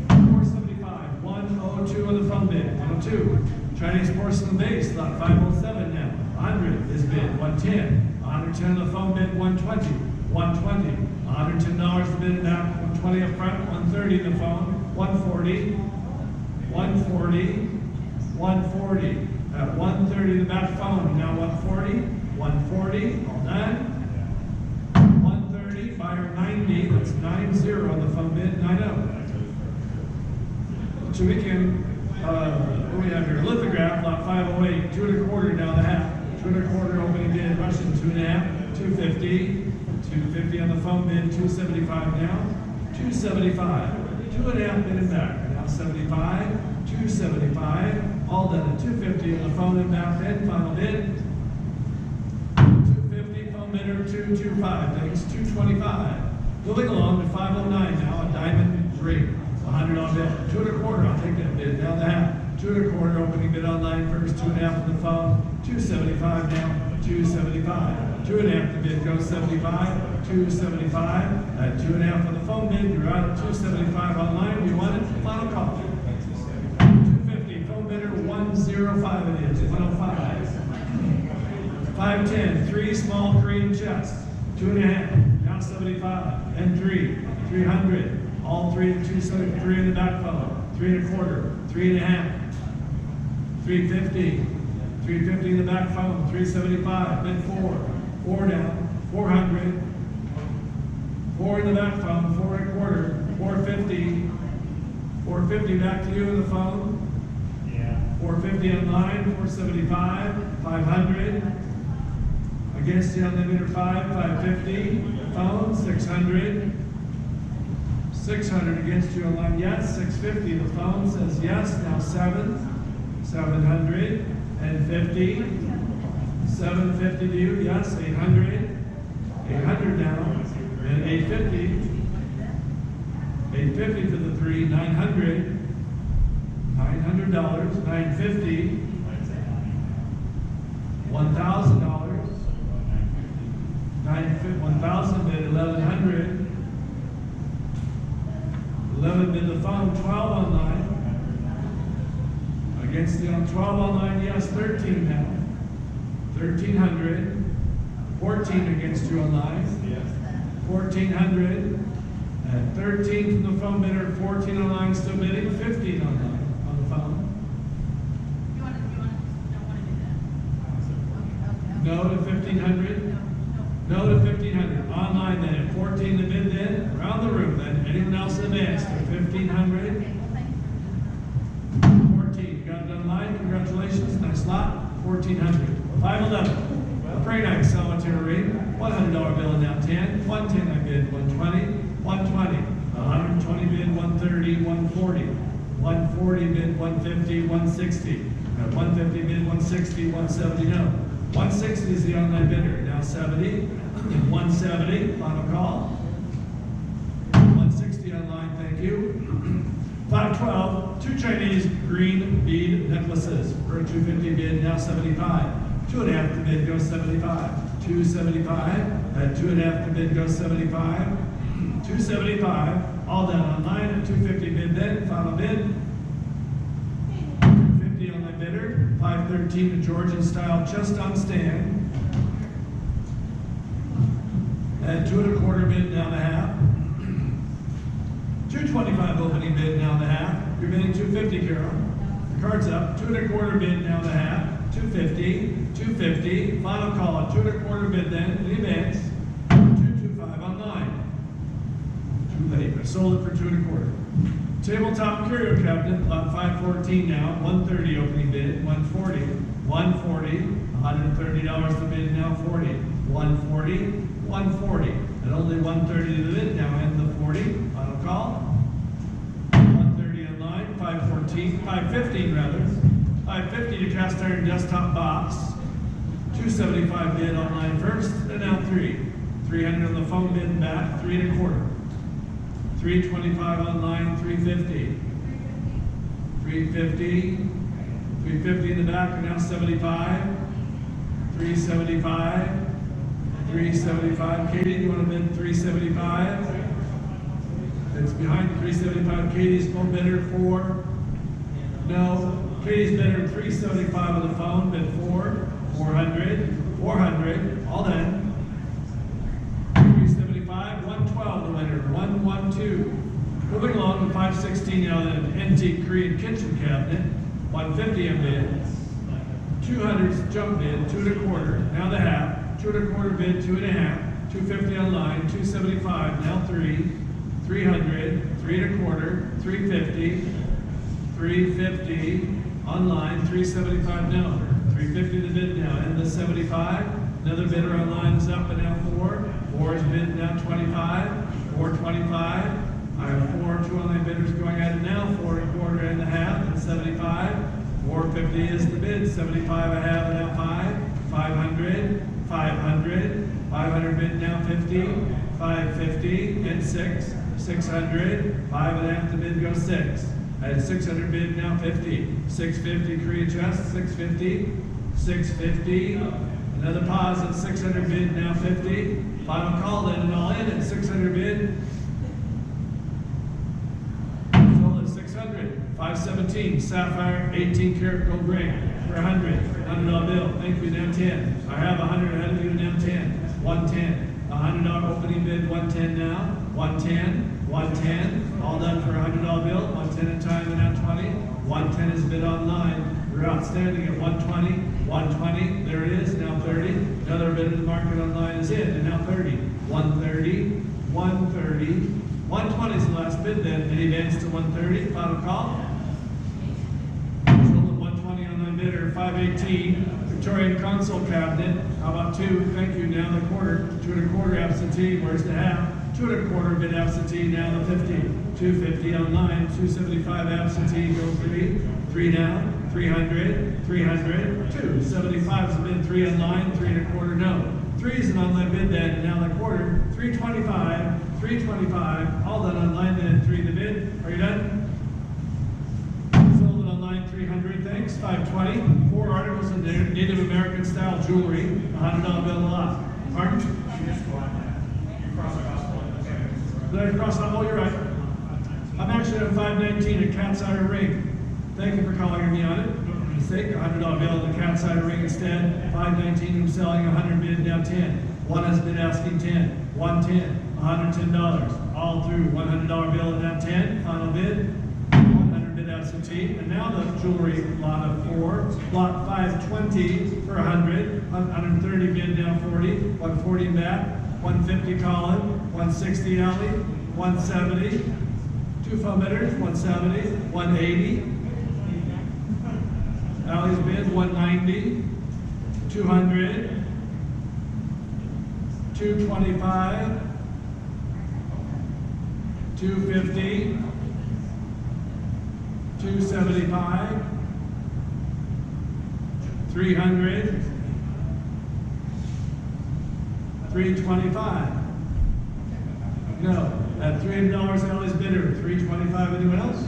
475, 102 on the phone bid, 102. Chinese porcelain vase, lot 507 now. 100 is bid, 110. 110 on the phone bid, 120. 120. $110 the bid now, 120 up front, 130 in the phone, 140. 140. 140. At 130 the back phone, now 140. 140, all done. 130, buyer 90, that's 90 on the phone bid, 90. So we can, what do we have here? Lithograph, lot 508, 2 1/4 down the half. 2 1/4 opening bid, Russian 2 1/2, 250. 250 on the phone bid, 275 now. 275, 2 1/2 bid and back. Now 75, 275, all done at 250 on the phone and back bid, final bid. 250, phone bidder 225, thanks, 225. Moving along to 509 now, a diamond ring. $100 bid, 2 1/4, I'll take that bid, down the half. 2 1/4 opening bid online first, 2 1/2 on the phone, 275 now, 275. 2 1/2 the bid goes 75, 275. At 2 1/2 on the phone bid, you're out at 275 online, you want it, final call. 250, phone bidder 105 it is, 105. 510, 3 small Korean chests, 2 1/2, now 75, and 300. All 3 at 273 in the back phone, 3 1/4, 3 1/2, 350, 350 in the back phone, 375, bid 4 down, 400, 4 in the back phone, 4 1/4, 450, 450 back to you in the phone, 450 online, 475, 500, against you on the bidder 550, phone, 600, 600 against you online, yes, 650, the phone says yes, now 700, and 50, 750 to you, yes, 800, 800 now, and 850, 850 to the 3, 900, $900, 950, $1,000, 1,000 bid, 1,100, 11 bid the phone, 12 online. Against the 12 online, yes, 13 now. 1,300, 14 against you online. 1,400, and 13 from the phone bidder, 14 online still bidding, 15 online on the phone. You want to, don't want to do that? No to 1,500. No to 1,500. Online then, at 14 the bid then, around the room then. Anyone else advanced for 1,500? Okay, well, thank you. 14, you got it online, congratulations, nice lot, 1,400. 511, a very nice solitaire ring, $100 bill now 10, 110 I bid, 120, 120, 120 bid, 130, 140, 140 bid, 150, 160, 150 bid, 160, 170, no. 160 is the online bidder, now 70, 170, final call. 160 online, thank you. 512, 2 Chinese green bead necklaces for a 250 bid, now 75. 2 1/2 the bid goes 75. 275, at 2 1/2 the bid goes 75. 275, all down online at 250 bid then, final bid. 250 online bidder. 513, a Georgian style chest on stand. At 2 1/4 bid, now the half. 225 opening bid, now the half. You're bidding 250, Carol. The card's up. 2 1/4 bid, now the half. 250, 250. Final call at 2 1/4 bid then. The advance. 225 online. Too late. I sold it for 2 1/4. Tabletop curio cabinet, lot 514 now. 130 opening bid. 140, 140. $130 the bid, now 40. 140, 140. And only 130 to the bid now, and the 40. Final call. 130 online, 514, 515 rather. 550 to cast iron desktop box. 275 bid online first, and now 300 on the phone bid and back, 3 1/4. 325 online, 350. 350. 350 in the back, and now 75. 375. 375. Katie, do you want to bid 375? It's behind 375. Katie's phone bidder 4. No. Katie's bidder 375 on the phone, bid 4. 400. 400. All done. 375. 112 the winner. 112. Moving along to 516 now, the antique Korean kitchen cabinet. 150 a bid. 200's jump bid, 2 1/4. Now the half. 2 1/4 bid, 2 1/2. 250 online. 275. Now 3. 300. 3 1/4. 350. 350 online. 375 no. 350 the bid now. And the 75. Another bidder online is up and now 4. 4 is bid now 25. 425. I have 4 2 online bidders going at it now. 4 1/4 and a half and 75. 450 is the bid. 75 a half and now 5. 500. 500. 500 bid now 50. 550 and 6. 600. 5 and a half the bid goes 6. At 600 bid now 50. 650 Korea chest. 650. 650. Another pause at 600 bid now 50. Final call then and all in at 600 bid. Sold at 600. 517 Sapphire 18 karat gold ring for 100. $100 bill. Thank you. Now 10. I have 100 ahead of you. Now 10. 110. $100 opening bid. 110 now. 110. 110. All done for $100 bill. 110 in time and now 20. 110 is bid online. We're outstanding at 120. 120. There it is. Now 30. Another bid of the market online is in. And now 30. 130. 130. 120 is the last bid then. Any advance to 130. Final call. Sold at 120 online bidder. 518. Victorian console cabinet. How about 2? Thank you. Now the quarter. 2 1/4 absentee. Where's the half? 2 1/4 bid absentee. Now the 50. 250 online. 275 absentee. Go 3. 3 down. 300. 300. 275 is a bid. 3 online. 3 1/4 no. 3 is an online bid then. Now the quarter. 325. 325. All done online then. 3 the bid. Are you done? Sold it online. 300. Thanks. 520. 4 articles in there. Native American style jewelry. $100 bill a lot. Pardon? Did I cross out? Oh, you're right. I'm actually on 519, a cat's eye ring. Thank you for calling me on it. Mistake, $100 bill, the cat's eye ring instead. 519, I'm selling 100 bid, now 10. One has been asking 10. 110, $110. All through, $100 bill, and now 10. Final bid, 100 bid absentee. And now the jewelry lot of 4. Lot 520 for 100. 130 bid, now 40. 140 back. 150 Colin, 160 Alley, 170, 2 phone bidders, 170, 180, Alley's bid, 190, 200, 225, 250, 275, 300, 325. No. At $300, Ellie's bidder. 325. Anyone else?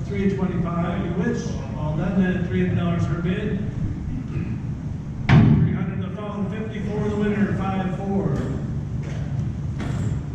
325. You wish. All done then at $300 per bid. 300 the phone. 54 the winner. 54.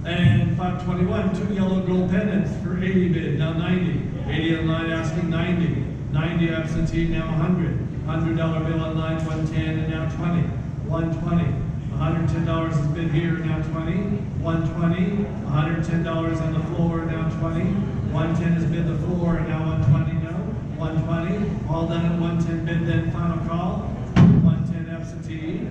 And 521. 2 yellow gold pendants for 80 bid. Now 90. 80 online asking 90. 90 absentee. Now 100. $100 bill online. 110 and now 20. 120. $110 has been here, now 20. 120. $110 on the floor, now 20. 110 has been the floor, and now 120, no. 120. All done at 110 bid, then final call. 110 absentee.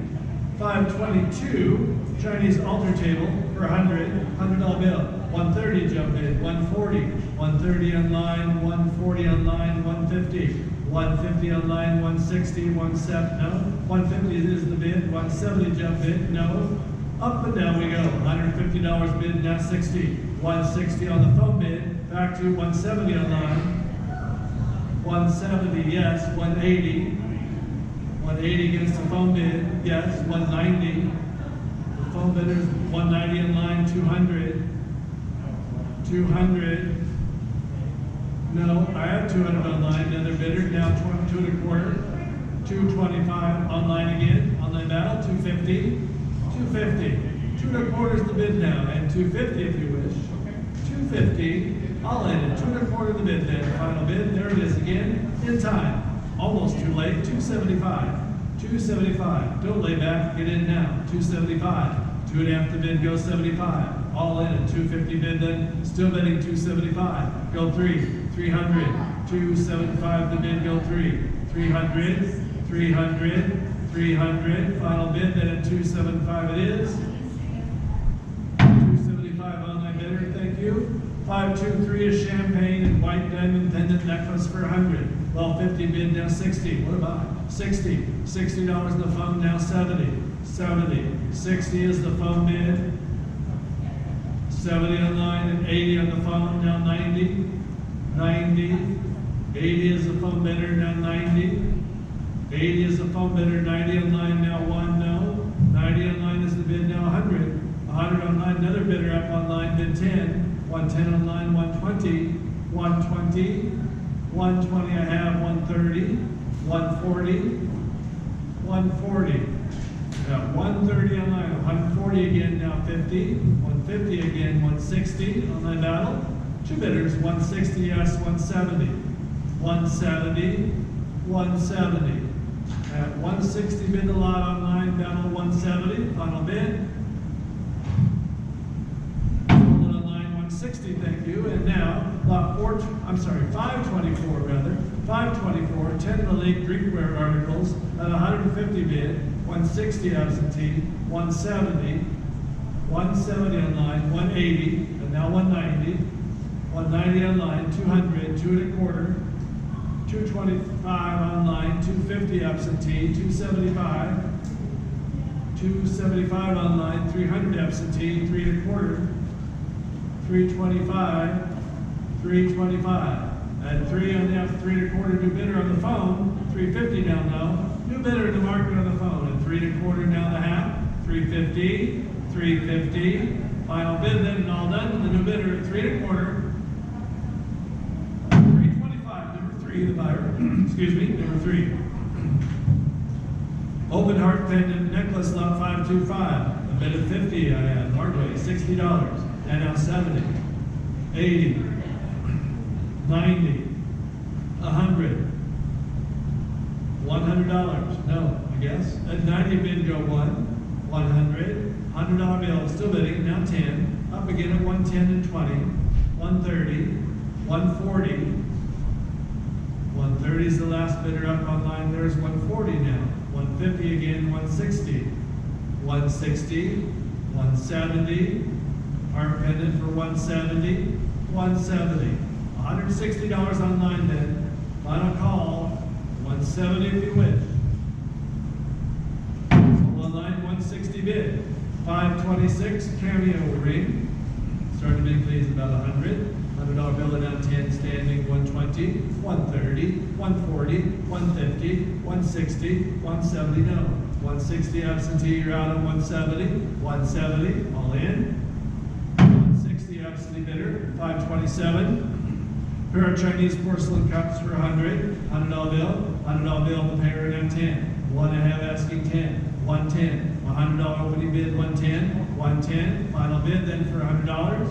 522. Chinese altar table for 100. $100 bill. 130 jump bid. 140. 130 online. 140 online. 150. 150 online, 160, 170, no. 150 is the bid, 170 jump bid, no. Up and down we go. $150 bid, now 60. 160 on the phone bid, back to 170 online. 170, yes. 180. 180 against the phone bid, yes. 190. The phone bid is 190 online, 200. 200. No, I have 200 online, another bidder, now 2 1/4, 225 online again, online battle, 250, 250. 2.25 is the bid now, and 250 if you wish. 250, I'll end it, 2.25 the bid then, final bid, there it is again, in time, almost too late, 275, 275, don't lay back, get in now, 275, 2.5 the bid, go 75, all in at 250 bid then, still bidding 275, go 300, 275 the bid, go 300, 300, final bid then at 275 it is, 275 online bidder, thank you. 523 is champagne and white diamond pendant necklace for 100. Well, 50 bid now 60. What about 60? $60 in the phone now 70. 60 is the phone bid. 70 online and 80 on the phone now 90. 80 is the phone bidder now 90. 80 is the phone bidder, 90 online now 1 no. 90 online is the bid now 100. 100 online, another bidder up online, bid 10. 110 online, 120. 120 I have, 130. 140. Got 130 online, 140 again, now 50. 150 again, 160 online battle. Two bidders, 160 yes, 170. 170. At 160 bid the lot online, battle 170, final bid. Sold online 160, thank you. And now, lot 524 rather. 524, 10 Malik drinkware articles at 150 bid, 160 absentee, 170 online, 180, and now 190. 190 online, 200, 2.25. 225 online, 250 absentee, 275 online, 300 absentee, 3.25, 325. And 3 on the 3.25 new bidder on the phone, 350 now no. New bidder in the market on the phone, and 3.25 now the half, 350. Final bid then and all done, the new bidder at 3.25. The buyer, excuse me, number 3. Open heart pendant necklace lot 525. A bid of 50 I had, Hardway, $60. And now 70, 80, 90, 100, $100. No, I guess. At 90 bid go 100, $100 bill, still bidding, now 10. Up again at 110 and 20, 130, 140. 130 is the last bidder up online. There's 140 now. 150 again, 160. 160, 170. Heart pendant for 170. 170. $160 online then. Final call. 170 if you wish. Sold online, 160 bid. 526 cameo ring. Starting to bid please about 100. $100 bill at down 10, standing 120, 130, 140, 150, 160, 170, no. 160 absentee, you're out on 170, 170, all in. 160 absentee bidder, 527. Pair of Chinese porcelain cups for 100, $100 bill, $100 bill, the pair at down 10. 1.5 asking 10, 110. $100 opening bid, 110, 110. Final bid then for $100.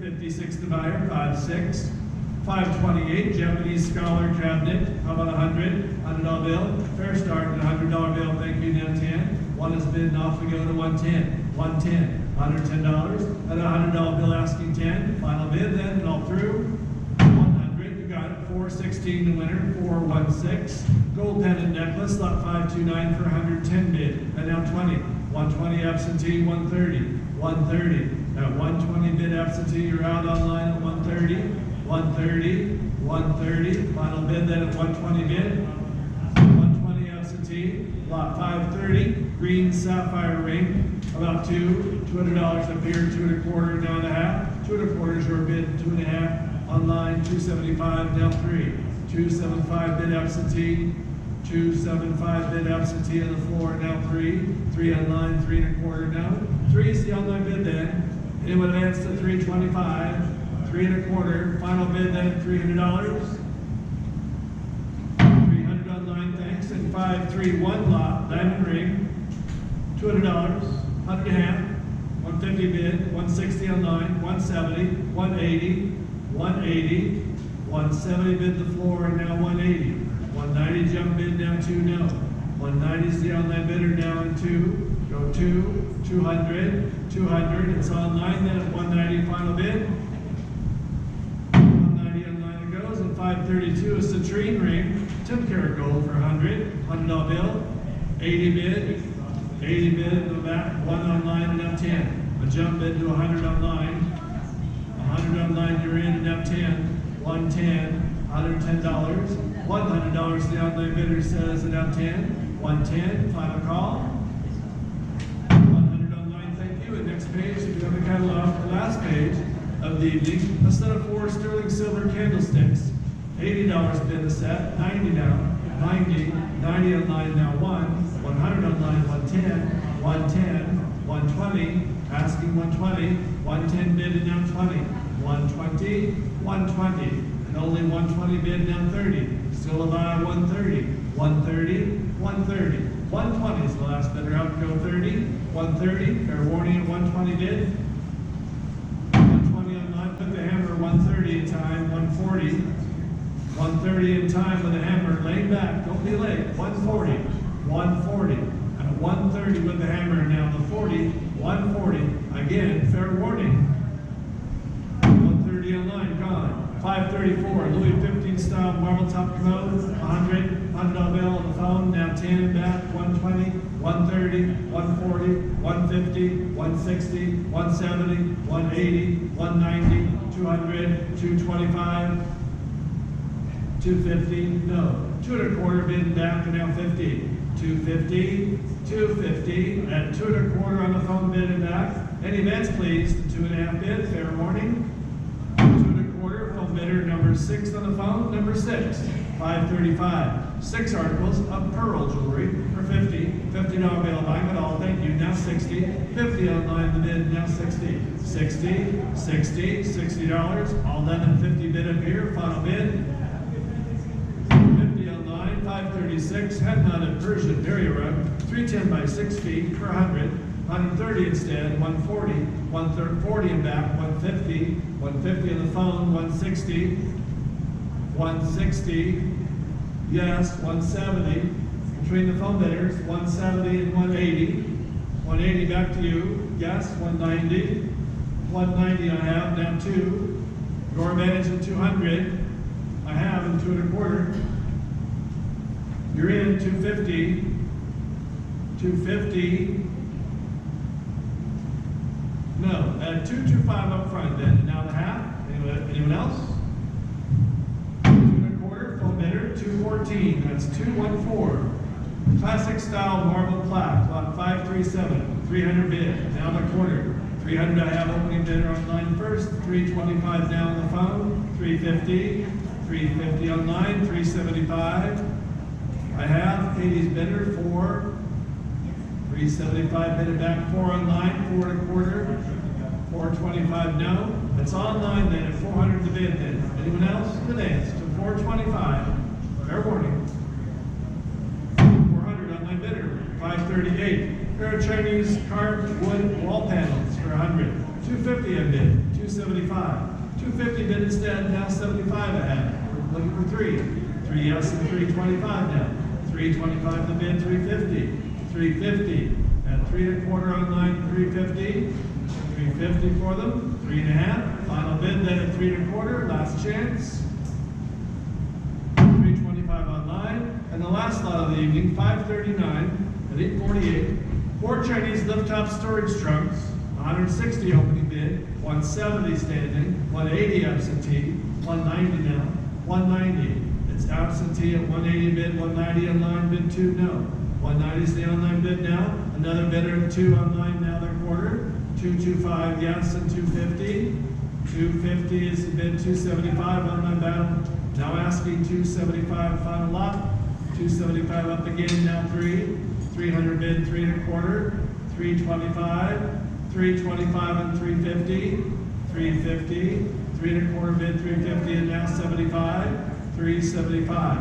56 the buyer, 56. 528 Japanese scholar cabinet. How about 100? $100 bill. Fair start at $100 bill. Thank you. Now 10. One is bid and off we go to 110. 110. $110 at $100 bill asking 10. Final bid then and all through. 100. You got it. 416 the winner. 416. Gold pendant necklace. Lot 529 for 110 bid. And now 20. 120 absentee. 130. 130. At 120 bid absentee, you're out online at 130, 130, 130. Final bid then at 120 bid. 120 absentee, lot 530, green sapphire ring, about $200 up here, 2.25 down a half. 2.25 is your bid, 2.5 online, 275 down 3. 275 bid absentee. 275 bid absentee on the floor, now 3. 3 online, 3.25 now. 3 is the online bid then. It would advance to 325, 3.25. Final bid then at $300. 300 online, thanks. And 531 lot, diamond ring, $200. 100 and a half, 150 bid, 160 online, 170, 180, 180, 170 bid the floor, and now 180. 190 jump bid, now 2 no. 190 is the online bidder, now in 2. Go 2, 200, 200. It's online then at 190 final bid. 190 online it goes, and 532 is the Citrine ring, 10 karat gold for 100. $100 bill. 80 bid. 80 bid in the back, 1 online and up 10. A jump bid to 100 online. 100 online, you're in and up 10. 110, $110. $100 the online bidder says and up 10. 110, final call. 100 online, thank you. And next page, if you have the catalog, the last page of the evening, a set of 4 sterling silver candlesticks. $80 bid a set, 90 now, 90, 90 online now 1, 100 online, 110, 110, 120, asking 120, 110 bid and now 20, 120, 120, and only 120 bid now 30, still alive 130, 130, 130, 120 is the last bidder out, go 30, 130, fair warning at 120 bid, 120 online, put the hammer 130 in time, 140, 130 in time with a hammer, laying back, don't be late, 140, 140, and 130 with the hammer, now the 40, 140, again, fair warning, 130 online, gone, 534, Louis 15 style marble top commode, 100, $100 bill on the phone, now 10 back, 120, 130, 140, 150, 160, 170, 180, 190, 200, 225, 250, no. 2 1/4 bid back and now 50. 250, 250, at 2 1/4 on the phone bid and back. Any bids, please? The 2 1/2 bid, fair warning. 2 1/4, phone bidder number 6 on the phone, number 6, 535. 6 articles of pearl jewelry for 50. $50 bill, buying it all, thank you, now 60. 50 online, the bid, now 60. 60, 60, $60, all done at 50 bid up here, final bid. 536, head-mounted Persian area rug, 310 by 6 feet per 100, 130 instead, 140, 140 in back, 150, 150 on the phone, 160, 160, yes, 170, between the phone bidders, 170 and 180, 180 back to you, yes, 190, 190 I have, now 2, your advantage at 200, I have in 2 1/4, you're in 250, 250, no, at 225 up front then, now the half, anyone else? 2 1/4, phone bidder, 214, that's 214. Classic style marble plaque, lot 537, 300 bid, now the quarter. 300 I have opening bidder online first, 325 now on the phone, 350, 350 online, 375. I have 80's bidder, 4, 375 bid back, 4 online, 4 1/4, 425 no. It's online then at 400 the bid then. Anyone else? The dance to 425. Fair warning. 400 online bidder, 538. Pair of Chinese carved wood wall panels for 100. 250 I bid, 275. 250 bid instead, now 75 I have. We're looking for 3. 3 yes and 325 now. 325 the bid, 350. 350 at 3 1/4 online, 350. 350 for them, 3 1/2. Final bid then at 3 1/4, last chance. 325 online. And the last lot of the evening, 539 at 848. 4 Chinese lift-top storage trunks, 160 opening bid, 170 standing, 180 absentee, 190 now, 190. It's absentee at 180 bid, 190 online bid, 2 no. 190 is the online bid now. Another bidder at 2 online now, their quarter. 225 yes and 250. 250 is the bid, 275 on my battle. Now asking 275 final lot. 275 up again, now 3. 300 bid, 3 1/4. 325. 325 and 350. 350. 3 1/4 bid, 350 and now 75. 375.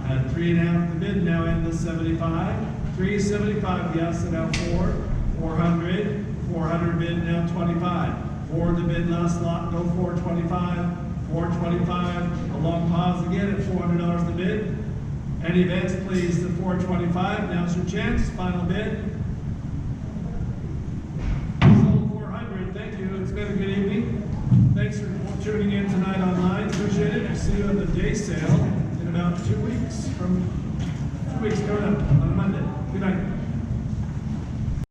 At 3 1/2 the bid now in the 75. 375 yes and now 4. 400, 400 bid, now 25. For the bid last lot, go 425, 425, a long pause again at $400 the bid. Any bids, please, the 425, now's your chance, final bid.